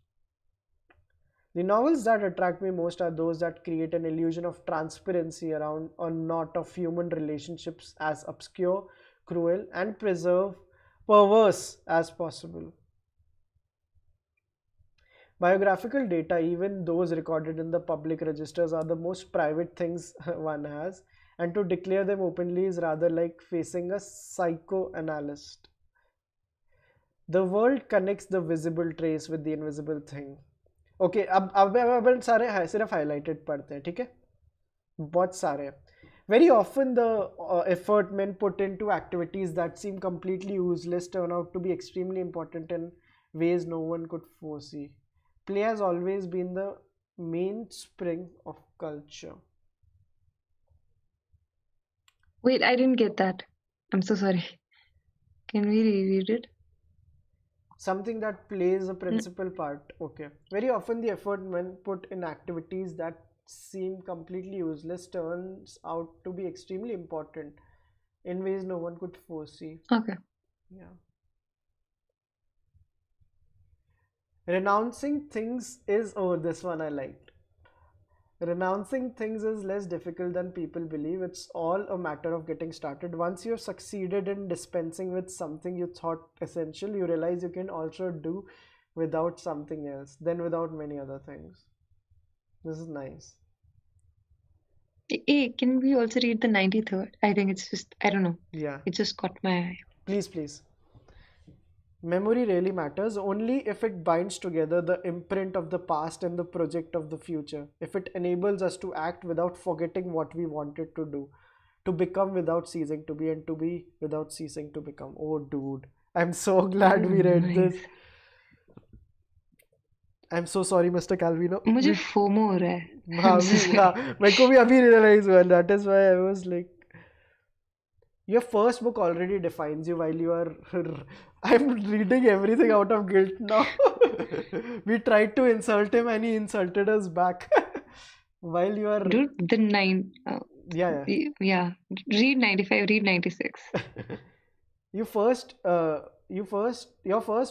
The novels that attract me most are those that create an illusion of transparency around a knot of human relationships as obscure, cruel, and perverse as possible. Biographical data, even those recorded in the public registers, are the most private things one has, and to declare them openly is rather like facing a psychoanalyst. The world connects the visible trace with the invisible thing. Okay अब अपन सारे सिर्फ highlighted पढ़ते हैं ठीक है बहुत सारे very often the effort men put into activities that seem completely useless turn out to be extremely important in ways no one could foresee. Play has always been the mainspring of culture. Wait, I didn't get that. I'm so sorry. Can we reread it? Something that plays a principal part. Okay, very often the effort men put in activities that seem completely useless turns out to be extremely important in ways no one could foresee. Okay. Yeah. Renouncing things is, oh, this one I liked. Renouncing things is less difficult than people believe. It's all a matter of getting started. Once you've succeeded in dispensing with something you thought essential, you realize you can also do without something else, then without many other things. This is nice. Hey, can we also read the 93rd? I think it's just, I don't know. Yeah. It just caught my eye. Please, please. Memory really matters only if it binds together the imprint of the past and the project of the future. If it enables us to act without forgetting what we wanted to do, to become without ceasing to be, and to be without ceasing to become. Oh, dude. I'm so glad we read nice. this. I'm so sorry, Mr. Calvino. मुझे FOMO हो रहा है. हाँ, I'm so sorry. हाँ, मेरे को भी अभी realize हुआ. That is why I was like, your first book already defines you while you are. I'm reading everything out of guilt now. We tried to insult him and he insulted us back. While you are. Dude, the 9. Yeah. Yeah. Read 95, read 96. your first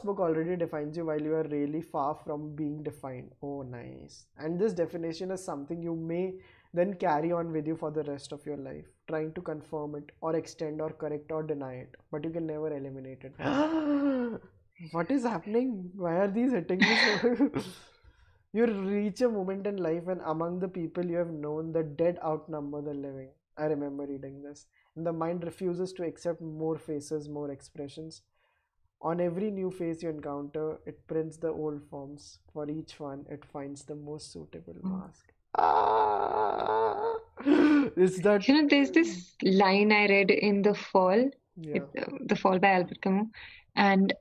book already defines you while you are really far from being defined. Oh, nice. And this definition is something you may then carry on with you for the rest of your life, trying to confirm it or extend or correct or deny it, but you can never eliminate it. What is happening? Why are these hitting me so? You reach a moment in life when among the people you have known, the dead outnumber the living. I remember reading this. And the mind refuses to accept more faces, more expressions. On every new face you encounter, it prints the old forms. For each one, it finds the most suitable mask. Ah, is that? There's this line I read in The Fall, Yeah. The Fall by Albert Camus, and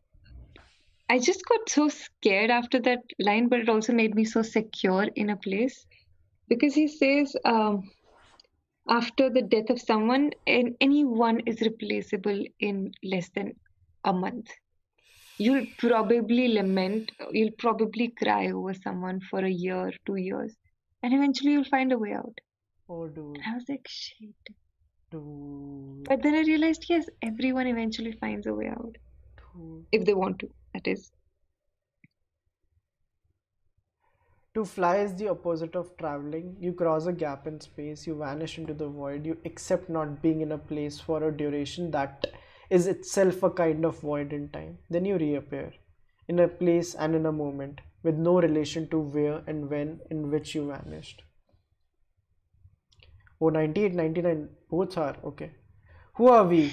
I just got so scared after that line, but it also made me so secure in a place because he says, after the death of someone, and anyone is replaceable in less than a month. You'll probably lament, you'll probably cry over someone for a year, 2 years, and eventually you'll find a way out. Oh, And I was like, shit. dude, But then I realized, yes, everyone eventually finds a way out dude. if they want to. That is. To fly is the opposite of traveling. You cross a gap in space, you vanish into the void, you accept not being in a place for a duration that is itself a kind of void in time. Then you reappear in a place and in a moment with no relation to where and when in which you vanished. Oh, 98, 99, both are okay. Who are we?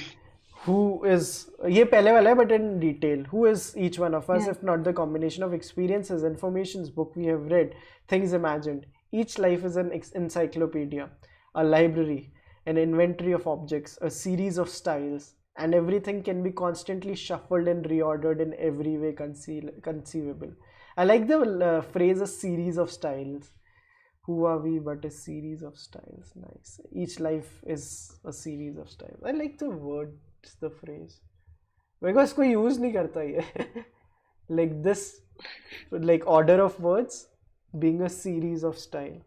Who is ये पहले वाला है but in detail. Who is each one of us Yeah. if not the combination of experiences, informations, book we have read, things imagined? Each life is an encyclopedia, a library, an inventory of objects, a series of styles, and everything can be constantly shuffled and reordered in every way conceivable. I like the phrase a series of styles. Who are we but a series of styles? Nice. Each life is a series of styles. I like the words, the phrase. Because कोई use नहीं करता ये. Like this, like order of words being a series of style.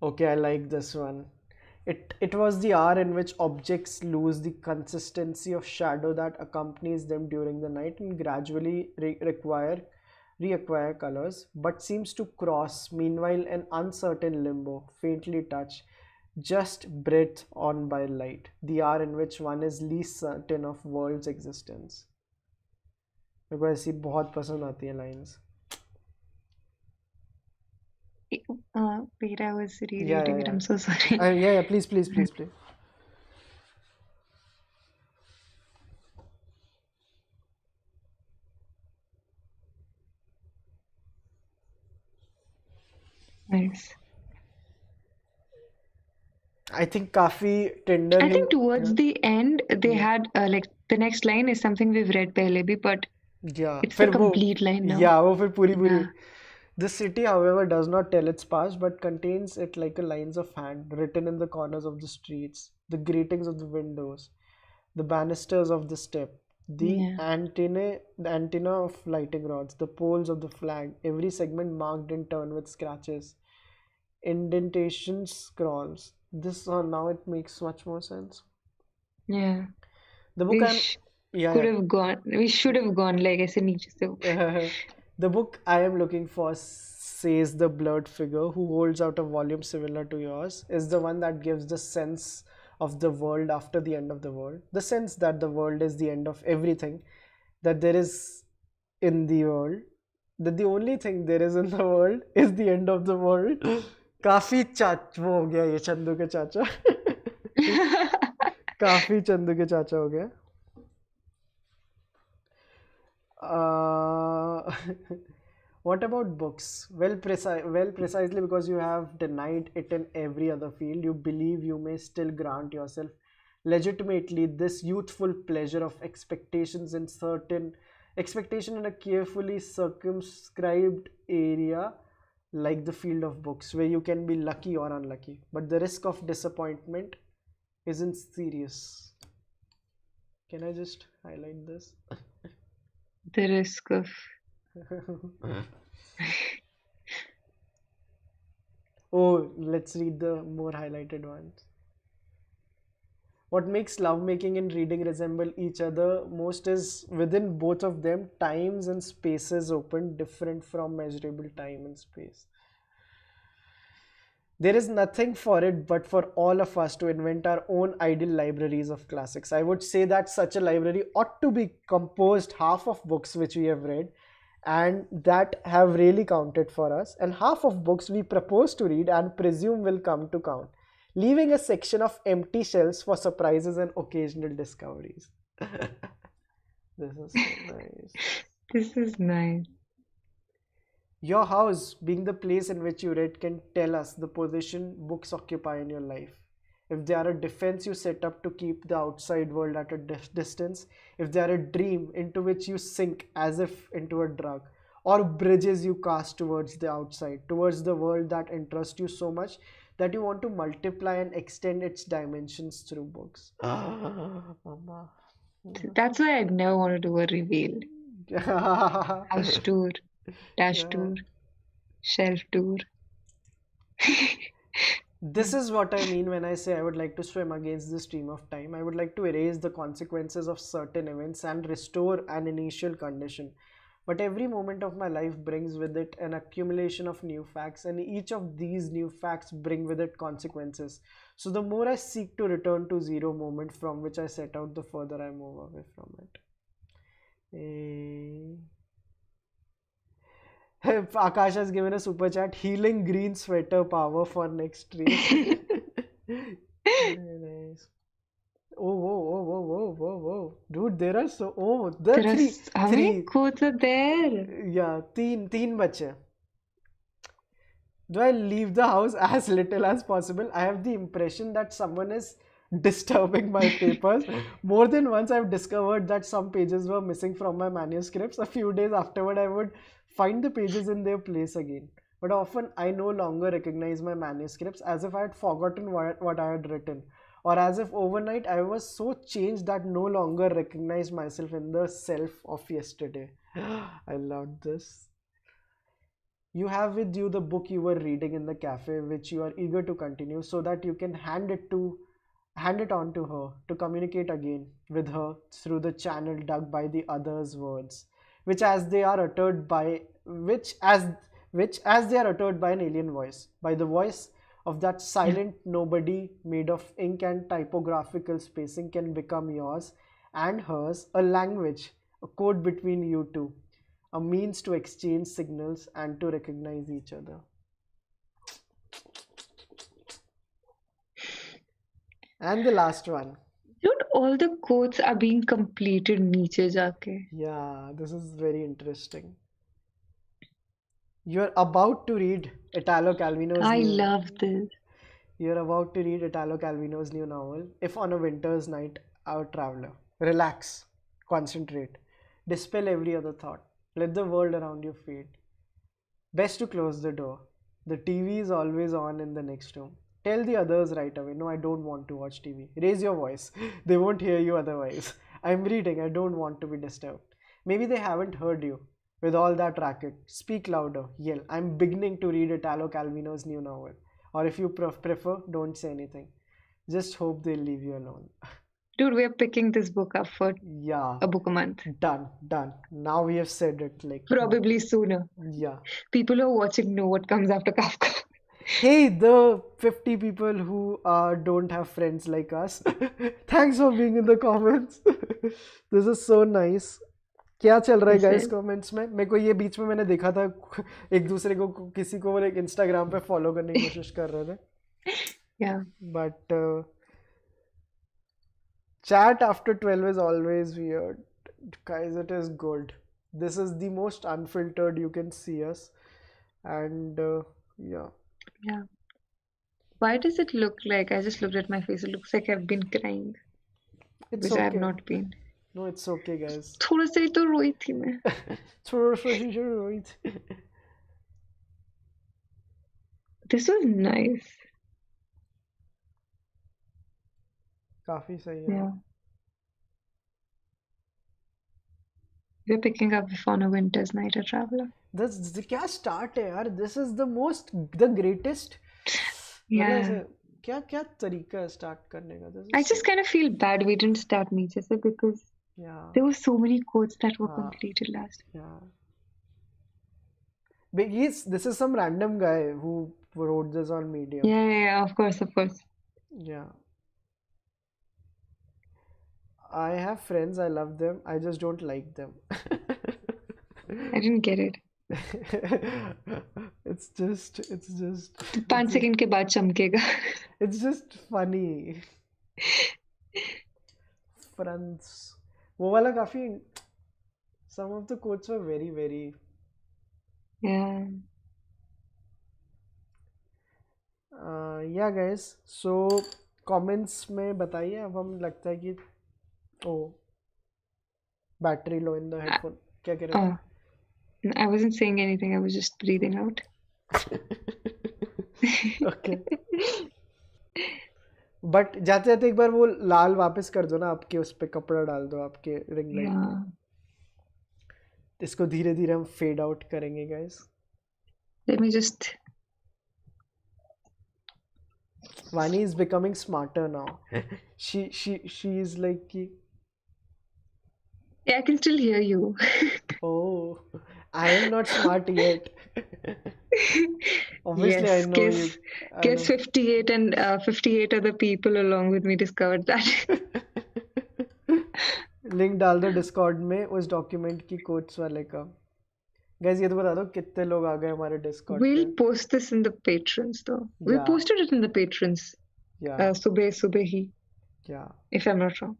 Okay, I like this one. It was the hour in which objects lose the consistency of shadow that accompanies them during the night and gradually reacquire colors, but seems to cross, meanwhile, an uncertain limbo, faintly touched, just breathed on by light, the hour in which one is least certain of world's existence. मेरे को ऐसी बहुत पसंद आती है lines. Wait, I was Yeah, rereading it. yeah, I'm so sorry. yeah. Yeah. Please, please, please, please. Nice. I think काफी tender I think yeah. towards the end, they Yeah. had like the next line is something we've read pehle bhi, but Yeah, it's the फिर वो complete line now. yeah वो फिर पूरी पूरी. Yeah. The city, however, does not tell its past but contains it like a lines of hand written in the corners of the streets, the gratings of the windows, the banisters of the step, Yeah. the antenna of lighting rods, the poles of the flag, every segment marked in turn with scratches, indentations, scrawls. This now it makes much more sense. Yeah. The book We I'm sh could yeah, have gone. We should have gone like ऐसे नीचे से ऊपर. yeah. The book I am looking for, says the blurred figure who holds out a volume similar to yours, is the one that gives the sense of the world after the end of the world. The sense that the world is the end of everything that there is in the world. That the only thing there is in the world is the end of the world. काफी वो हो गया ये चंदू के चाचा. काफी चंदू के चाचा हो गया. Uh, what about books? Precisely because you have denied it in every other field, you believe you may still grant yourself legitimately this youthful pleasure of expectation in a carefully circumscribed area like the field of books, where you can be lucky or unlucky, but the risk of disappointment isn't serious. Can I just highlight this? The risk of. Oh, let's read the more highlighted ones. What makes lovemaking and reading resemble each other most is within both of them, times and spaces open different from measurable time and space. There is nothing for it but for all of us to invent our own ideal libraries of classics. I would say that such a library ought to be composed half of books which we have read and that have really counted for us, and half of books we propose to read and presume will come to count, leaving a section of empty shelves for surprises and occasional discoveries. This is so nice. This is nice. Your house, being the place in which you read, can tell us the position books occupy in your life. If they are a defense you set up to keep the outside world at a distance, if they are a dream into which you sink as if into a drug, or bridges you cast towards the outside, towards the world that interests you so much that you want to multiply and extend its dimensions through books. Mama. That's why I never want to do a reveal. House tour, dash Yeah. tour, shelf tour. This is what I mean when I say I would like to swim against the stream of time. I would like to erase the consequences of certain events and restore an initial condition. But every moment of my life brings with it an accumulation of new facts, and each of these new facts bring with it consequences. So the more I seek to return to zero moment from which I set out, the further I move away from it. Akash has given a super chat. Healing green sweater power for next race. Very nice. Oh, whoa, whoa, whoa, whoa, whoa, whoa. Dude, there are so. Oh, the There are three. how many Three. quotes are there? Yeah, teen bache. Do I leave the house as little as possible? I have the impression that someone is disturbing my papers. More than once, I've discovered that some pages were missing from my manuscripts. A few days afterward, I would find the pages in their place again. But often, I no longer recognize my manuscripts, as if I had forgotten what I had written, or as if overnight I was so changed that no longer recognized myself in the self of yesterday. I loved this. You have with you the book you were reading in the cafe, which you are eager to continue, so that you can hand it on to her to communicate again with her through the channel dug by the other's words, which as they are uttered by which as they are uttered by an alien voice, by the voice of that silent nobody made of ink and typographical spacing, can become yours and hers, a language, a code between you two, a means to exchange signals and to recognize each other. And the last one. Dude, all the quotes are being completed नीचे जाके. Yeah, this is very interesting. You're about to read Italo Calvino's I new love this. You're about to read Italo Calvino's new novel, If on a Winter's Night, Our Traveler. Relax, concentrate, dispel every other thought. Let the world around you fade. Best to close the door. The TV is always on in the next room. Tell the others right away, no, I don't want to watch TV. Raise your voice. They won't hear you otherwise. I'm reading, I don't want to be disturbed. Maybe they haven't heard you. With all that racket, speak louder, yell, I'm beginning to read Italo Calvino's new novel. Or if you prefer, don't say anything. Just hope they'll leave you alone. Dude, we are picking this book up for Yeah, a book a month. done. Now we have said it like, Probably sooner. yeah. People who are watching know what comes after Kafka. Hey, the 50 people who don't have friends like us, thanks for being in the comments. This is so nice. क्या चल रहा है guys comments में? मेरे को ये बीच में मैंने देखा था एक दूसरे को किसी को एक इंस्टाग्राम पे फॉलो करने की कोशिश कर रहे थे. Yeah. But chat after 12 is always weird. Guys, it is good. This is the most unfiltered you can see us. And yeah. Yeah. Why does it look like, I just looked at my face, it looks like I've been crying, It's which I have okay. not been. No, it's okay, guys. थोड़ा सा ही तो रोई थी मैं. थोड़ा सा ही जो रोई थी. This was nice. काफी सही है. Yeah. We're picking up If on a Winter's Night, a Traveler. This क्या start है यार? This is the greatest. Yeah. क्या क्या तरीका है स्टार्ट करने का? This I is just so, kind of feel bad we didn't start Nietzsche because yeah, there were so many quotes that were हाँ, completed last. yeah. But this is some random guy who wrote this on Medium. Yeah, of course, of course. Yeah. I have friends, I love them, I just don't like them. I didn't get it. It's just तो 5 second के बाद चमकेगा. it's just funny. Friends. वो वाला काफी some of the quotes were very very Yeah. yeah guys, so comments में बताइए. अब हम लगता है कि oh battery low in the headphone. क्या कह रहे Oh, I wasn't saying anything. I was just breathing out. हो? ओके. बट जाते जाते एक बार वो लाल वापस कर दो ना, आपके उस पे कपड़ा डाल दो आपके रिंग लाइट पे. Yeah. इसको धीरे धीरे हम फेड आउट करेंगे guys. Let me just. Vani is becoming smarter now. she is like कि, Yeah, I can still hear you. oh, I am not smart yet. Obviously I Yes, know you. I guess know. 58 and 58 other people along with me discovered that. Link डाल दो Discord में उस document की quotes वाले का. Guys ये तो बता दो कितने लोग आ गए हमारे डिस्कॉर्ड पे. We'll post this in the patrons though. We Yeah, posted it in the patrons. yeah, Subeh hi, yeah. if I'm not wrong.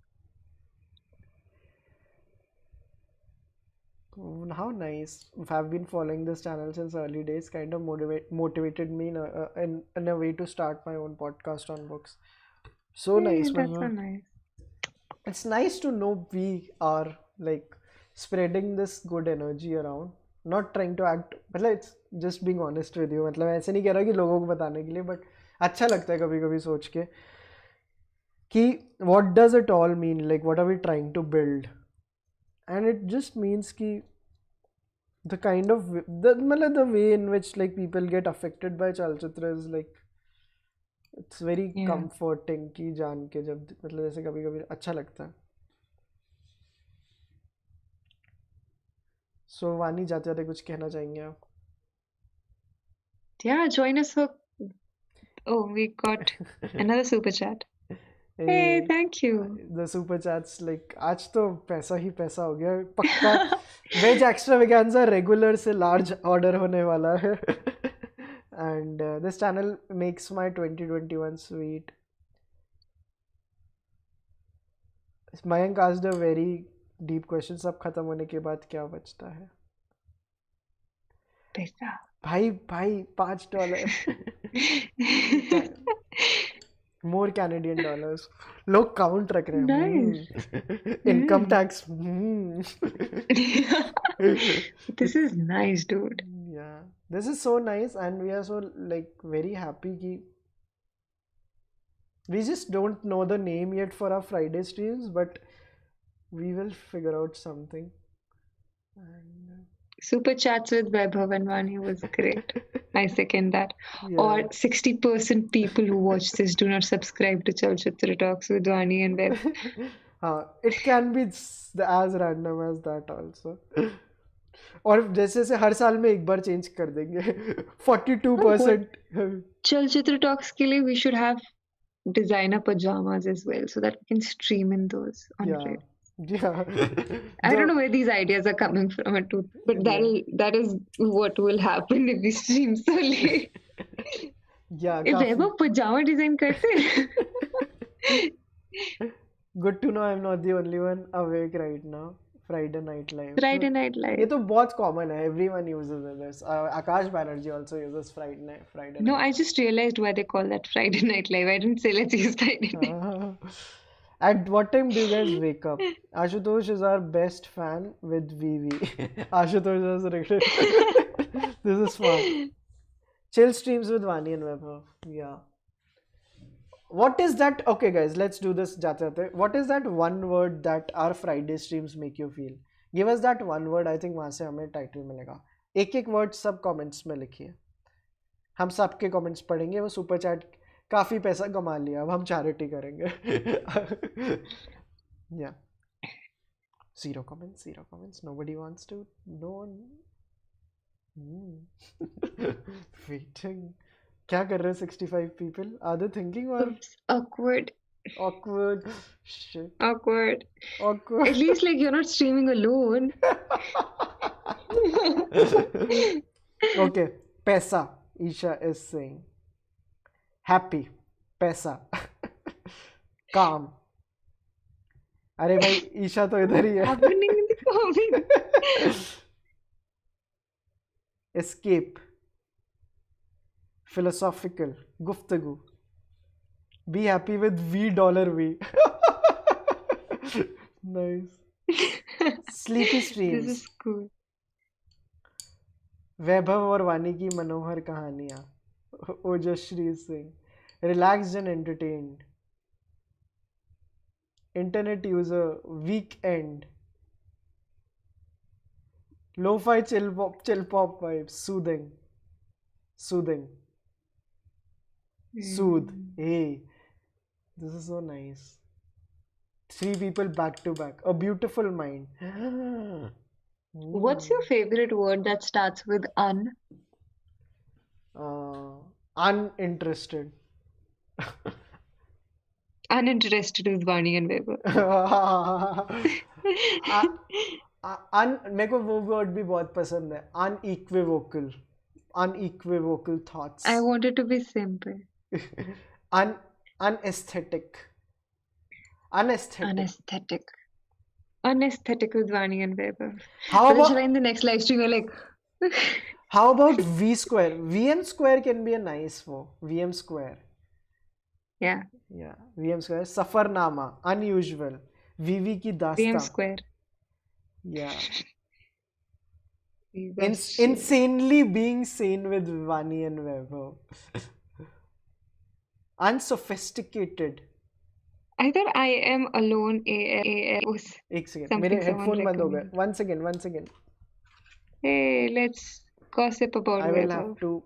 How nice. I've been following this channel since early days. Kind of motivated me in a way to start my own podcast on books. So Yeah, nice, that's so Vaibhav. nice. It's nice to know we are like spreading this good energy around. Not trying to act, मतलब it's just being honest with you. मतलब ऐसे नहीं कह रहा कि लोगों को बताने के लिए, but अच्छा लगता है कभी कभी सोच के कि what does it all mean? Like what are we trying to build? And it just means कि the kind of मतलब the way in which like people get affected by Chalchitra is like it's very Yeah. comforting कि जान के जब मतलब जैसे कभी कभी अच्छा लगता है. So वानी जाते जाते कुछ कहना चाहेंगे आप? Yeah, join us for. Oh, we got another super chat. Hey, thank you. The super chats like आज तो पैसा ही पैसा हो गया पक्का. वेज एक्स्ट्रा वेगान्जा रेगुलर से लार्ज ऑर्डर होने वाला है. And this channel makes my 2021 sweet. Mayank asked a very deep question. सब खत्म होने के बाद क्या बचता है? पैसा. भाई भाई $5 more Canadian dollars. लोग काउंट रख रहे हैं. Nice. Income tax. This is nice, dude. Yeah, this is so nice and we are so like very happy कि we just don't know the name yet for our Friday streams, but we will figure out something. And Super chats with Vaibhav and Vaani was great. I second that. yeah. Or 60% people who watch this do not subscribe to Chalchitra Talks with Vaani and Vaibhav. It can be as random as that also. और जैसे से हर साल में एक बार change कर देंगे. 42%. Chalchitra Talks के लिए we should have designer pajamas as well so that we can stream in those on Yeah, Friday. yeah. I don't know where these ideas are coming from, but that is what will happen if we stream so late. Yeah, If Vaibhav pajama design करते हैं. Good to know I'm not the only one awake right now. Friday Night Live. Friday Night Live. ये तो बहुत common है. Everyone uses this. Akash Banerjee also uses Friday Night. No, I just realized why they call that Friday Night Live. I didn't say let's use Friday Night. At what time do you guys wake up? Ashutosh is our best fan with VV. Ashutosh is regular. This is fun. Chill streams with Vaani and Vaibhav. Yeah. What is that? Okay, guys, let's do this. जाते जाते. What is that one word that our Friday streams make you feel? Give us that one word. I think वहाँ से हमें title मिलेगा. एक एक word सब comments में लिखिए. हम सबके कमेंट्स पढ़ेंगे. वो सुपर चैट काफी पैसा कमा लिया, अब हम चैरिटी करेंगे. Yeah. Zero comments, zero comments. Nobody wants to. No one. Waiting. क्या कर रहे हैं 65 people? Are they thinking or Oops, awkward, awkward? Shit. awkward. Awkward. At least like you're not streaming alone. Okay. Paisa. Isha is saying. Happy. Paisa. Calm. अरे भाई ईशा तो इधर ही है. Happening in the comments. Escape. Philosophical. Guftagoo. Be happy with $V. Nice. Sleepy This streams. is cool. वैभव और वानी की मनोहर कहानियां. ओजश्री Singh. Relaxed and entertained. Internet user. Weekend. Lo-fi chill pop vibes. Soothing. Soothing. Soothe. Hey. This is so nice. 3 people back to back. A beautiful mind. What's your favorite word that starts with un? Uninterested. Uninterested with Vaani and Vaibhav. मेरे को वो word भी बहुत पसंद है. Unequivocal. Unequivocal thoughts. I want it to be simple. Unesthetic. Unesthetic. Anesthetic. Unesthetic with Vaani and Vaibhav. How But about then in the next live stream, you're like, how about V square? VM square can be a nice one. VM square. yeah, Yeah. VM square. Safarnama. Unusual. VV ki VM dastan. square. Yeah. That's Insanely being sane with Vaani and Vaibhav. Unsophisticated. I thought I am alone. Was एक second something मेरे someone headphone बंद हो गए. recommended. One second. Hey, let's gossip about I will Vaibhav. have to.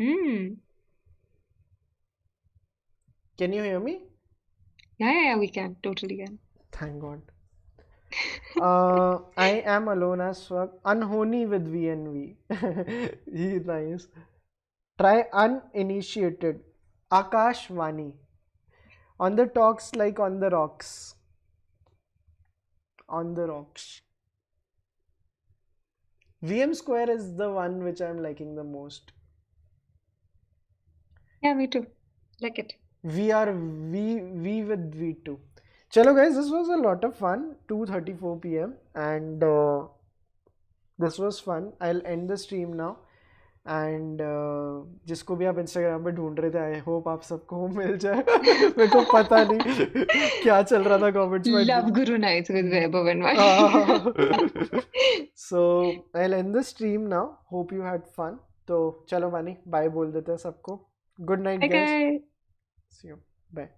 Hmm. Can you hear me? Yeah, we can. Totally can. Thank God. I am alone as fuck. Unhoney with VNV. He's nice. Try uninitiated. Akash Vani. On the talks like on the rocks. On the rocks. VM square is the one which I'm liking the most. Yeah, me too. Like it. We with V2. Chalo guys, this was a lot of fun. 2:34 p.m. and this was fun. I'll end the stream now. And जिसको भी आप Instagram पे ढूंढ रहे थे, I hope आप सबको मिल जाए. मेरे को पता नहीं क्या चल रहा था कमेंट्स में. Love Guru nights with Vaibhav and Vaani. So I'll end the stream now. Hope you had fun. तो चलो वानी बाय बोल देते हैं सबको. Good night Bye, guys. guys. See you. Bye.